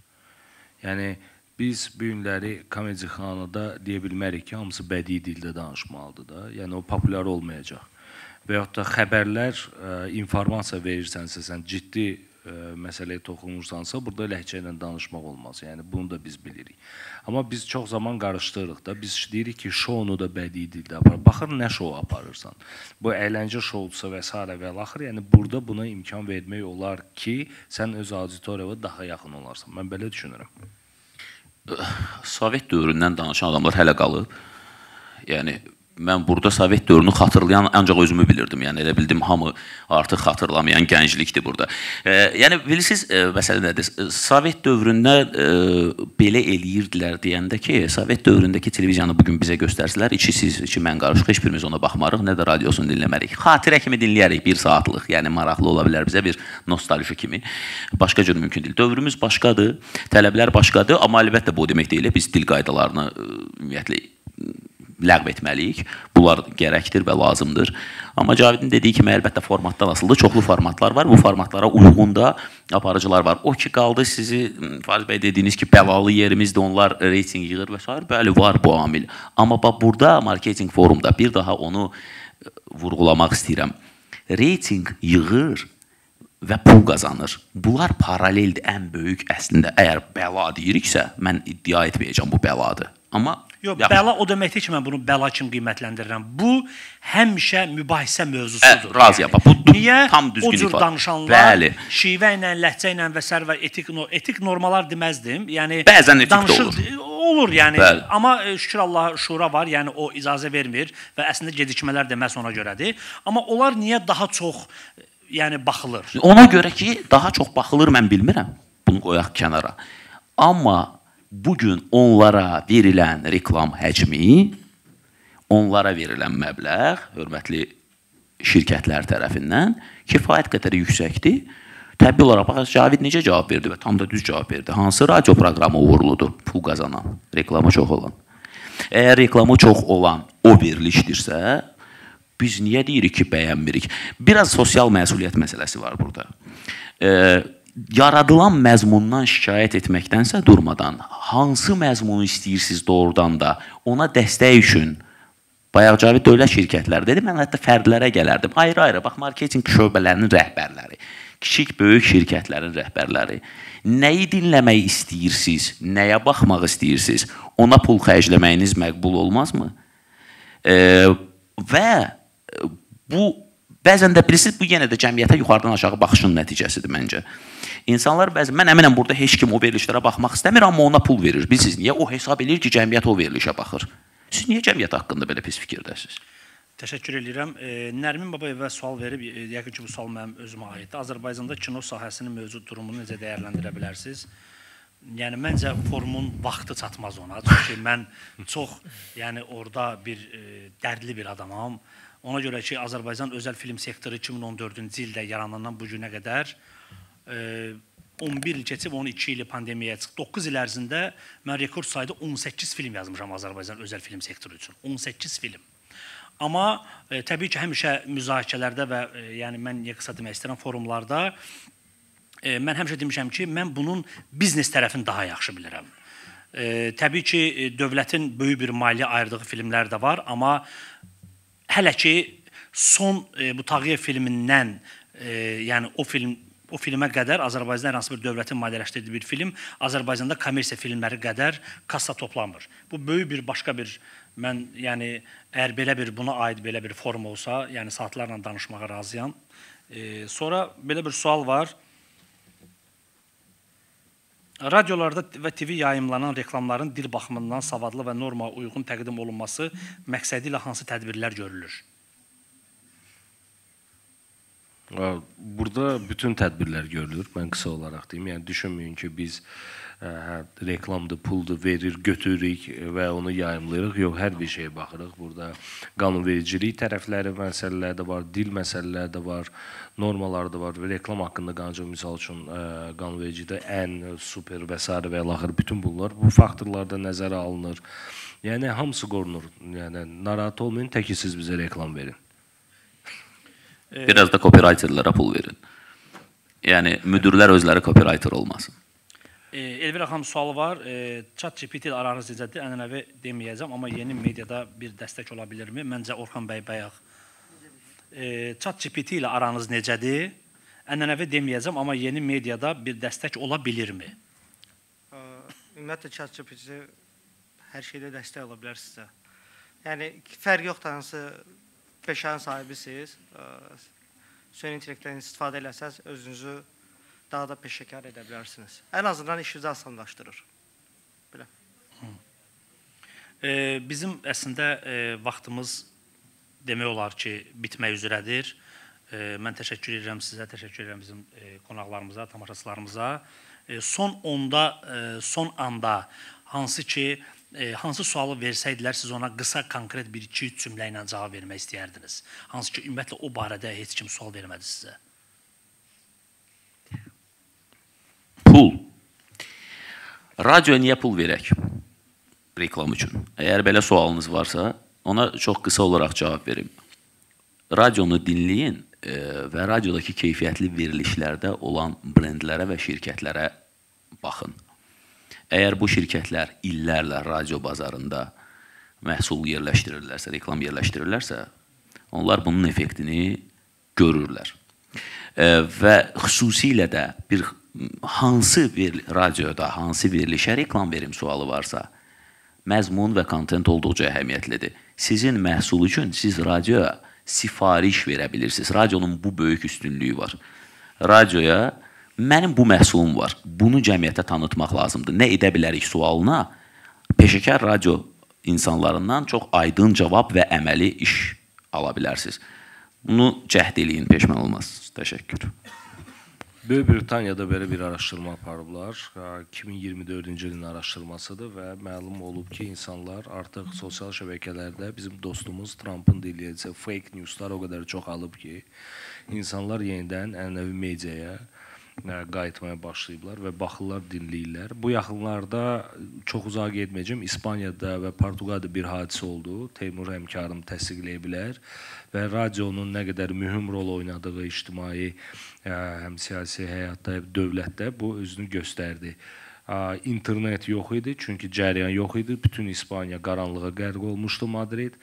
Yəni, biz bu günləri komediyxanada deyə bilmərik ki, hamısı bədii dildə danışmalıdır da. Yəni o populyar olmayacaq. Və yaxud da xəbərlər, informasiya verirsənsə, sən ciddi məsələyə toxunursansa, burada ləhcə ilə danışmaq olmaz. Yəni bunu da biz bilirik. Amma biz çox zaman qarışdırırıq da. Biz deyirik ki, şounu da bədii dildə aparır. Baxır nə şou aparırsan. Bu əyləncə şoudusa və s. və axır. Yəni burada buna imkan vermək olar ki, sən öz auditoriyaya daha yaxın olarsan. Mən belə düşünürəm. Sovet dövründən danışan adamlar hələ qalıb. Yəni mən burada Sovet dövrünü xatırlayan ancaq özümü bilirdim. Yəni elə bildim hamı artıq xatırlamayan gənclikdir burada. Yəni bilirsiniz, məsələ nədir? Sovet dövründə belə eləyirdilər deyəndə ki, Sovet dövründəki televiziyanı bugün bizə göstərsələr, içi siz, içi mən qarışıq, heç birimiz ona baxmarıq, nə də radiosunu dinləmərik. Xatirə kimi dinləyərik, 1 saatlıq, yəni maraqlı ola bilər bizə bir nostalji kimi. Başqa cür mümkün deyil. Dövrümüz başqadır, tələblər başqadır, amma əlbəttə bu demək deyil, biz dil qaydalarını ümumiyyətlə ləğv etməliyik. Bunlar gərəkdir və lazımdır. Amma Cavidin dediyi kimi əlbəttə formatdan asılıdır. Çoxlu formatlar var. Bu formatlara uyğun da aparıcılar var. O ki qaldı sizi Fariz bəy dediyiniz ki, bəlalı yerimizdə onlar reyting yığır və s. Bəli, var bu amil. Amma burada marketing forumda bir daha onu vurğulamaq istəyirəm. Reyting yığır və pul qazanır. Bunlar paraleldir. Ən böyük əslində əgər bəla deyiriksə, mən iddia etməyəcəm bu bəladır. Amma yox, bəla o deməkdir ki, mən bunu bəla kimi qiymətləndirirəm. Bu həmişə mübahisə mövzusudur. Razıyam. Niyə tam düzgün o cür danışanlar şivə ilə, ləhcə ilə və s. və etik normalar deməzdim. Yəni bəzən etik də olur. Olur yəni. Bəli. Amma şükür Allaha şura var. Yəni o icazə vermir və əslində gecikmələr də məhz ona görədir. Amma onlar niyə daha çox yəni baxılır? Ona görə ki, daha çox baxılır mən bilmirəm. Bunu qoyaq kənara. Amma bugün onlara verilən reklam həcmi, onlara verilən məbləğ, hörmətli şirkətlər tərəfindən kifayət qədər yüksəkdir. Təbii olaraq, baxın, Cavid necə cavab verdi və tam da düz cavab verdi. Hansı radio proqramı uğurludur, pul qazanan, reklamı çox olan? Əgər reklamı çox olan o verilişdirsə, biz niyə deyirik ki, bəyənmirik? Biraz sosial məsuliyyət məsələsi var burada. Yaradılan məzmundan şikayət etməkdənsə durmadan, hansı məzmunu istəyirsiniz doğrudan da, ona dəstək üçün, bayaq Cavid dövlət şirkətləri dedi, mən hətta fərdlərə gələrdim. Ayrı-ayrı, bax, marketing şöbələrinin rəhbərləri, kiçik, böyük şirkətlərin rəhbərləri, nəyi dinləmək istəyirsiniz, nəyə baxmaq istəyirsiniz, ona pul xərcləməyiniz məqbul olmazmı? Və bu, bəzən də bilirsiniz, bu yenə də cəmiyyətə yuxarıdan aşağı baxışın nəticəsidir məncə. İnsanlar bəzən, mən əminəm burada heç kim o verilişlərə baxmaq istəmir, amma ona pul verir. Bilirsiniz, niyə? O hesab edir ki, cəmiyyət o verilişə baxır. Siz niyə cəmiyyət haqqında belə pis fikirdəsiniz? Təşəkkür edirəm. Nərmin Babayeva sual verib, yəqin ki, bu sual mənim özümə aiddir. Azərbaycanda kino sahəsinin mövcud durumunu necə dəyərləndirə bilərsiniz? Yəni, məncə forumun vaxtı çatmaz ona. Çünki mən çox, yəni, orada bir dərdli bir adamam. Ona görə ki, Azərbaycan özəl film sektoru 2014-cü ildə yaranandan bu günə qədər 11 il keçib, 12 ili pandemiyaya çıxıb. 9 il ərzində mən rekord sayda 18 film yazmışam Azərbaycan özəl film sektoru üçün. 18 film. Amma təbii ki, həmişə müzakirələrdə və yəni mən qısa demək istəyirəm forumlarda mən həmişə demişəm ki, mən bunun biznes tərəfini daha yaxşı bilirəm. Təbii ki, dövlətin böyük bir maliyyə ayırdığı filmlər də var, amma hələ ki, son bu Tağıyev filmindən, yəni o filmə qədər Azərbaycanda hər hansı bir dövlətin maliyyələşdirdiyi bir film Azərbaycanda kommersiya filmləri qədər kassa toplamır. Bu böyük bir, başqa bir, mən yəni əgər belə bir, buna aid belə bir forum olsa, yəni saatlarla danışmağa razıyam. Sonra belə bir sual var. Radiolarda və TV yayımlanan reklamların dil baxımından savadlı və normaya uyğun təqdim olunması məqsədi ilə hansı tədbirlər görülür? Burada bütün tədbirlər görülür, mən qısa olaraq deyim. Yəni, düşünməyin ki, biz reklamdır, puldur, verir, götürürük və onu yayımlayırıq. Yox, hər bir şeyə baxırıq. Burada qanunvericilik tərəfləri məsələləri də var, dil məsələləri də var, normalar da var və reklam haqqında qancıq, misal üçün, qanunvericilikdə ən super və s. və ilaxır, bütün bunlar bu faktorlarda nəzərə alınır. Yəni, hamısı qorunur. Yəni, narahat olmayın, tək ki, siz bizə reklam verin. Biraz da copywriterlərə pul verin. Yəni, müdürlər özləri copywriter olmasın. Elvira xanım sualı var. ChatGPT ilə aranız necədir? Ənənəvi deməyəcəm, amma yeni mediada bir dəstək ola bilirmi? Məncə Orxan bəy bayaq. ChatGPT ilə aranız necədir? Ənənəvi deməyəcəm, amma yeni mediada bir dəstək ola bilirmi? Ümumiyyətlə ChatGPT hər şeydə dəstək ola bilər sizə. Yəni fərq yoxdur, hansı peşənin sahibisiniz. Süni intellektdən istifadə eləsəz özünüzü daha da peşəkar edə bilərsiniz. Ən azından işinizi asanlaşdırır. Belə. Bizim əslində vaxtımız demək olar ki, bitmək üzrədir. Mən təşəkkür edirəm sizə, təşəkkür edirəm bizim qonaqlarımıza, tamaşaçılarımıza. Son anda hansı sualı versəydilər, siz ona qısa, konkret bir 2-3 cümlə ilə cavab vermək istəyərdiniz? Hansı ki, ümumiyyətlə o barədə heç kim sual vermədi sizə? Pul. Radioya niyə pul verək? Reklam üçün. Əgər belə sualınız varsa, ona çox qısa olaraq cavab verim. Radionu dinləyin və radiodakı keyfiyyətli verilişlərdə olan brendlərə və şirkətlərə baxın. Əgər bu şirkətlər illərlə radio bazarında məhsul yerləşdirirlərsə, reklam yerləşdirirlərsə, onlar bunun effektini görürlər. Və xüsusilə də hansı radioda, hansı verilişə reklam verim sualı varsa, məzmun və kontent olduqca əhəmiyyətlidir. Sizin məhsul üçün siz radioya sifariş verə bilirsiniz. Radionun bu böyük üstünlüyü var. Radioya mənim bu məhsulum var, bunu cəmiyyətə tanıtmaq lazımdır. Nə edə bilərik sualına peşəkar radio insanlarından çox aydın cavab və əməli iş ala bilərsiniz. Bunu cəhd eləyin, peşman olmazsınız. Təşəkkür. Böyük Britaniyada belə bir araşdırma aparıblar. 2024-cü ilin araşdırmasıdır və məlum olub ki, insanlar artıq sosial şəbəkələrdə bizim dostumuz Trump'ın deyiləcək fake newslar o qədər çoxalıb ki, insanlar yenidən ənənəvi mediaya qayıtmaya başlayıblar və baxırlar, dinləyirlər. Bu yaxınlarda çox uzağa getməyəcəm. İspaniyada və Portuqaliyada bir hadisə oldu. Teymur həmkarım təsdiqləyə bilər və radionun nə qədər mühüm rol oynadığı ictimai, həm siyasi həyatda, həm dövlətdə bu özünü göstərdi. İnternet yox idi, çünki cəryan yox idi. Bütün İspaniya qaranlığa qərq olmuşdu, Madrid.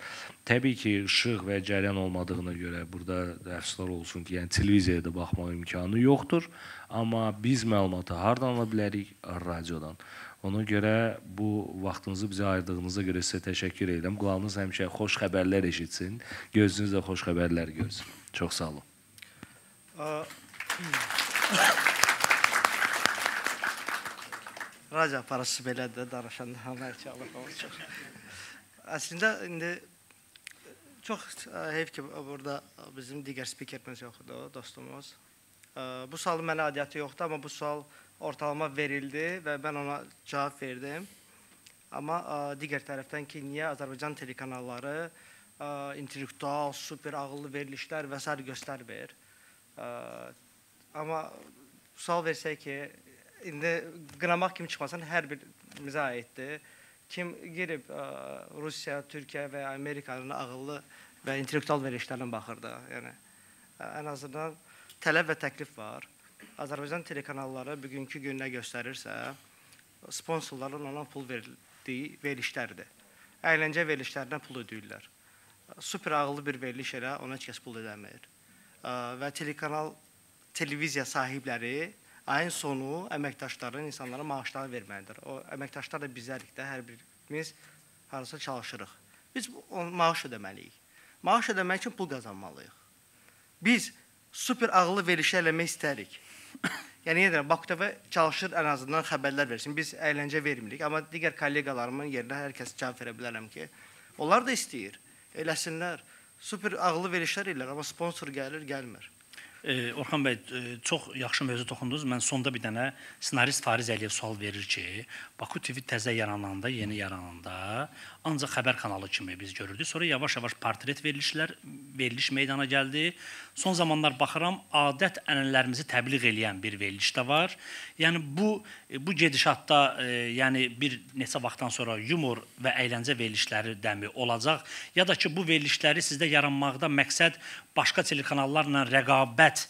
Təbii ki, işıq və cəryan olmadığına görə burada əfsuslar olsun ki, yəni televiziyaya da baxmaq imkanı yoxdur. Amma biz məlumatı hardan ala bilərik? Radiodan. Ona görə bu vaxtınızı bizə ayırdığınıza görə sizə təşəkkür edirəm. Qulağınız həmişə xoş xəbərlər eşitsin, gözünüz də xoş xəbərlər görsün. Çox sağ olun. Radio aparası belədir, danışanda həmərki alır. Əslində, indi çox heyf ki, burada bizim digər spikerimiz yoxdur, dostumuz. Bu sualın mənə adiyyatı yoxdur, amma bu sual ortalama verildi və mən ona cavab verdim. Amma digər tərəfdən ki, niyə Azərbaycan telekanalları intellektual, super ağıllı verilişlər və s. göstərmir. Amma sual versək ki, indi qınamaq kimi çıxmasın, hər birimizə aiddir. Kim girib Rusiya, Türkiyə və Amerikanın ağıllı və intellektual verilişlərinə baxırdı. Yəni, ən azından tələb və təklif var. Azərbaycan telekanalları bugünkü günlə göstərirsə, sponsorların ona pul verildiyi verilişlərdir. Əyləncə verilişlərinə pul ödəyirlər. Super ağıllı bir veriliş elə, ona heç kəs pul ödəmir. Və televiziya sahibləri ayın sonu əməkdaşların, insanlara maaşlarını verməlidir. O əməkdaşlar da bizərik də, hər birimiz harasa çalışırıq. Biz maaş ödəməliyik. Maaş ödəmək üçün pul qazanmalıyıq. Biz super ağıllı verilişə eləmək istərik. Yəni, Baku TV çalışır, ən azından xəbərlər versin. Biz əyləncə vermirik, amma digər kollegalarımın yerinə hər kəs cavab verə bilərəm ki, onlar da istəyir, eləsinlər. Super ağıllı verilişlər edirlər, amma sponsor gəlir, gəlmir. Orxan bəy, çox yaxşı mövzu toxundunuz. Mən sonda bir dənə ssenarist Fariz Əliyev sual verir ki, Baku TV təzə yarananda, yeni yarananda ancaq xəbər kanalı kimi biz görürdük. Sonra yavaş-yavaş portret veriliş meydana gəldi. Son zamanlar baxıram, adət-ənənələrimizi təbliğ eləyən bir veriliş də var. Yəni, bu gedişatda bir neçə vaxtdan sonra yumor və əyləncə verilişləri dəmi olacaq. Ya da ki, bu verilişləri sizdə yaranmaqda məqsəd başqa telekanallarla rəqabət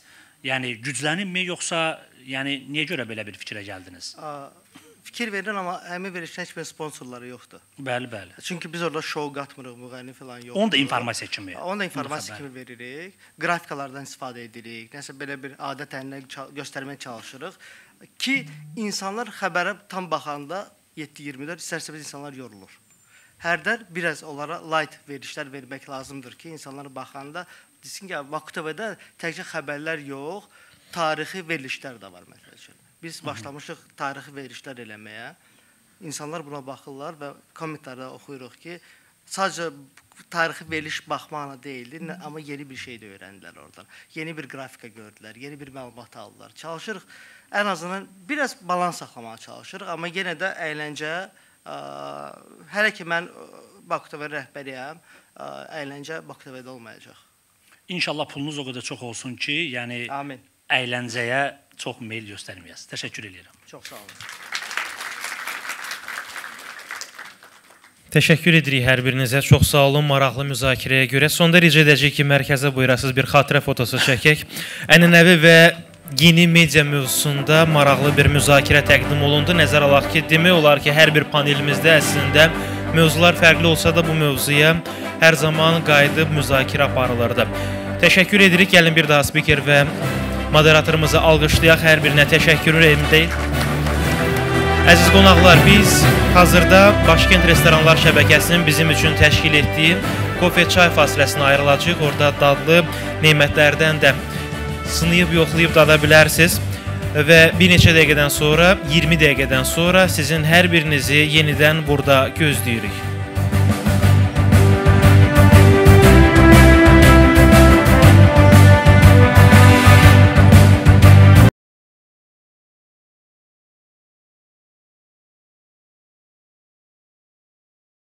güclənirmi, yoxsa Yəni niyə görə belə bir fikrə gəldiniz? Fikir verin, amma həmin verilişin heç bir sponsorları yoxdur. Bəli, bəli. Çünki biz orada şou qatmırıq, müğənni falan yoxdur. Onu da informasiya kimi. Onu da informasiya kimi veririk. Qrafikalardan istifadə edirik. Nəsə belə bir adət ənənə göstərməyə çalışırıq ki, insanlar xəbərə tam baxanda 7-24 istərsə biz insanlar yorulur. Hərdən biraz onlara light verilişlər vermək lazımdır ki, insanlar baxanda desin ki, Baku TV-də təkcə xəbərlər yox, tarixi verilişlər də var məsəl üçün. Biz başlamışıq tarixi verilişlər eləməyə. İnsanlar buna baxırlar və kommentlərdə oxuyuruq ki, sadəcə tarixi veriliş baxmaqla deyildi, amma yeni bir şey də öyrəndilər oradan. Yeni bir qrafika gördülər, yeni bir məlumat aldılar. Çalışırıq, ən azından biraz balans saxlamağa çalışırıq, amma yenə də əyləncə, hələ ki mən Baku TV rəhbəriyəm, əyləncə Baku TV-də olmayacaq. İnşallah pulunuz o qədər çox olsun ki, yəni Amin. Əyləncəyə çox meyil göstərməyəsiniz. Təşəkkür edirəm. Çox sağ olun. Təşəkkür edirik hər birinizə. Çox sağ olun maraqlı müzakirəyə görə. Sonda rica edəcəyik ki, mərkəzə buyurasınız bir xatirə fotosu çəkək. Ənənəvi və yeni media mövzusunda maraqlı bir müzakirə təqdim olundu. Nəzər alaq ki, demək olar ki, hər bir panelimizdə əslində mövzular fərqli olsa da bu mövzuya hər zaman qayıdıb müzakirə aparılırdı. Təşəkkür edirik. Gəlin bir daha spiker və moderatorumuzu alqışlayaq. Hər birinə təşəkkür edək. Əziz qonaqlar, biz hazırda Başkent Restoranlar şəbəkəsinin bizim üçün təşkil etdiyi kofe-çay fasiləsinə ayrılacaq. Orada dadlı nemətlərdən də sınayıb, yoxlayıb dada bilərsiniz. Və bir neçə dəqiqədən sonra, 20 dəqiqədən sonra sizin hər birinizi yenidən burada gözləyirik.